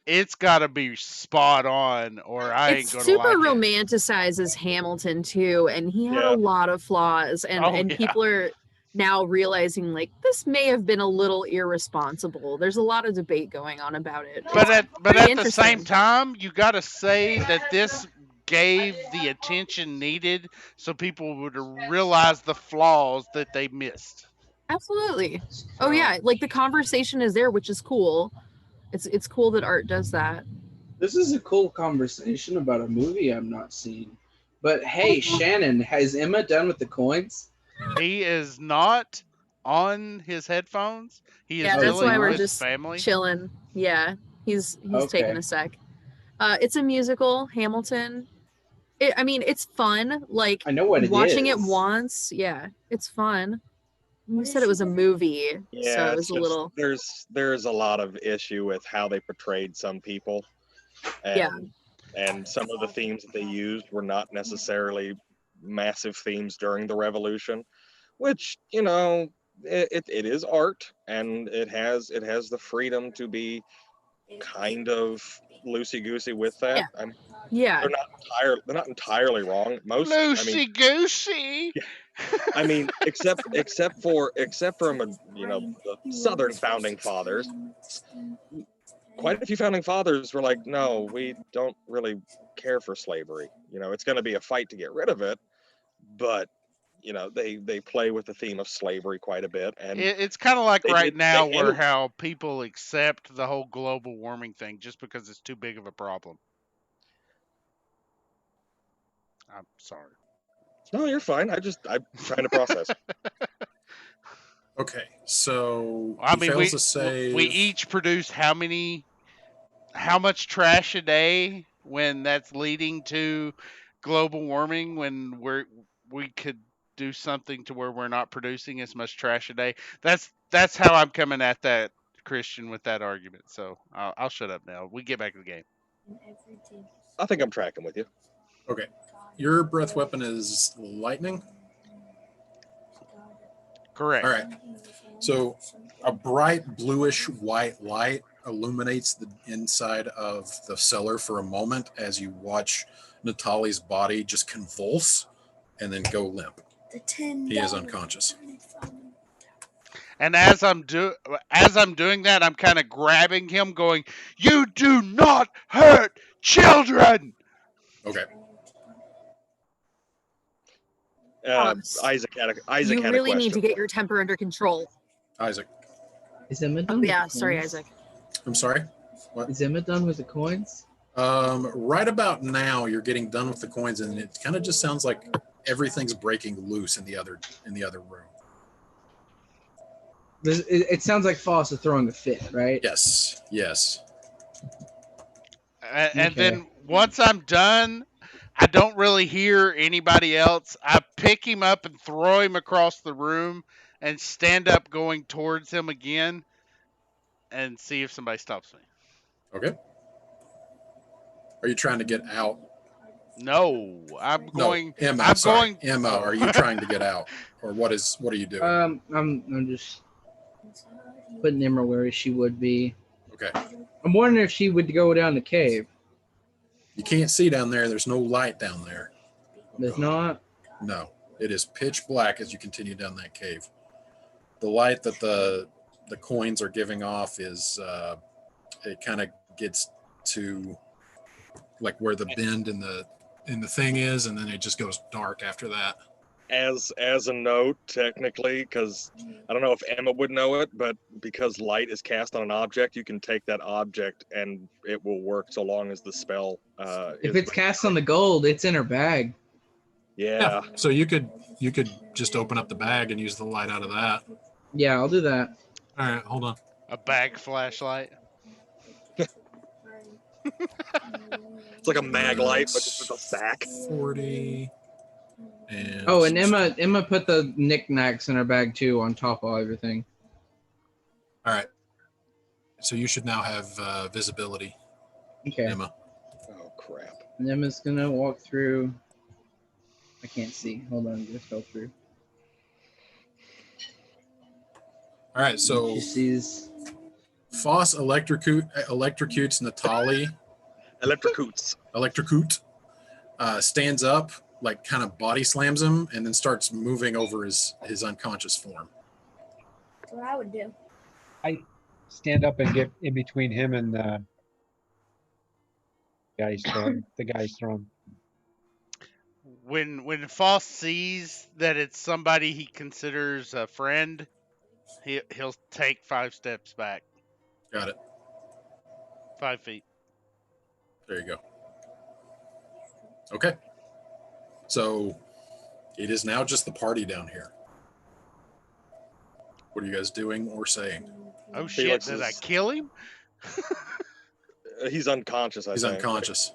C: it's got to be spot on, or I
E: It
C: ain't gonna
E: super
C: like it.
E: romanticizes Hamilton too, and he had
D: Yeah.
E: a lot of flaws, and
C: Oh,
E: and
C: yeah.
E: people are now realizing like this may have been a little irresponsible. There's a lot of debate going on about it.
C: But at
E: pretty
C: the same
E: interesting.
C: time, you got to say that this gave the attention needed so people would realize the flaws that they missed.
E: Absolutely. Oh yeah, like the conversation is there, which is cool. It's cool that art does that.
F: This is a cool conversation about a movie I'm not seeing. But hey, Shannon, has Emma done with the coins?
C: He is not on his headphones. He is
E: Yeah, that's
C: dealing
E: why we're
C: with
E: just
C: family.
E: chilling. Yeah, he's
F: Okay.
E: taking a sec. It's a musical, Hamilton. I mean, it's fun. Like
F: I know what it
E: watching it
F: is.
E: once. Yeah, it's fun. You said it was a movie, so
D: Yeah,
E: it
D: it's
E: was a
D: just,
E: little.
D: there's a lot of issue with how they portrayed some people, and
E: Yeah.
D: and some of the themes that they used were not necessarily massive themes during the Revolution, which it is art, and it has the freedom to be kind of loosey goosey with that.
E: Yeah. Yeah,
D: They're not entirely wrong.
C: Loosey goosey.
D: I mean, except for the Southern founding fathers, quite a few founding fathers were like, no, we don't really care for slavery. It's going to be a fight to get rid of it, but they play with the theme of slavery quite a bit, and
C: It's kind of like
D: They
C: right
D: did-
C: now
D: they
C: where
D: ended-
C: how people accept the whole global warming thing just because it's too big of a problem. I'm sorry.
D: no, you're fine. I'm trying to process.
A: Okay, so
C: I
A: he
C: mean,
A: fails to save.
C: we each produce how much trash a day when that's leading to global warming, when we could do something to where we're not producing as much trash a day. That's how I'm coming at that, Christian, with that argument. So I'll shut up now. We get back to the game.
D: I think I'm tracking with you.
A: Okay, your breath weapon is lightning.
C: Correct.
A: All right. So a bright bluish white light illuminates the inside of the cellar for a moment as you watch Natali's body just convulse and then go limp. He is unconscious.
C: And as I'm doing that, I'm kind of grabbing him, going, "You do not hurt children."
A: Okay.
D: Isaac had a
E: You really
D: question.
E: need to get your temper under control.
A: Isaac.
I: Is Emma done?
E: Oh,
I: with
E: yeah,
I: the
E: sorry,
I: coins?
E: Isaac.
A: I'm sorry. What?
I: Is Emma done with the coins?
A: Right about now, you're getting done with the coins, and it kind of just sounds like everything's breaking loose in the other room.
I: It sounds like Foss is throwing a fit, right?
A: Yes. Yes.
C: And
I: Okay.
C: then once I'm done, I don't really hear anybody else. I pick him up and throw him across the room and stand up going towards him again and see if somebody stops me.
A: Okay. Are you trying to get out?
C: No, I'm going.
A: No, Emma.
C: I'm
A: sorry.
C: going.
A: Emma, are you trying to get out, or what are you doing?
I: I'm just putting Emma where she would be.
A: Okay.
I: I'm wondering if she would go down the cave.
A: You can't see down there. There's no light down there.
I: There's not.
A: No, it is pitch black as you continue down that cave. The light that the coins are giving off is it kind of gets to like where the bend in the thing is, and then it just goes dark after that.
D: As a note, technically, because I don't know if Emma would know it, but because light is cast on an object, you can take that object and it will work so long as the spell.
I: If it's cast on the gold, it's in her bag.
D: Yeah.
A: So you could just open up the bag and use the light out of that.
I: Yeah, I'll do that.
A: All right, hold on.
C: A bag flashlight.
D: It's like a mag light, but just with a sack.
A: 40. And
I: Oh, and Emma put the knickknacks in her bag too, on top of everything.
A: All right. So you should now have visibility,
I: Okay.
A: Emma.
D: Oh crap.
I: And Emma's gonna walk through. I can't see. Hold on, just go through.
A: All right. So
I: She sees.
A: Foss electrocutes Natali.
D: Electrocutes.
A: Stands up, like kind of body slams him, and then starts moving over his unconscious form.
H: That's what I would do.
G: I stand up and get in between him and the guy's throwing.
C: When Foss sees that it's somebody he considers a friend, he'll take 5 steps back.
A: Got it.
C: 5 feet.
A: There you go. Okay. So it is now just the party down here. What are you guys doing or saying?
C: Oh shit!
D: Felix
C: Did I
D: is-
C: kill him?
D: He's unconscious, I
A: He's
D: think.
A: unconscious.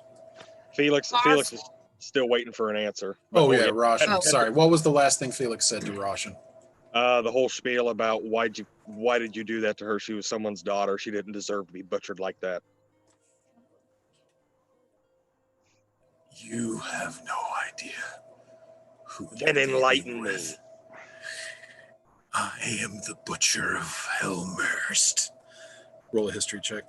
D: Felix is still waiting for an answer.
A: Oh,
D: But
A: yeah,
D: we'll
A: Roshan.
E: Oh.
A: Sorry. What was the last thing Felix said to Roshan?
D: The whole spiel about why did you do that to her? She was someone's daughter. She didn't deserve to be butchered like that.
A: You have no idea who
D: Then
A: you're
D: enlighten
A: dealing
D: me.
A: with. I am the Butcher of Helmhurst. Roll a history check.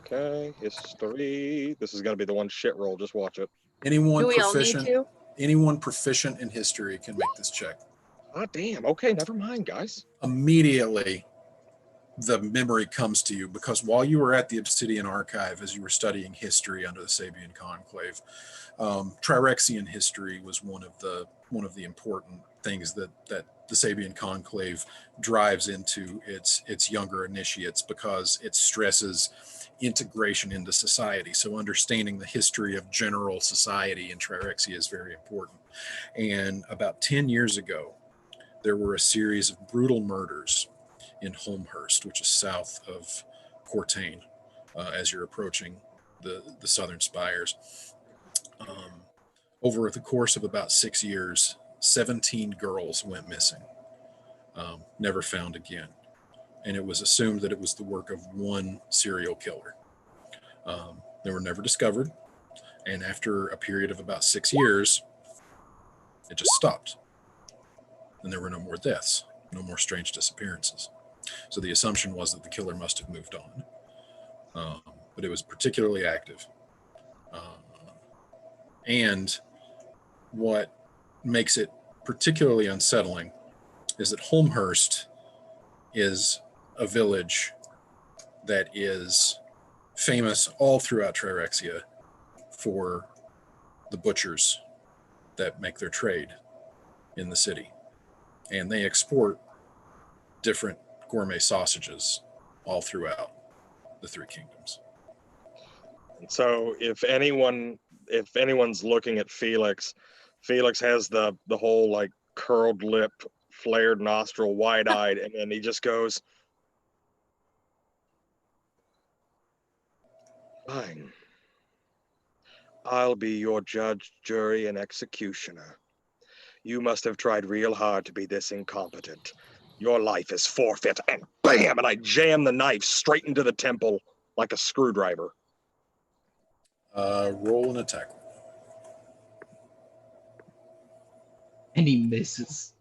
D: Okay, history. This is gonna be the one shit roll. Just watch it.
A: Anyone
E: Do we all need
A: proficient?
E: to?
A: Anyone proficient in history can make this check.
D: Ah, damn. Okay, never mind, guys.
A: Immediately, the memory comes to you because while you were at the Obsidian Archive, as you were studying history under the Sabian Conclave, Trirexian history was one of the important things that the Sabian Conclave drives into its younger initiates, because it stresses integration into society. So understanding the history of general society in Trirexia is very important. And about 10 years ago, there were a series of brutal murders in Holmhurst, which is south of Cortain, as you're approaching the southern spires. Over the course of about 6 years, 17 girls went missing, never found again. And it was assumed that it was the work of one serial killer. They were never discovered. And after a period of about 6 years, it just stopped. and there were no more deaths, no more strange disappearances. So the assumption was that the killer must have moved on. But it was particularly active. And what makes it particularly unsettling is that Holmhurst is a village that is famous all throughout Trirexia for the butchers that make their trade in the city. And they export different gourmet sausages all throughout the Three Kingdoms.
D: So if anyone's looking at Felix has the whole like curled lip, flared nostril, wide-eyed, and then he just goes, "Fine. I'll be your judge, jury, and executioner. You must have tried real hard to be this incompetent. Your life is forfeit." And bam! And I jam the knife straight into the temple like a screwdriver.
A: Roll an attack.
I: And he misses.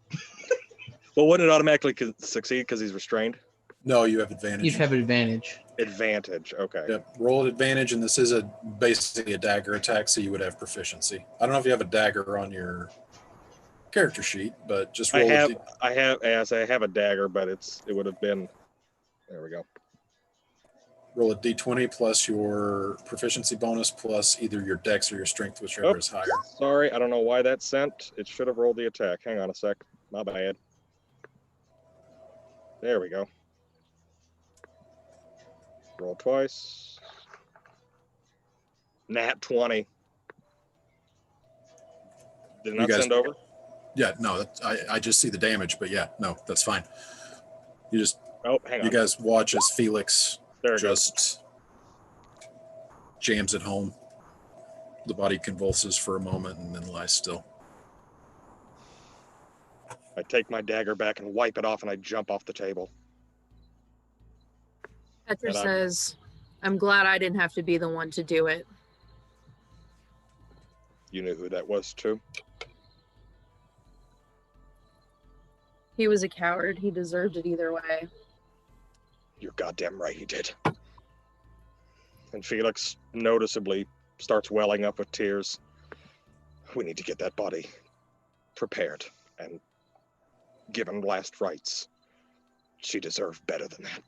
D: Well, wouldn't it automatically succeed because he's restrained?
A: No, you have advantage.
I: You'd have advantage.
D: Advantage, okay.
A: Yep. Roll at advantage, and this is basically a dagger attack, so you would have proficiency. I don't know if you have a dagger on your character sheet, but just roll.
D: I have a dagger, but it would have been. There we go.
A: Roll a d20 plus your proficiency bonus plus either your dex or your strength, whichever is higher.
D: Sorry, I don't know why that sent. It should have rolled the attack. Hang on a sec. My bad. There we go. Roll twice. Nat 20. Did it not send over?
A: Yeah, no, I just see the damage, but yeah, no, that's fine. You just,
D: hang on.
A: You guys watch as Felix
D: There
A: just jams it home. The body convulses for a moment and then lies still.
D: I take my dagger back and wipe it off, and I jump off the table.
E: Petra says, "I'm glad I didn't have to be the one to do it."
D: You knew who that was, too?
E: He was a coward. He deserved it either way.
D: You're goddamn right he did. And Felix noticeably starts welling up with tears. We need to get that body prepared and given last rites. She deserved better than that.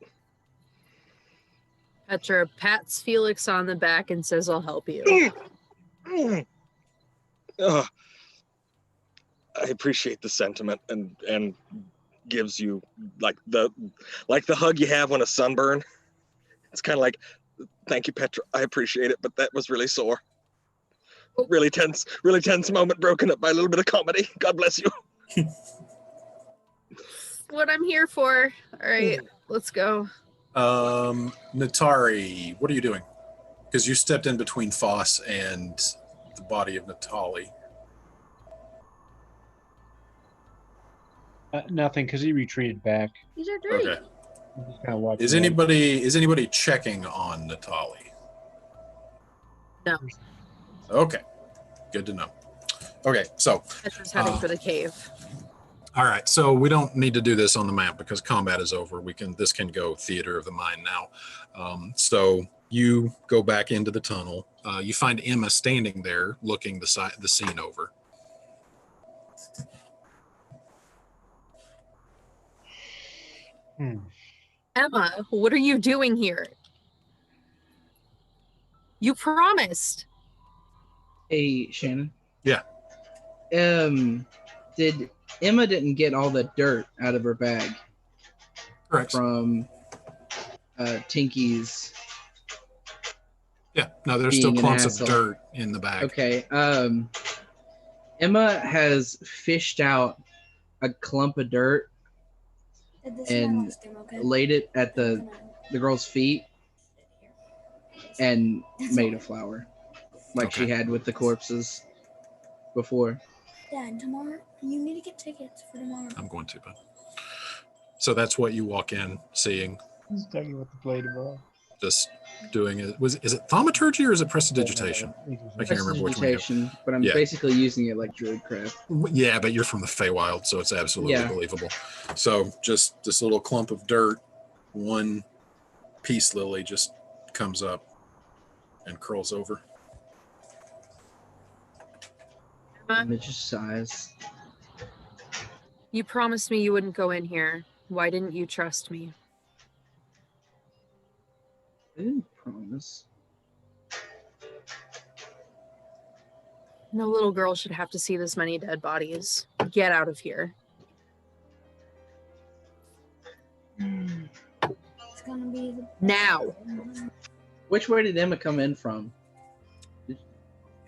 E: Petra pats Felix on the back and says, "I'll help you."
D: I appreciate the sentiment and gives you like the hug you have when a sunburn. It's kind of like, "Thank you, Petra. I appreciate it, but that was really sore. Really tense moment broken up by a little bit of comedy. God bless you."
E: What I'm here for. All right, let's go.
A: Natari, what are you doing? Because you stepped in between Foss and the body of Natali.
G: Nothing, because he retreated back.
E: These are dirty.
A: Okay.
G: I'm just kind of watching.
A: Is anybody checking on Natali?
E: No.
A: Okay, good to know. Okay, so
E: Petra's heading for the cave.
A: all right, so we don't need to do this on the map because combat is over. This can go theater of the mind now. So you go back into the tunnel. You find Emma standing there, looking the scene over.
E: Emma, what are you doing here? You promised.
I: Hey, Shannon.
A: Yeah.
I: Did Emma didn't get all the dirt out of her bag?
A: Correct.
I: From Tinky's.
A: Yeah. No, there's still clumps of dirt in the bag.
I: Okay. Emma has fished out a clump of dirt and laid it at the girl's feet and made a flower like she had with the corpses before.
H: Dad, tomorrow you need to get tickets for tomorrow.
A: I'm going to, but so that's what you walk in seeing.
G: He's talking about the play tomorrow.
A: Just doing it. Is it thaumaturgy or is it prestidigitation? I can't remember which one.
I: Prestidigitation, but I'm
A: Yeah.
I: basically using it like druidcraft.
A: Yeah, but you're from the Feywild, so it's absolutely
I: Yeah.
A: believable. So just this little clump of dirt, one peace lily just comes up and curls over.
I: Midget size.
E: You promised me you wouldn't go in here. Why didn't you trust me?
I: I didn't promise.
E: No little girl should have to see this many dead bodies. Get out of here.
H: It's gonna be the
E: Now.
I: Which way did Emma come in from?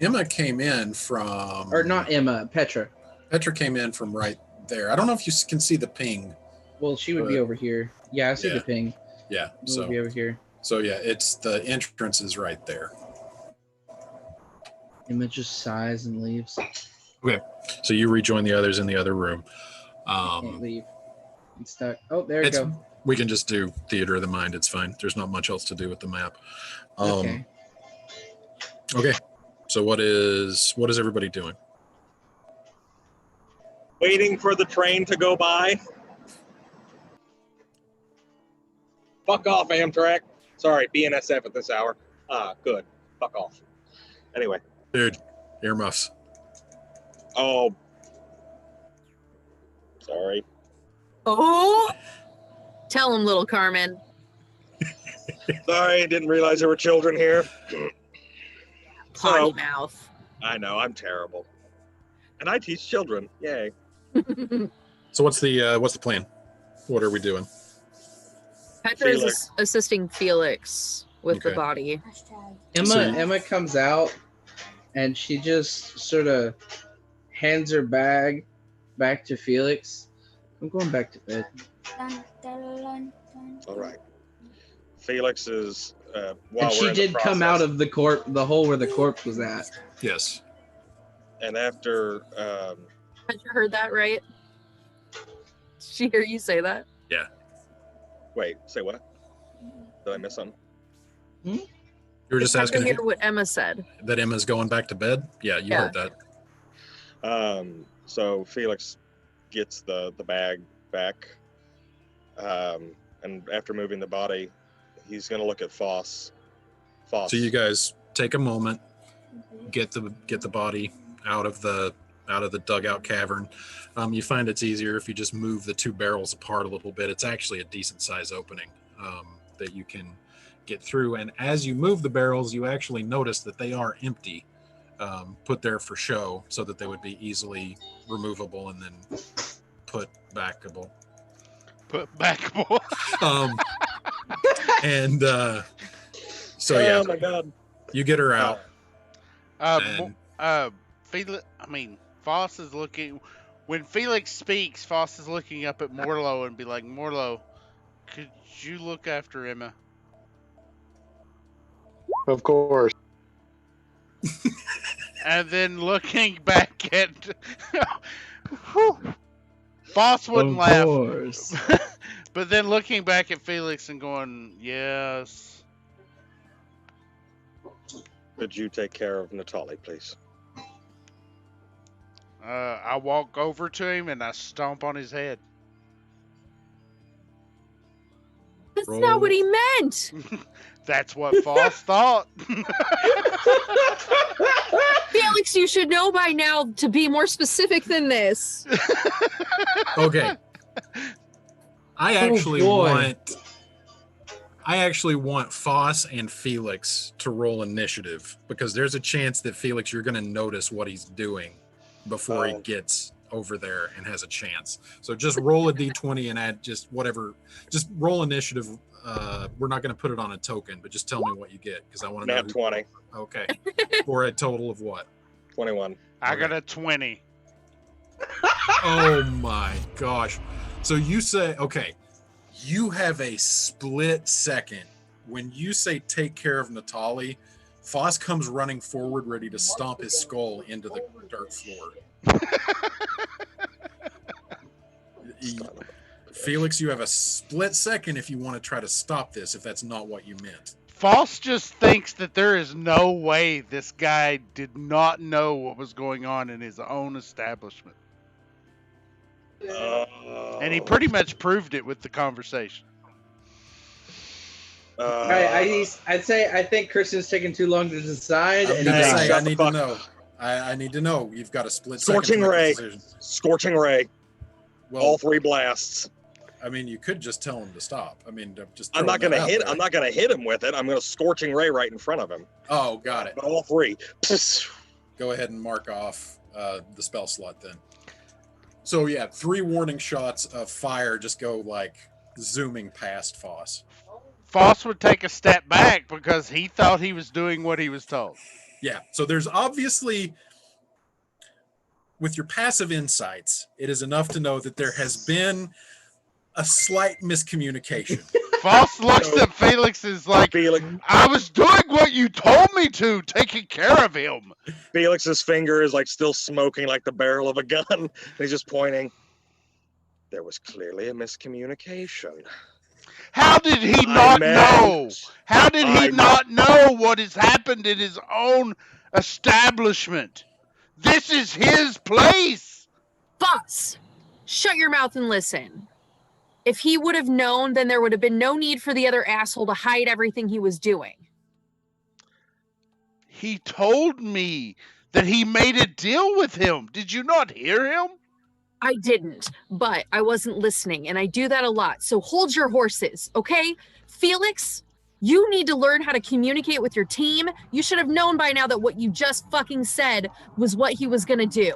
A: Emma came in from,
I: Or not Emma, Petra.
A: Petra came in from right there. I don't know if you can see the ping.
I: Well, she would be over here. Yeah, I see
A: Yeah.
I: the ping.
A: Yeah,
I: She would be over here.
A: so yeah, it's the entrance is right there.
I: Emma just sighs and leaves.
A: Okay, so you rejoin the others in the other room.
I: Can't leave. It's stuck. Oh, there you
A: It's,
I: go.
A: we can just do theater of the mind. It's fine. There's not much else to do with the map.
I: Okay.
A: Okay. So what is everybody doing?
D: Waiting for the train to go by. Fuck off, Amtrak. Sorry, BNSF at this hour. Good. Fuck off. Anyway.
A: Dude, earmuffs.
D: Oh. Sorry.
E: Oh! Tell him, little Carmen.
D: Sorry, didn't realize there were children here.
E: Potty
D: So,
E: mouth.
D: I know, I'm terrible. And I teach children. Yay.
A: So what's the plan? What are we doing?
E: Petra is
D: Felix.
E: assisting Felix with the
A: Okay.
E: body.
I: Emma
A: So-
I: Emma comes out and she just sort of hands her bag back to Felix. I'm going back to bed.
H: dun, dun, dun, dun.
D: All right. Felix is while
I: And
D: we're
I: she
D: in
I: did
D: the
I: come out
D: process-
I: of the hole where the corpse was at.
A: Yes.
D: and after
E: Petra heard that right? Did she hear you say that?
D: wait, say what? Did I miss something?
A: You were just
E: Did Petra
A: asking
E: hear what Emma said.
A: that Emma's going back to bed? Yeah, you
E: Yeah.
A: heard that.
D: So Felix gets the bag back, and after moving the body, he's gonna look at Foss.
A: So you guys take a moment, get the body out of the dugout cavern. You find it's easier if you just move the two barrels apart a little bit. It's actually a decent size opening that you can get through. And as you move the barrels, you actually notice that they are empty, put there for show so that they would be easily removable and then put backable.
C: Put back more.
A: And so yeah,
D: Oh my God.
A: you get her out.
C: Foss is looking. When Felix speaks, Foss is looking up at Morlo and be like, Morlo, could you look after Emma?
B: Of course.
C: And then looking back at Foss wouldn't laugh.
I: course.
C: But then looking back at Felix and going, yes.
D: Could you take care of Natali, please?
C: I walk over to him and I stomp on his head.
E: That's
A: Roll.
E: not what he meant.
C: That's what Foss thought.
E: Felix, you should know by now to be more specific than this.
A: Okay. I
I: boy.
A: actually want Foss and Felix to roll initiative because there's a chance that Felix, you're going to notice what he's doing before he
D: Oh.
A: gets over there and has a chance. So just roll a d20 and add just whatever. Just roll initiative. We're not going to put it on a token, but just tell me what you get because I want to know.
D: Nat 20,
A: Okay. For a total of what?
D: 21.
C: I got a 20.
A: Oh my gosh. So you say, okay, you have a split second. When you say take care of Natali, Foss comes running forward, ready to stomp his skull into the dirt floor. Felix, you have a split second if you want to try to stop this, if that's not what you meant.
C: Foss just thinks that there is no way this guy did not know what was going on in his own establishment. And he pretty much proved it with the conversation.
I: I'd say I think Christian's taking too long to decide.
A: I'm
I: And
A: gonna
I: he's
A: say,
D: shut
A: I
D: the
A: need
D: fuck
A: to know. I need to know. You've got a split
D: Scorching
A: second to make a
D: ray.
A: decision.
D: Scorching ray.
A: Well,
D: All 3 blasts.
A: I mean, you could just tell him to stop. I mean, just.
D: I'm not
A: throwing
D: gonna
A: that
D: hit.
A: out there.
D: I'm not gonna hit him with it. I'm gonna scorching ray right in front of him.
A: Oh, got it.
D: But all 3.
A: Go ahead and mark off the spell slot then. So yeah, 3 warning shots of fire just go like zooming past Foss.
C: Foss would take a step back because he thought he was doing what he was told.
A: Yeah. So there's obviously, with your passive insights, it is enough to know that there has been a slight miscommunication.
C: Foss looks at Felix and is like,
D: Felix,
C: I was doing what you told me to, taking care of him.
D: Felix's finger is like still smoking like the barrel of a gun. And he's just pointing. There was clearly a miscommunication.
C: How did he
D: I
C: not
D: meant-
C: know? How did he
D: I
C: not know what has happened in his own establishment? This is his place.
E: Boss, shut your mouth and listen. If he would have known, then there would have been no need for the other asshole to hide everything he was doing.
C: He told me that he made a deal with him. Did you not hear him?
E: I didn't, but I wasn't listening, and I do that a lot. So hold your horses, okay? Felix, you need to learn how to communicate with your team. You should have known by now that what you just fucking said was what he was gonna do.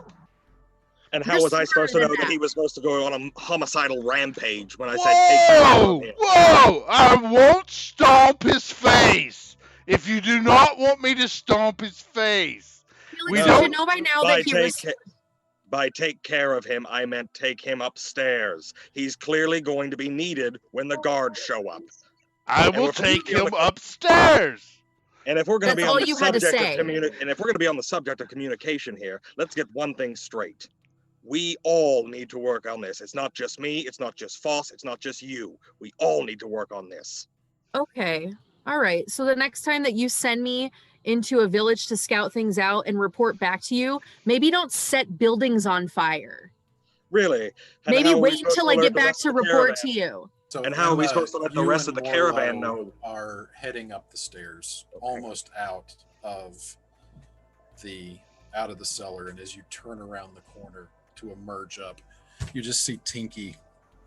D: And how
E: You're
D: was I supposed to
E: smarter
D: know
E: than
D: that
E: that.
D: he was supposed to go on a homicidal rampage when I said take care of
C: Whoa!
D: him?
C: Whoa! I won't stomp his face if you do not want me to stomp his face.
E: Felix,
C: We
E: you
C: don't-
E: should know by now
D: By
E: that he
D: take,
E: was...
D: ca- by take care of him, I meant take him upstairs. He's clearly going to be needed when the guards show up.
C: I
D: And
C: will
D: if we're
C: take
D: gonna
C: him
D: be
C: upstairs.
D: And if we're going to
E: That's
D: be on
E: all
D: the
E: you had to
D: subject
E: say.
D: of and if we're going to be on the subject of communication here, let's get one thing straight. We all need to work on this. It's not just me. It's not just Foss. It's not just you. We all need to work on this.
E: Okay. All right. So the next time that you send me into a village to scout things out and report back to you, maybe don't set buildings on fire.
D: Really. And
E: Maybe
D: how are we
E: wait
D: supposed
E: until
D: to
E: I
D: alert
E: get
D: the
E: back
D: rest
E: to
D: of the
E: report to
D: caravan?
E: you.
A: So
D: And how are we supposed to let the
A: you
D: rest
A: and
D: of the caravan
A: Morlo
D: know?
A: Are heading up the stairs, almost out of the cellar, and as you turn around the corner to emerge up, you just see Tinky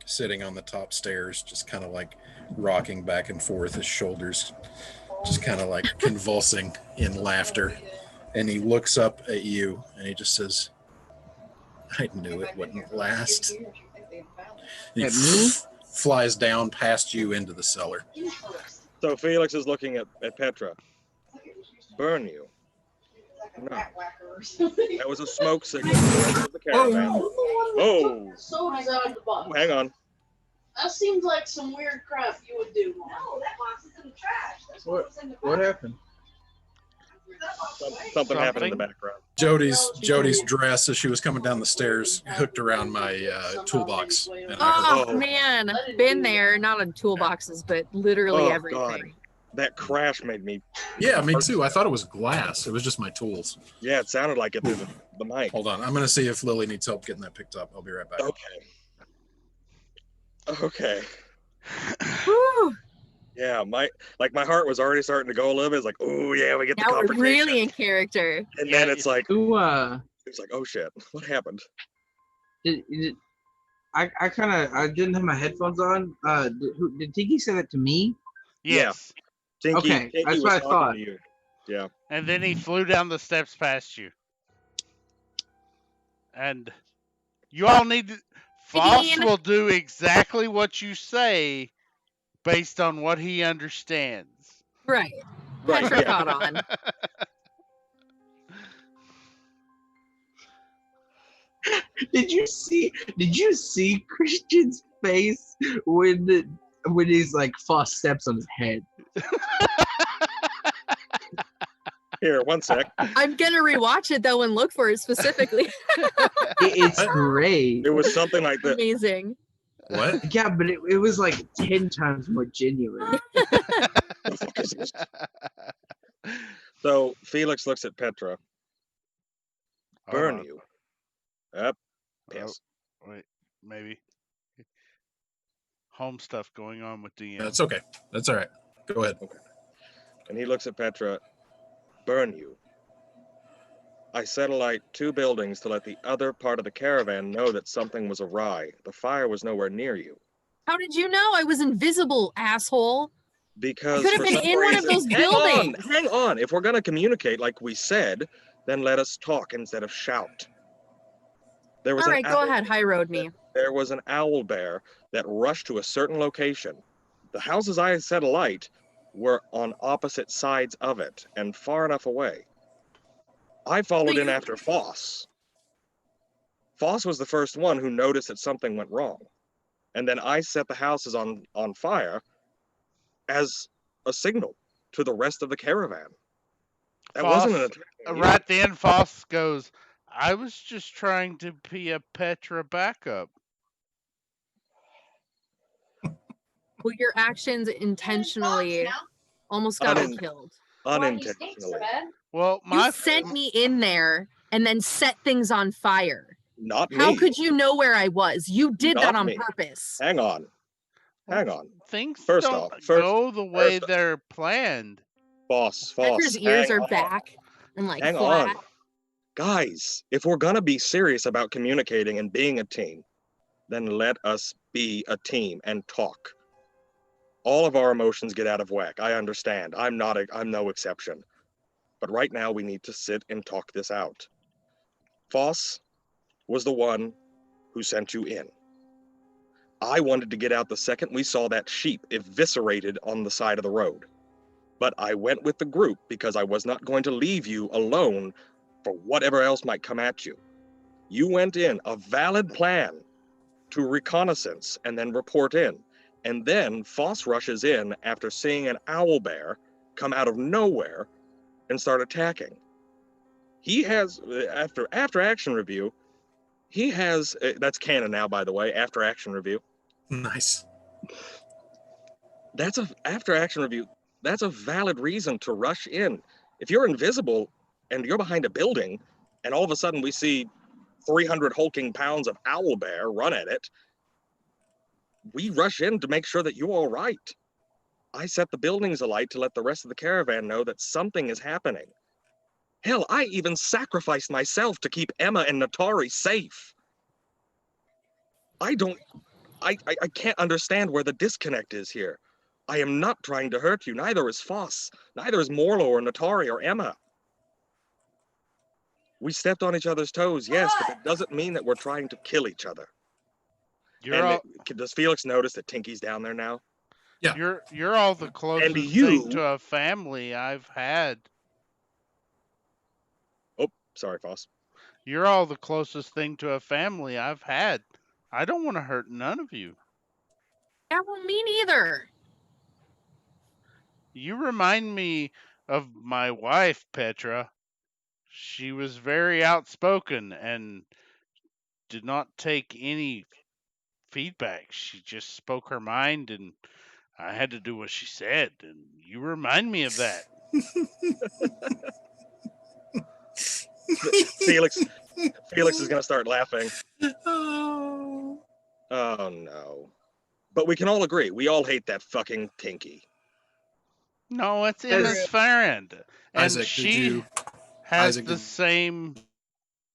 A: sitting on the top stairs, just kind of like rocking back and forth, his shoulders just kind of like convulsing in laughter. And he looks up at you and he just says, I knew it wouldn't last. And he
I: At me?
A: flies down past you into the cellar.
D: So Felix is looking at Petra. Burn you. No. That was a smoke signal to the rest of the caravan. Oh,
J: So designed the box.
D: hang on.
J: That seems like some weird crap you would do.
H: No, that box is in the trash. That's
F: What-
H: what's in the
F: What
H: box.
F: happened?
D: Something happened in the
C: Something?
D: background.
A: Jody's dress as she was coming down the stairs hooked around my toolbox. And I heard,
E: Oh,
D: Oh.
E: man. Been there. Not on toolboxes, but literally
D: Oh,
E: everything.
D: God. That crash made me.
A: yeah, me too. I thought it was glass. It was just my tools.
D: Yeah, it sounded like it through the mic.
A: Hold on. I'm going to see if Lily needs help getting that picked up. I'll be right back.
D: Okay. Okay.
E: Whew.
D: Yeah, my heart was already starting to go a little bit. It's like, oh yeah, we get the
E: Now we're
D: confrontation.
E: really in character.
D: And then
C: Yeah,
D: it's like,
I: Who
D: it's like, oh shit, what happened?
I: I didn't have my headphones on. Did Tiki say that to me?
C: Yes.
D: Tinky,
I: Okay,
D: Tinky
I: that's
D: was
I: what I
D: talking
I: thought.
D: to you. Yeah.
C: And then he flew down the steps past you. And you all need to... Foss
E: Dean.
C: will do exactly what you say based on what he understands.
E: Right.
D: Right,
E: Petra
D: yeah.
E: caught on.
I: Did you see Christian's face when he's like Foss steps on his head?
D: Here, one sec.
E: I'm gonna rewatch it though and look for it specifically.
I: It's great.
D: It was something like that.
E: Amazing.
A: What?
I: Yeah, but it was like 10 times more genuine.
D: The fuck is Jesus. So Felix looks at Petra.
C: Hold
D: Burn
C: on.
D: you. Up.
C: Oh,
D: Piss.
C: wait, maybe. Home stuff going on with DM.
A: That's okay. That's all right. Go ahead.
D: And he looks at Petra. Burn you. I set alight 2 buildings to let the other part of the caravan know that something was awry. The fire was nowhere near you.
E: How did you know I was invisible, asshole?
D: Because
E: Could have
D: for
E: been
D: some
E: in one of
D: reason-
E: those buildings.
D: Hang on. If we're going to communicate like we said, then let us talk instead of shout. There was
E: All
D: an
E: right, go
D: owl-
E: ahead. High road me.
D: There was an owl bear that rushed to a certain location. The houses I set alight were on opposite sides of it and far enough away. I followed in after Foss. Foss was the first one who noticed that something went wrong. And then I set the houses on fire as a signal to the rest of the caravan. That wasn't an attack on you.
C: Right then, Foss goes, I was just trying to be a Petra backup.
E: Well, your actions intentionally almost got me
D: Unin-
E: killed.
D: Unintentionally.
C: Well,
E: You sent me in there and then set things on fire.
D: Not me.
E: How could you know where I was? You did that
D: Not
E: on
D: me.
E: purpose.
D: Hang on. Hang on.
C: Things
D: First
C: don't
D: off,
C: go the way they're planned.
D: Foss.
E: Petra's ears
D: hang
E: are
D: on.
E: back and like
D: Hang
E: flat.
D: on. Guys, if we're going to be serious about communicating and being a team, then let us be a team and talk. All of our emotions get out of whack. I understand. I'm no exception. But right now we need to sit and talk this out. Foss was the one who sent you in. I wanted to get out the second we saw that sheep eviscerated on the side of the road. But I went with the group because I was not going to leave you alone for whatever else might come at you. You went in, a valid plan to reconnaissance and then report in. And then Foss rushes in after seeing an owl bear come out of nowhere and start attacking. He has, after action review, he has, that's canon now, by the way, after action review.
A: Nice.
D: That's after action review. That's a valid reason to rush in. If you're invisible and you're behind a building and all of a sudden we see 300 hulking pounds of owl bear run at it, we rush in to make sure that you're all right. I set the buildings alight to let the rest of the caravan know that something is happening. Hell, I even sacrificed myself to keep Emma and Natari safe. I can't understand where the disconnect is here. I am not trying to hurt you. Neither is Foss. Neither is Morlo or Natari or Emma. We stepped on each other's toes, yes, but that doesn't mean that we're trying to kill each other. Does Felix notice that Tinky's down there now?
A: Yeah.
C: You're all the closest thing to a family I've had.
D: Oh, sorry, Foss.
C: You're all the closest thing to a family I've had. I don't want to hurt none of you.
E: Yeah, well, me neither.
C: You remind me of my wife, Petra. She was very outspoken and did not take any feedback. She just spoke her mind, and I had to do what she said. And you remind me of that.
D: Felix is going to start laughing. Oh no. But we can all agree, we all hate that fucking Tinky.
C: No, it's Emma's friend. And
A: Isaac,
C: she has the same...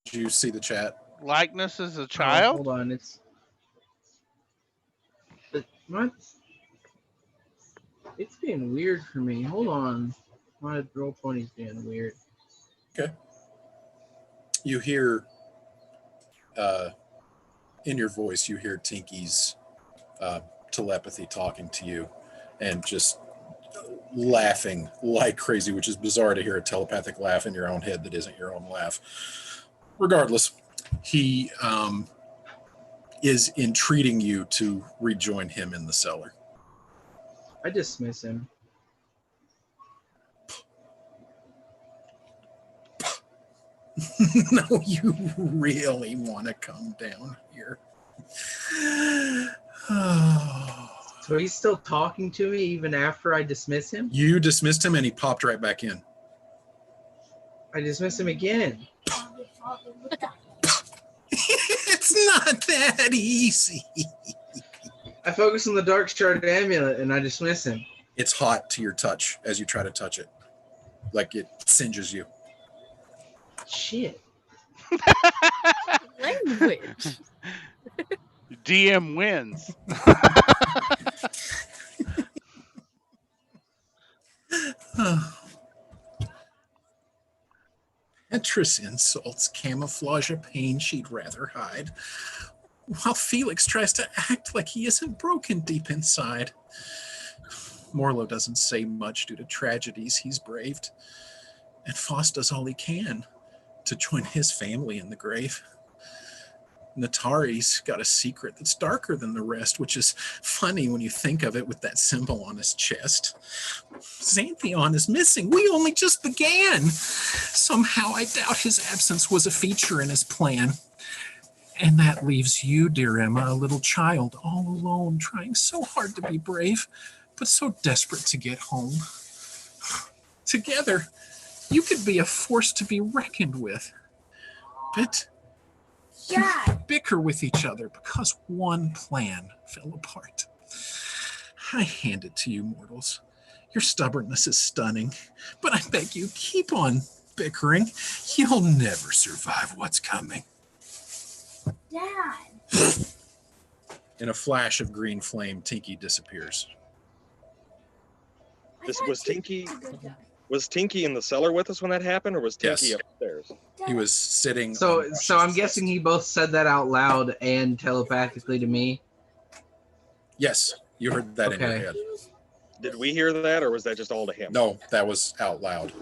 A: Did you see the chat?
C: Likeness as a child?
I: Hold on, what? It's being weird for me. Hold on. My Roll20's being weird.
A: Okay. You hear, in your voice, you hear Tinky's telepathy talking to you and just laughing like crazy, which is bizarre to hear a telepathic laugh in your own head that isn't your own laugh. Regardless, he is entreating you to rejoin him in the cellar.
I: I dismiss him.
A: No, you really want to come down here.
I: To So he's still talking to me even after I dismiss him?
A: You dismissed him and he popped right back in.
I: I dismiss him again.
A: It's not that easy.
I: I focus on the Dark Shard amulet and I dismiss him.
A: It's hot to your touch as you try to touch it. Like it singes you.
I: Shit.
E: Language.
C: DM wins.
A: Petrus insults camouflage a pain she'd rather hide, while Felix tries to act like he isn't broken deep inside. Morlo doesn't say much due to tragedies he's braved, and Foss does all he can to join his family in the grave. Natari's got a secret that's darker than the rest, which is funny when you think of it with that symbol on his chest. Xanthion is missing. We only just began. Somehow I doubt his absence was a feature in his plan. And that leaves you, dear Emma, a little child, all alone, trying so hard to be brave, but so desperate to get home. Together, you could be a force to be reckoned with. But you bicker with each other because one plan fell apart. I hand it to you, mortals. Your stubbornness is stunning, but I beg you, keep on bickering. You'll never survive what's coming.
H: Dad.
A: In a flash of green flame, Tinky disappears.
D: Was Tinky in the cellar with us when that happened, or was Tinky
A: Yes.
D: upstairs?
A: He was sitting.
I: So
A: on
I: so I'm
A: Rush's
I: guessing
A: chest.
I: he both said that out loud and telepathically to me.
A: Yes, you heard that in your
I: Okay.
A: head.
D: Did we hear that, or was that just all to him?
A: No, that was out loud.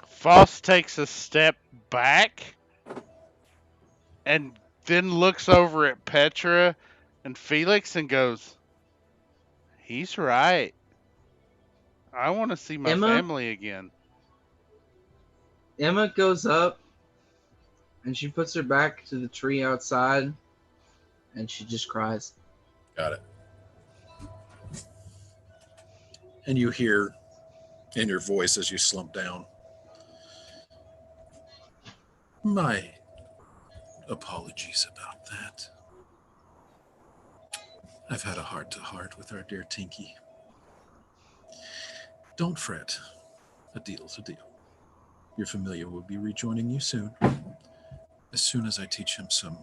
C: Foss takes a step back and then looks over at Petra and Felix and goes, "He's right. I want to see my
I: Emma?
C: family again."
I: Emma goes up and she puts her back to the tree outside and she just cries.
A: Got it. And you hear in your voice as you slump down, my apologies about that. I've had a heart-to-heart with our dear Tinky. Don't fret. A deal's a deal. Your familiar will be rejoining you soon as I teach him some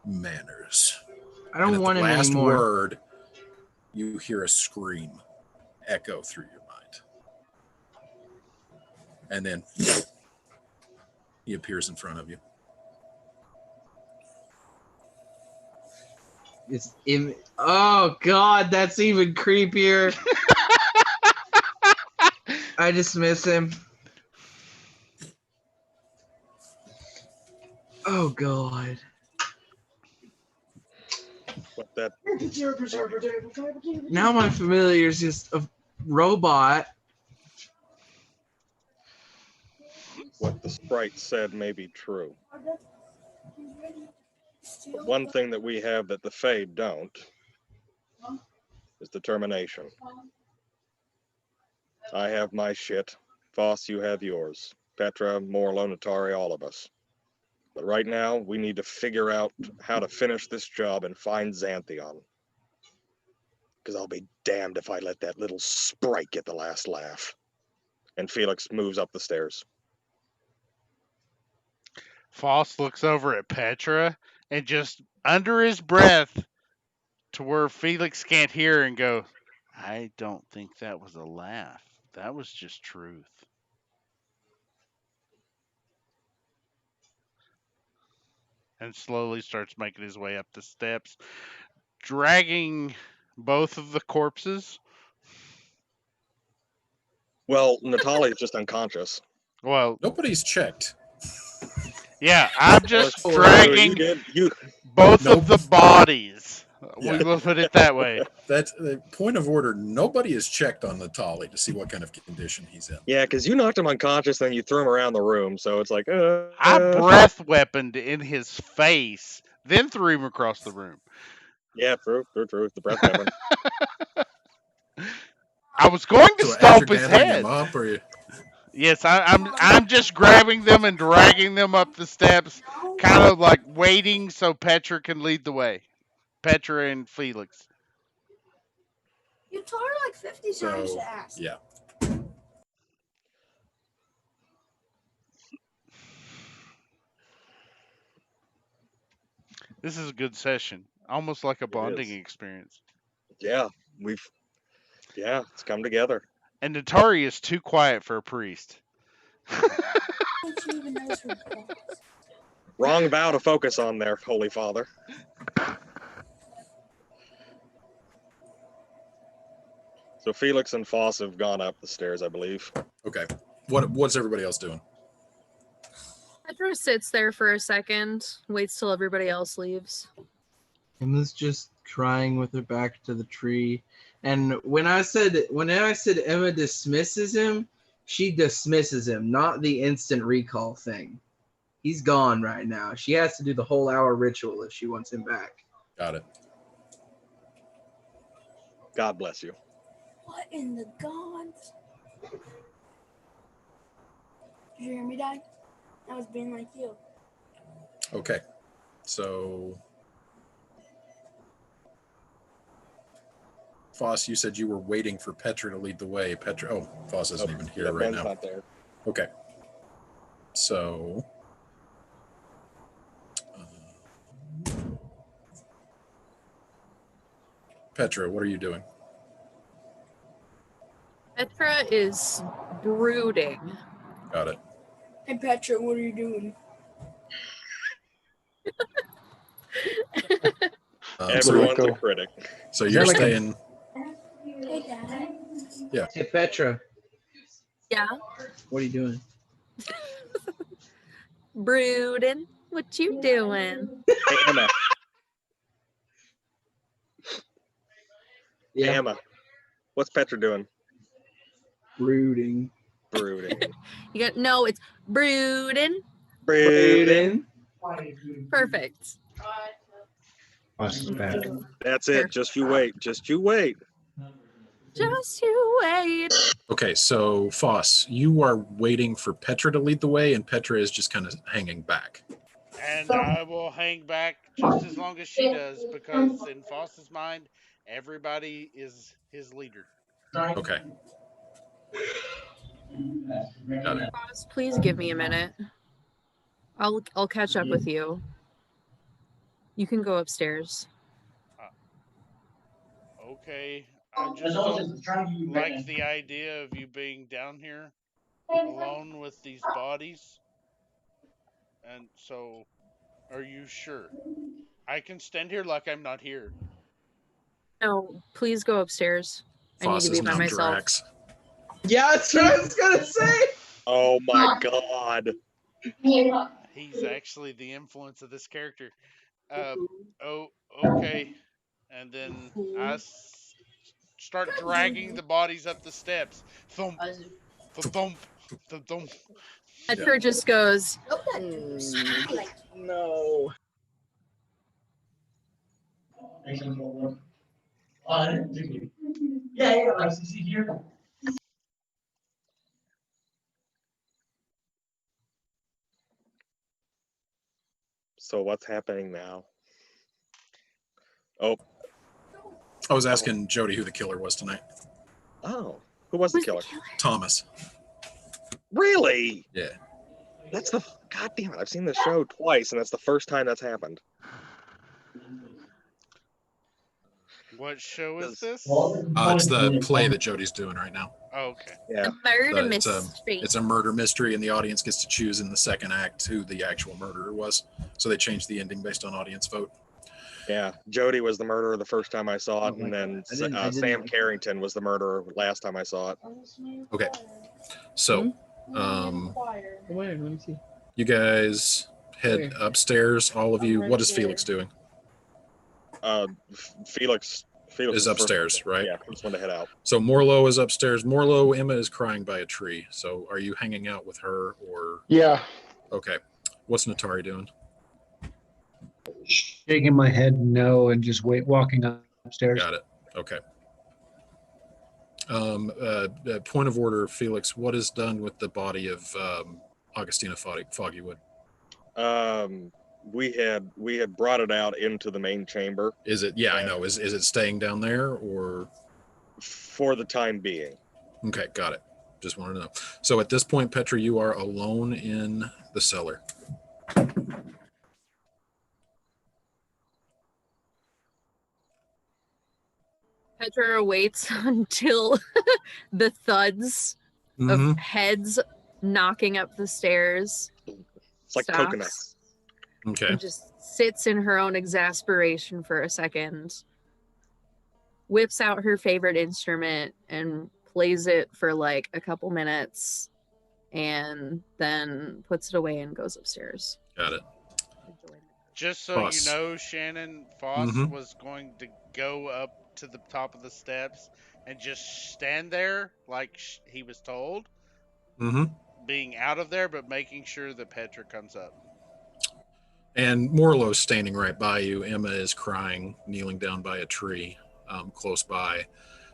A: manners.
I: I don't
A: And at
I: want
A: the
I: him
A: last
I: anymore.
A: word, you hear a scream echo through your mind. And then he appears in front of you.
I: Oh God, that's even creepier. I dismiss him. Oh God.
D: What that?
I: Now my familiar is just a robot.
D: What the sprite said may be true. But one thing that we have that the Fae don't is determination. I have my shit. Foss, you have yours. Petra, Morlo, Natari, all of us. But right now, we need to figure out how to finish this job and find Xanthion. Because I'll be damned if I let that little sprite get the last laugh. And Felix moves up the stairs.
C: Foss looks over at Petra and just under his breath to where Felix can't hear and go, "I don't think that was a laugh. That was just truth." And slowly starts making his way up the steps, dragging both of the corpses.
D: Well, Natali's just unconscious.
C: Well,
A: Nobody's checked.
C: yeah, I'm just
D: You
C: dragging
D: did. You
C: both of the bodies.
A: Yeah.
C: We will put it that way.
A: That's the point of order. Nobody has checked on Natali to see what kind of condition he's in.
D: Yeah, because you knocked him unconscious, then you threw him around the room. So it's like,
C: I breath weaponed in his face, then threw him across the room.
D: Yeah, true. The breath weapon.
C: I was going to
A: So as
C: stomp
A: you're
C: his
A: gathering
C: head.
A: him up, or you,
C: Yes, I'm just grabbing them and dragging them up the steps, kind of like waiting so Petra can lead the way. Petra and Felix.
H: You told her like 50 times
A: so
H: to ask.
A: yeah.
C: This is a good session, almost like a bonding
D: is.
C: experience.
D: Yeah, it's come together.
C: And Natari is too quiet for a priest.
H: I think she even knows her boss.
D: Wrong vow to focus on there, Holy Father. So Felix and Foss have gone up the stairs, I believe.
A: Okay. What's everybody else doing?
E: Petra sits there for a second, waits till everybody else leaves.
I: Emma's just crying with her back to the tree. And when I said Emma dismisses him, she dismisses him, not the instant recall thing. He's gone right now. She has to do the whole hour ritual if she wants him back.
A: Got it.
D: God bless you.
H: What in the gods? Did you hear me, Dad? I was being like you.
A: Okay. So Foss, you said you were waiting for Petra to lead the way. Foss isn't even here right
D: Ben's
A: now.
D: not there.
A: Okay. So Petra, what are you doing?
E: Petra is brooding.
A: Got it.
H: Hey, Petra, what are you doing?
D: Everyone's
B: Rico.
D: a critic.
A: So you're
I: like a-
A: staying.
H: Hey, Dad.
I: Hey, Petra,
E: Yeah,
I: what are you doing?
E: brooding. What you doing?
D: Hey, Emma.
I: Yeah,
D: Hey, Emma. What's Petra doing?
I: brooding.
D: Brooding.
E: You got no. It's brooding.
D: Brooding.
E: Perfect.
G: Us back.
D: That's it. Just you wait. Just you wait.
E: Just you wait.
A: Okay, so Foss, you are waiting for Petra to lead the way, and Petra is just kind of hanging back.
C: And I will hang back just as long as she does, because in Foss's mind, everybody is his leader.
A: Okay. Got it.
E: Boss, please give me a minute. I'll catch up with you. You can go upstairs.
C: Okay, I just don't like the idea of you being down here alone with these bodies. And so, are you sure? I can stand here like I'm not here.
E: No, please go upstairs. I need
A: Foss
E: to be
A: is
E: by
A: now
E: myself.
A: Drax.
I: Yeah, that's what I was gonna say.
D: Oh my God.
C: He's actually the influence of this character. Okay. And then I start dragging the bodies up the steps. Thump, thump, thump, thump.
E: Petra just goes,
I: No.
D: So what's happening now? Oh,
A: I was asking Jody who the killer was tonight.
D: oh. Who was the
E: "Who's the
D: killer?
E: killer?"
A: Thomas.
D: Really?
A: Yeah.
D: That's the God damn it! I've seen this show twice, and that's the first time that's happened.
C: What show is this?
A: It's the play that Jody's doing right now.
C: Oh, okay.
D: Yeah.
E: The murder
A: It's a-
E: mystery.
A: It's a murder mystery, and the audience gets to choose in the second act who the actual murderer was. So they changed the ending based on audience vote.
D: Yeah, Jody was the murderer the first time I saw it, and then
I: I didn't
D: Sam
I: like-
D: Carrington was the murderer last time I saw it.
A: Okay. So,
I: Where? Let me see.
A: you guys head
I: Where?
A: upstairs, all of you. What is Felix doing?
D: Felix
A: Is
D: was the first
A: upstairs,
D: one-
A: right?
D: Yeah, first one to head out.
A: So Morlo is upstairs. Morlo, Emma is crying by a tree. So are you hanging out with her or?
B: Yeah.
A: Okay. What's Natari doing?
G: Shaking my head no and just walking upstairs.
A: Got it. Okay. Point of order, Felix. What is done with the body of Augustina Foggywood?
D: We had brought it out into the main chamber
A: Is it? Yeah, I know. Is it staying down there or?
D: for the time being.
A: Okay, got it. Just wanted to know. So at this point, Petra, you are alone in the cellar.
E: Petra waits until the thuds
A: Mhm.
E: of heads knocking up the stairs
D: It's like
E: stops,
D: coconut.
A: Okay.
E: and just sits in her own exasperation for a second, whips out her favorite instrument and plays it for like a couple minutes, and then puts it away and goes upstairs.
A: Got it.
C: Just so
A: Foss.
C: you know, Shannon, Foss
A: Mhm.
C: was going to go up to the top of the steps and just stand there like he was told,
A: Mm-hmm.
C: being out of there, but making sure that Petra comes up.
A: And Morlo's standing right by you. Emma is crying, kneeling down by a tree close by.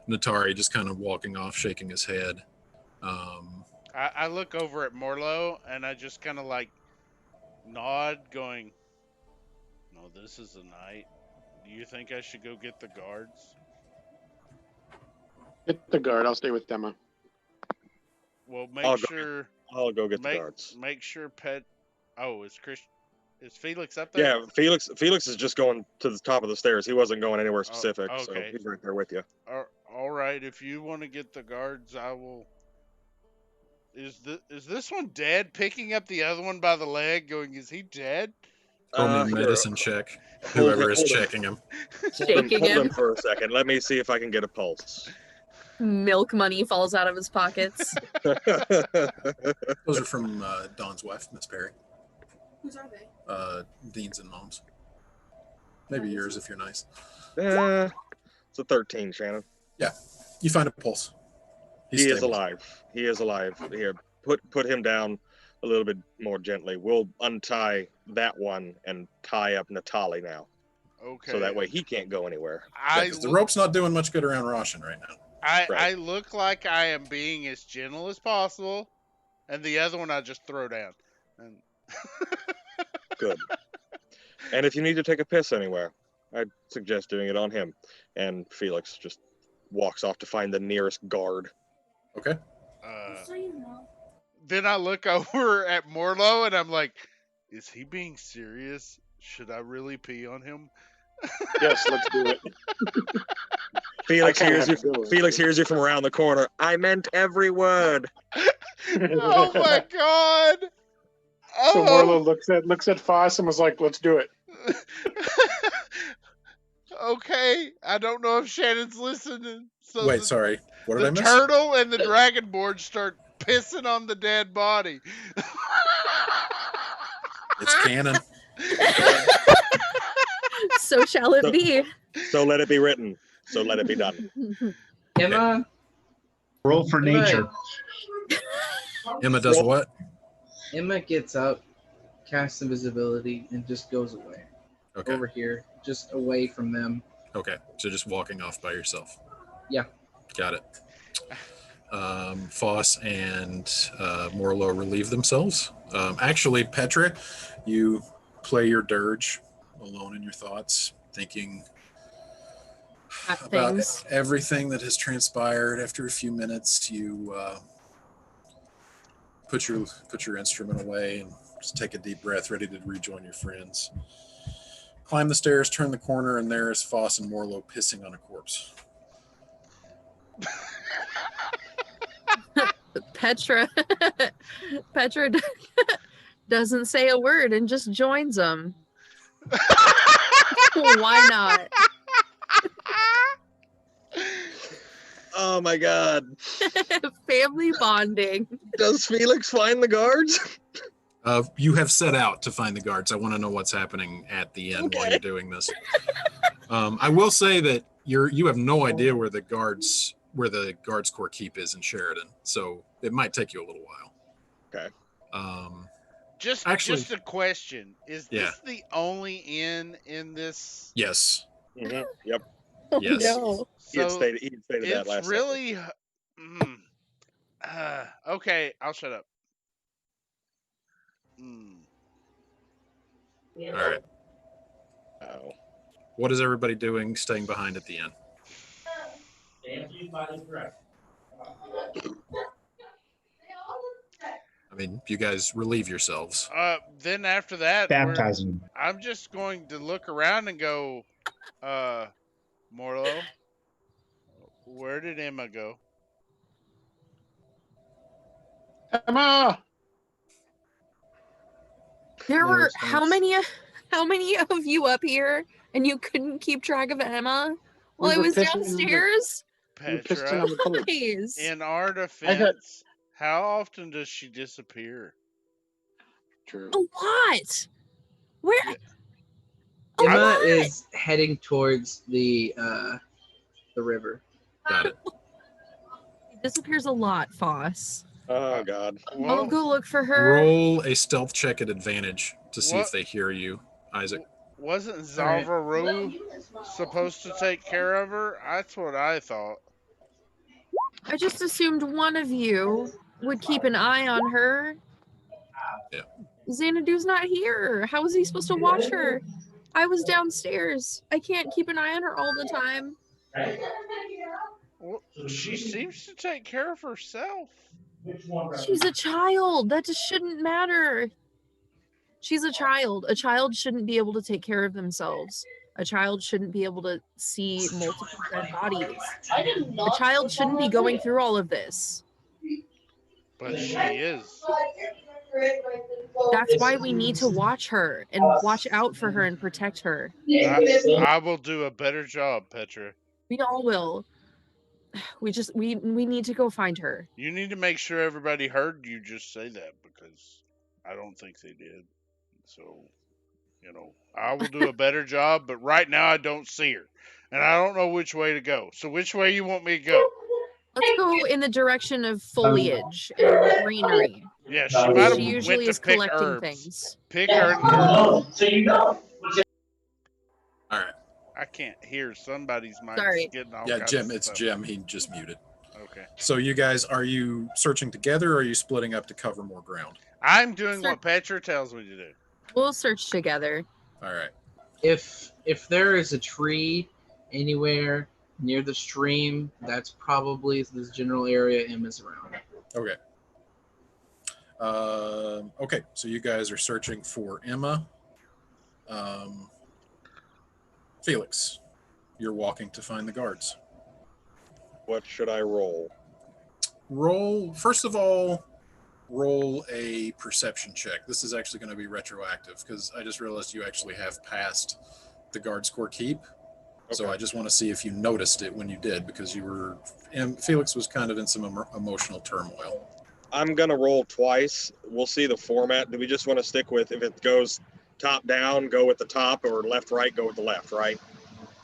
A: Natari just kind of walking off, shaking his head.
C: I look over at Morlo and I just kind of like nod, going, "No, this is the night. Do you think I should go get the guards?"
B: Get the guard. I'll stay with Emma.
C: Well,
D: I'll
C: make
D: go
C: sure.
D: I'll go get the guards.
C: Make sure Oh, is Felix up there?
D: Yeah, Felix is just going to the top of the stairs. He wasn't going anywhere specific, so
C: okay.
D: he's right there with you.
C: All right. If you want to get the guards, I will. Is this one dead? Picking up the other one by the leg, going, "Is he dead?"
A: Roll me a
D: Here,
A: medicine check.
D: hold
A: Whoever
D: him-
A: is
D: hold him.
A: checking him.
E: Shaking
D: hold
E: him.
D: him for a second. Let me see if I can get a pulse.
E: Milk money falls out of his pockets.
A: Those are from Don's wife, Miss Perry.
H: Whose are they?
A: Dean's and Mom's. Maybe yours if you're nice.
D: It's a 13, Shannon.
A: Yeah, you find a pulse. He's
D: He is
A: stable.
D: alive. He is alive. Here, put him down a little bit more gently. We'll untie that one and tie up Natali now,
C: Okay.
D: so that way he can't go anywhere.
C: I
A: The
C: look,
A: rope's not doing much good around Roshan right now.
C: I look like I am being as gentle as possible, and the other one I just throw down. And
D: Good. And if you need to take a piss anywhere, I'd suggest doing it on him. And Felix just walks off to find the nearest guard.
A: Okay.
H: So you know.
C: then I look over at Morlo and I'm like, "Is he being serious? Should I really pee on him?"
B: Yes, let's do it.
D: Felix
B: I kinda
D: hears
B: have
D: you.
B: to do it.
D: Felix hears you from around the corner. I meant every word.
C: Oh my god!
B: So
C: Oh.
B: Morlo looks at Foss and was like, "Let's do it."
C: Okay, I don't know if Shannon's listening. So
A: Wait, sorry. What did
C: the
A: I miss?
C: turtle and the dragonborn start pissing on the dead body.
A: It's canon.
E: So shall it be.
D: So let it be written. So let it be done.
I: Emma,
G: Roll for
I: Emma-
G: nature.
A: Emma does what?
I: Emma gets up, casts invisibility, and just goes away.
A: Okay.
I: Over here, just away from them.
A: Okay. So just walking off by yourself.
I: Yeah.
A: Got it. Foss and Morlo relieve themselves. Actually, Petra, you play your dirge alone in your thoughts, thinking
E: At
A: about
E: things.
A: everything that has transpired. After a few minutes, you put your instrument away and just take a deep breath, ready to rejoin your friends. Climb the stairs, turn the corner, and there is Foss and Morlo pissing on a corpse.
E: Petra doesn't say a word and just joins them. Why not?
D: Oh my God!
E: Family bonding.
D: Does Felix find the guards?
A: You have set out to find the guards. I want to know what's happening at the end while you're doing this. I will say that you have no idea where the guards corps keep is in Sheridan, so it might take you a little while.
D: Okay.
C: Just a question: is this the only inn in this?
A: Yes.
D: Mm-hmm. Yep.
A: Yes.
E: No.
D: He had
C: So
D: stated that last.
C: it's really. Okay, I'll shut up.
A: All right.
D: Oh.
A: What is everybody doing staying behind at the end? I mean, you guys relieve yourselves.
C: Then after that,
G: Baptizing.
C: I'm just going to look around and go, Morlo, where did Emma go?
B: Emma!
E: There
F: No
E: were
F: response.
E: how many of you up here and you couldn't keep track of Emma while I
B: were
E: was
B: pissing in the-
E: downstairs?
B: We were pissing
C: Petra,
B: on the police.
E: Guys.
C: in our
B: I had-
C: defense, how often does she disappear?
B: True.
E: A lot. Where?
C: Yeah.
E: A
I: Emma
E: lot.
I: is heading towards the river.
A: Got it.
E: She disappears a lot, Foss.
D: Oh God.
E: I'll
C: Well,
E: go look for her.
A: Roll a stealth check at advantage to see
C: What?
A: if they hear you, Isaac.
C: wasn't
F: Alright.
C: Zalvaru supposed to take care of her? That's what I thought.
E: I just assumed one of you would keep an eye on her.
A: Yeah.
E: Xanadu's not here. How is he supposed to watch her? I was downstairs. I can't keep an eye on her all the time.
C: Well, she seems to take care of herself.
E: She's a child. That just shouldn't matter. She's a child. A child shouldn't be able to take care of themselves. A child shouldn't be able to see multiple dead bodies. A child shouldn't be going through all of this.
C: But she is.
E: That's why we need to watch her and watch out for her and protect her.
C: I will do a better job, Petra.
E: We all will. We need to go find her.
C: You need to make sure everybody heard you just say that, because I don't think they did. So, I will do a better job, but right now I don't see her. And I don't know which way to go. So which way you want me to go?
E: Let's go in the direction of foliage and greenery.
C: Yeah, she might have
E: She usually
C: went
E: is
C: to pick
E: collecting
C: herbs.
E: things.
C: Pick herbs.
A: All right.
C: I can't hear somebody's mic
E: Sorry.
C: getting all
A: Yeah,
C: kinds
A: Jim.
C: of
A: It's
C: stuff.
A: Jim. He just muted.
C: Okay.
A: So you guys, are you searching together or are you splitting up to cover more ground?
C: I'm doing
E: Sir.
C: what Petra tells me to do.
E: We'll search together.
A: All right.
I: If there is a tree anywhere near the stream, that's probably the general area Emma's around.
A: Okay. Okay. So you guys are searching for Emma. Felix, you're walking to find the guards.
D: What should I roll?
A: First of all, roll a perception check. This is actually going to be retroactive because I just realized you actually have passed the guards corps keep. So
D: Okay.
A: I just want to see if you noticed it when you did, because Felix was kind of in some emotional turmoil.
D: I'm gonna roll twice. We'll see the format. Do we just want to stick with, if it goes top down, go with the top, or left right, go with the left, right?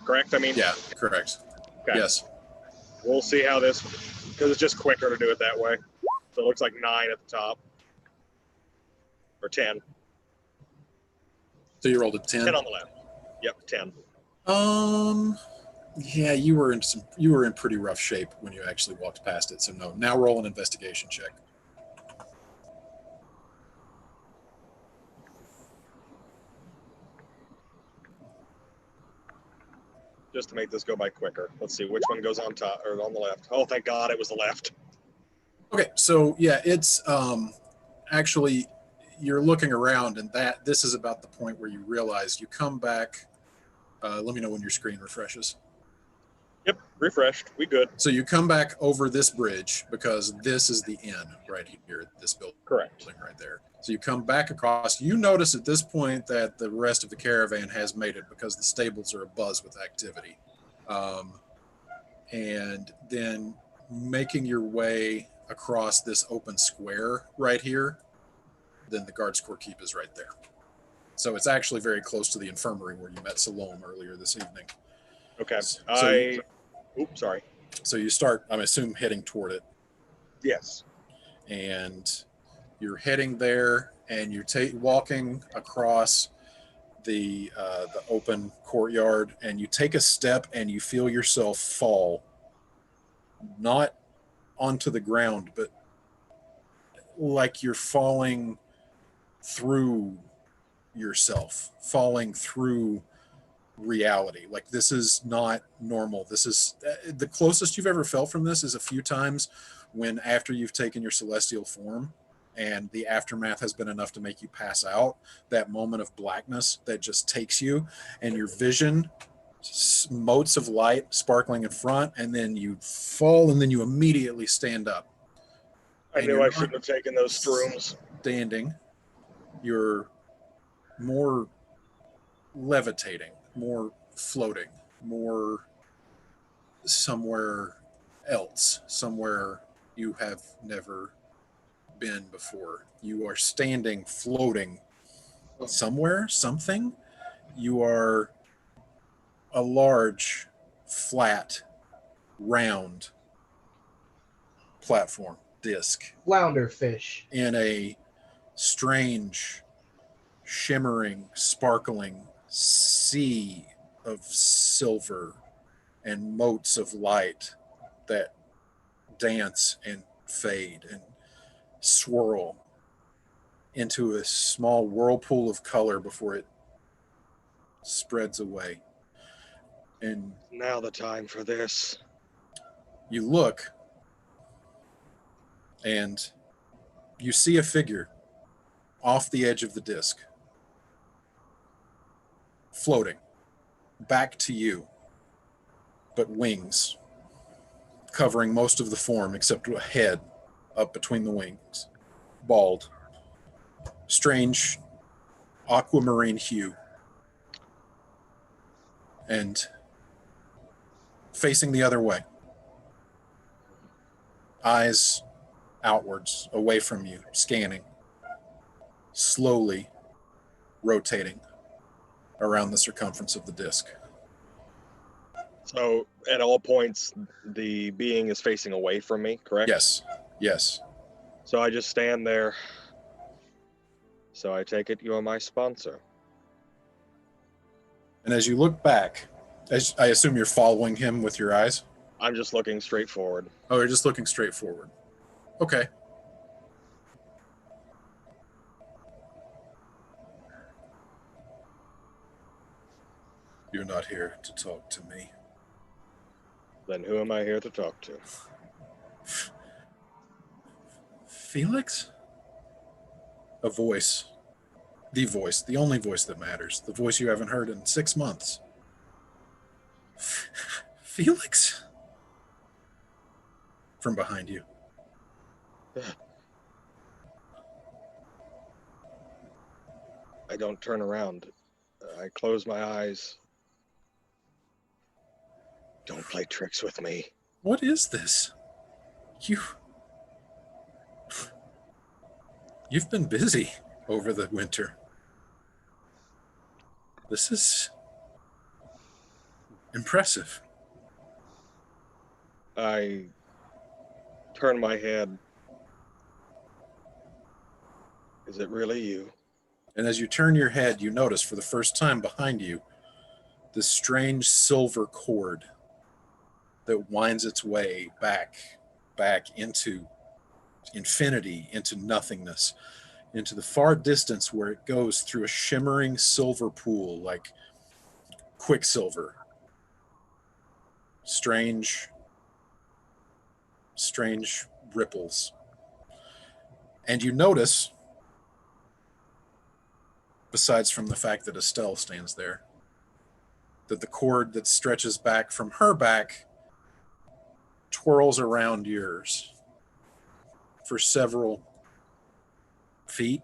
D: Correct? I mean,
A: Yeah, correct.
D: Okay.
A: Yes.
D: We'll see how this, because it's just quicker to do it that way. So it looks like 9 at the top, or 10.
A: So you rolled a 10.
D: 10 on the left. Yep, 10.
A: Yeah, you were in pretty rough shape when you actually walked past it. So no. Now roll an investigation check.
D: Just to make this go by quicker. Let's see which one goes on top or on the left. Oh, thank God it was the left.
A: Okay, so yeah, it's actually you're looking around, and this is about the point where you realize you come back. Let me know when your screen refreshes.
D: Yep, refreshed. We good.
A: So you come back over this bridge because this is the inn right here, this building.
D: Correct.
A: Right there. So you come back across. You notice at this point that the rest of the caravan has made it because the stables are abuzz with activity. And then making your way across this open square right here, then the Guards Corps Keep is right there. So it's actually very close to the infirmary where you met Salome earlier this evening.
D: Okay.
A: So
D: Oops, sorry.
A: So you start, I'm assuming, heading toward it.
D: Yes.
A: And you're heading there, and you're walking across the open courtyard, and you take a step, and you feel yourself fall, not onto the ground, but like you're falling through yourself, falling through reality. Like this is not normal. This is the closest you've ever felt from this is a few times when after you've taken your celestial form and the aftermath has been enough to make you pass out, that moment of blackness that just takes you and your vision, motes of light sparkling in front, and then you fall and then you immediately stand up.
D: I knew I shouldn't have taken those shrooms.
A: Standing, you're more levitating, more floating, more somewhere else, somewhere you have never been before. You are standing, floating somewhere, something. You are a large, flat, round platform, disc.
F: Flounderfish.
A: In a strange, shimmering, sparkling sea of silver and motes of light that dance and fade and swirl into a small whirlpool of color before it spreads away. And
D: now the time for this.
A: You look and you see a figure off the edge of the disc, floating back to you, but wings covering most of the form except a head up between the wings, bald, strange aquamarine hue, and facing the other way, eyes outwards, away from you, scanning, slowly rotating around the circumference of the disc.
D: So at all points, the being is facing away from me, correct?
A: Yes, yes.
D: So I just stand there. So I take it you are my sponsor.
A: And as you look back, as I assume you're following him with your eyes?
D: I'm just looking straight forward.
A: Oh, you're just looking straight forward. Okay. You're not here to talk to me.
D: Then who am I here to talk to?
A: Felix? A voice. The voice. The only voice that matters. The voice you haven't heard in 6 months. Felix? From behind you.
D: I don't turn around. I close my eyes. Don't play tricks with me.
A: What is this? You've been busy over the winter. This is impressive.
D: I turn my head. Is it really you?
A: And as you turn your head, you notice for the first time behind you this strange silver cord that winds its way back into infinity, into nothingness, into the far distance where it goes through a shimmering silver pool like quicksilver. Strange ripples. And you notice, besides from the fact that Estelle stands there, that the cord that stretches back from her back twirls around yours for several feet,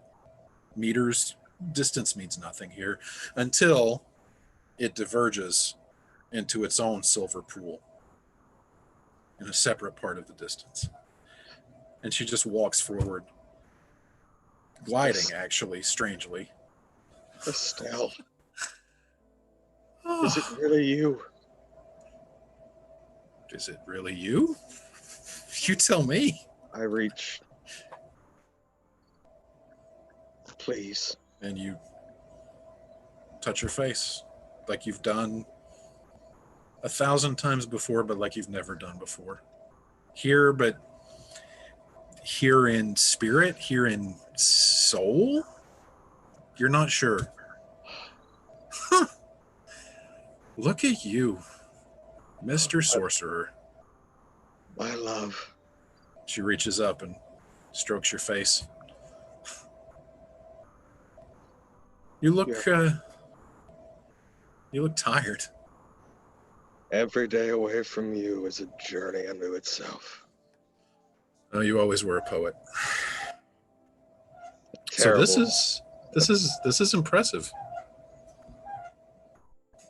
A: meters. Distance means nothing here until it diverges into its own silver pool in a separate part of the distance. And she just walks forward, gliding, actually, strangely.
D: Estelle, is it really you?
A: Is it really you? You tell me.
D: I reach. Please.
A: And you touch her face like you've done 1,000 times before, but like you've never done before. Here, but here in spirit, here in soul, you're not sure. Look at you, Mr. Sorcerer.
D: My love.
A: She reaches up and strokes your face. You look tired.
D: Every day away from you is a journey unto itself.
A: Oh, you always were a poet.
D: Terrible.
A: So this is impressive.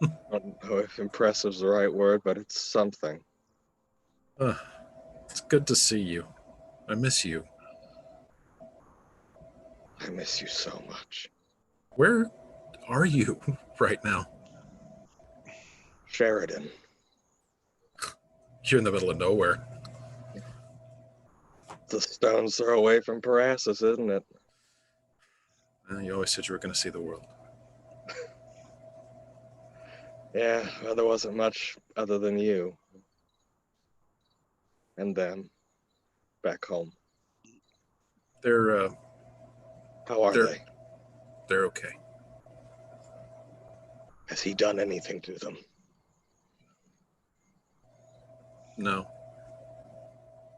D: I don't know if impressive is the right word, but it's something.
A: It's good to see you. I miss you.
D: I miss you so much.
A: Where are you right now?
D: Sheridan.
A: You're in the middle of nowhere.
D: The stone's throw away from Parassus, isn't it?
A: You always said you were going to see the world.
D: Yeah, well, there wasn't much other than you. And them. Back home.
A: They're
D: How are they?
A: They're okay.
D: Has he done anything to them?
A: No.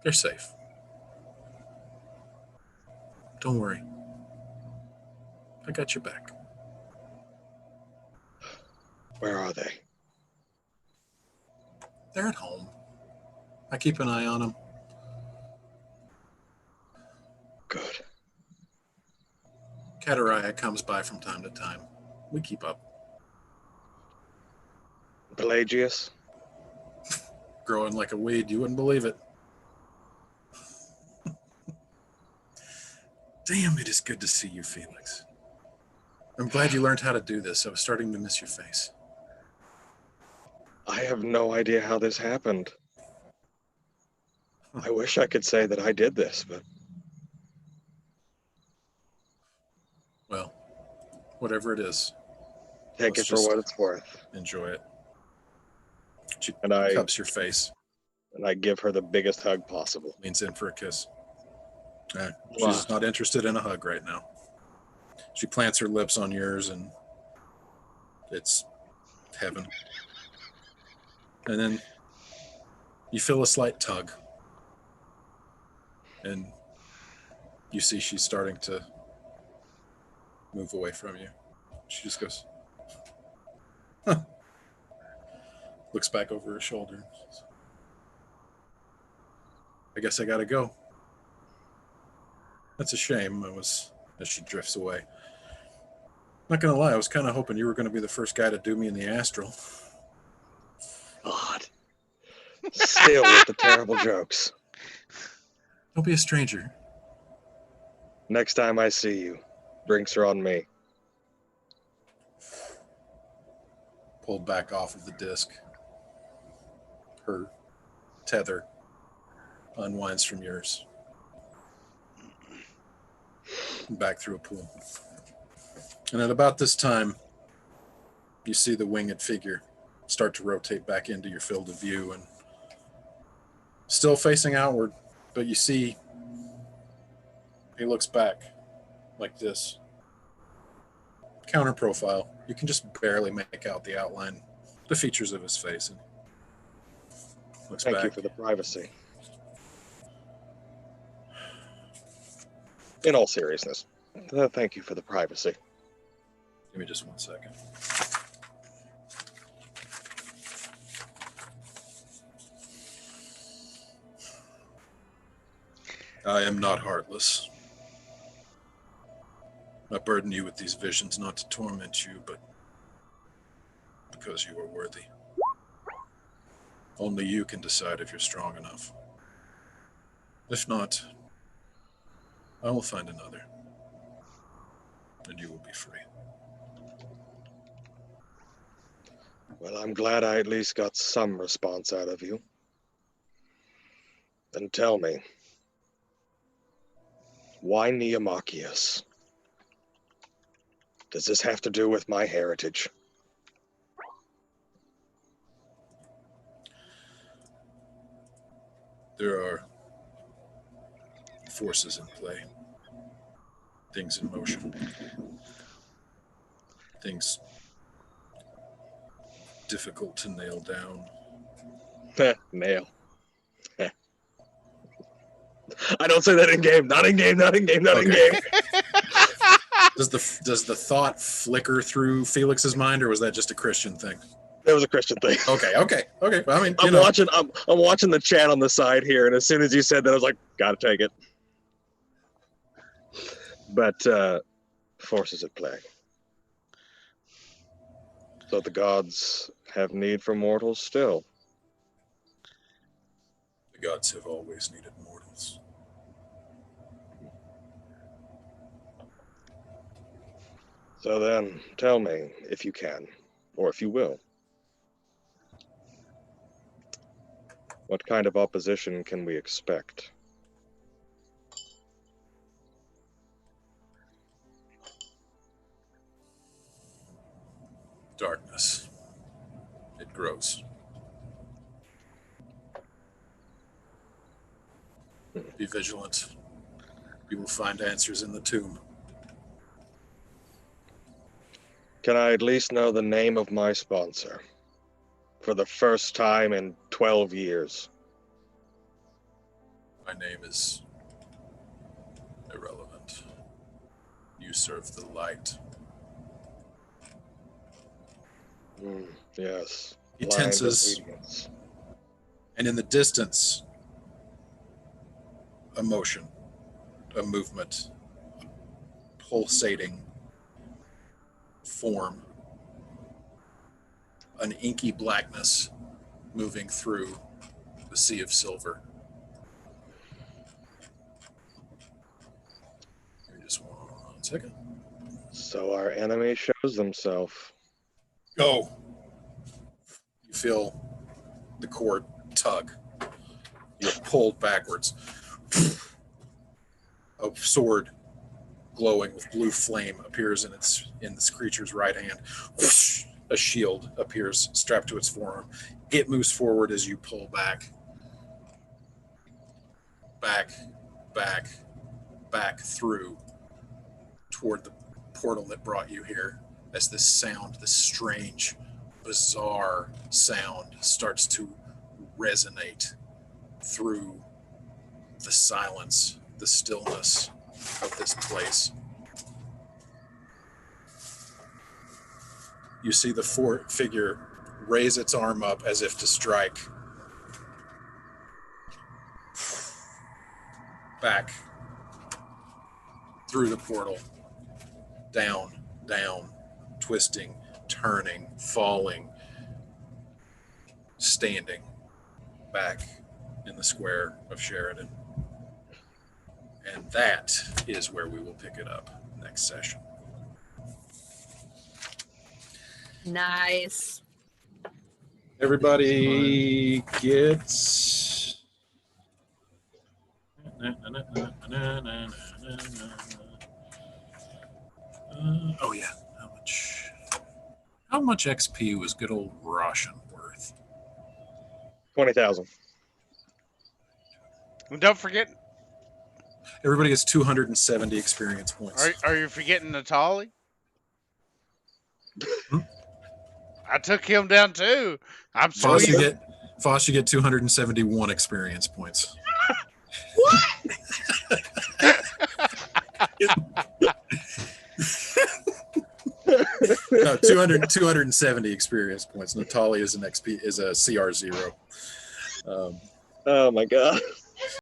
A: They're safe. Don't worry. I got your back.
D: Where are they?
A: They're at home. I keep an eye on them.
D: Good.
A: Kataraya comes by from time to time. We keep up.
D: Pelagius?
A: Growing like a weed, you wouldn't believe it. Damn, it is good to see you, Felix. I'm glad you learned how to do this. I was starting to miss your face.
D: I have no idea how this happened. I wish I could say that I did this, but...
A: Well, whatever it is.
D: Take
A: let's
D: it for
A: just
D: what it's worth.
A: Enjoy it. She
D: And I
A: cups your face.
D: And I give her the biggest hug possible.
A: Leans in for a kiss. She's
D: Wow.
A: not interested in a hug right now. She plants her lips on yours and it's heaven. And then you feel a slight tug. And you see she's starting to move away from you. She just goes, huh. Looks back over her shoulder. I guess I gotta go. That's a shame. As she drifts away. Not gonna lie, I was kind of hoping you were gonna be the first guy to do me in the astral.
D: God. Still with the terrible jokes.
A: Don't be a stranger.
D: Next time I see you, drinks are on me.
A: Pulled back off of the disc. Her tether unwinds from yours. Back through a pool. And at about this time, you see the winged figure start to rotate back into your field of view and still facing outward, but you see he looks back like this. Counter profile. You can just barely make out the outline, the features of his face. And looks
D: Thank
A: back.
D: you for the privacy. In all seriousness, thank you for the privacy.
A: Give me just 1 second. I am not heartless. I burden you with these visions not to torment you, but because you are worthy. Only you can decide if you're strong enough. If not, I will find another. and you will be free.
D: Well, I'm glad I at least got some response out of you. Then tell me, why Neomachius? Does this have to do with my heritage?
A: There are forces in play, things in motion, things difficult to nail down.
D: Nail. I don't say that in game. Not in game. Not in game. Not in
A: Okay.
D: game.
A: Does the thought flicker through Felix's mind, or was that just a Christian thing?
D: That was a Christian thing.
A: Okay. Well, I mean,
D: I'm watching. I'm watching the chat on the side here, and as soon as you said that, I was like, "Gotta take it." But forces at play. So the gods have need for mortals still.
A: The gods have always needed mortals.
D: So then, tell me, if you can, or if you will, what kind of opposition can we expect?
A: Darkness. It grows. Be vigilant. You will find answers in the tomb.
D: Can I at least know the name of my sponsor? For the first time in 12 years.
A: My name is irrelevant. You serve the light.
D: Yes.
A: He
D: Blind
A: tenses,
D: obedience.
A: and in the distance, a motion, a movement, a pulsating form, an inky blackness moving through the sea of silver. Give me just 1 second.
D: So our enemy shows himself.
A: Go. You feel the cord tug. You're pulled backwards. A sword glowing with blue flame appears in this creature's right hand. A shield appears strapped to its forearm. It moves forward as you pull back. Back through toward the portal that brought you here, as this sound, this strange, bizarre sound starts to resonate through the silence, the stillness of this place. You see the figure raise its arm up as if to strike. Back through the portal, down, twisting, turning, falling, standing back in the square of Sheridan. And that is where we will pick it up next session.
E: Nice.
A: Everybody gets... oh yeah, how much XP was good old Roshan worth?
D: 20,000.
C: And don't forget,
A: Everybody gets 270 experience points.
C: are you forgetting Natali? I took him down too. I'm
A: Foss,
C: sorry.
A: you get 271 experience points. No, 270 experience points. Natalia is an XP, is a CR0.
D: Oh my god.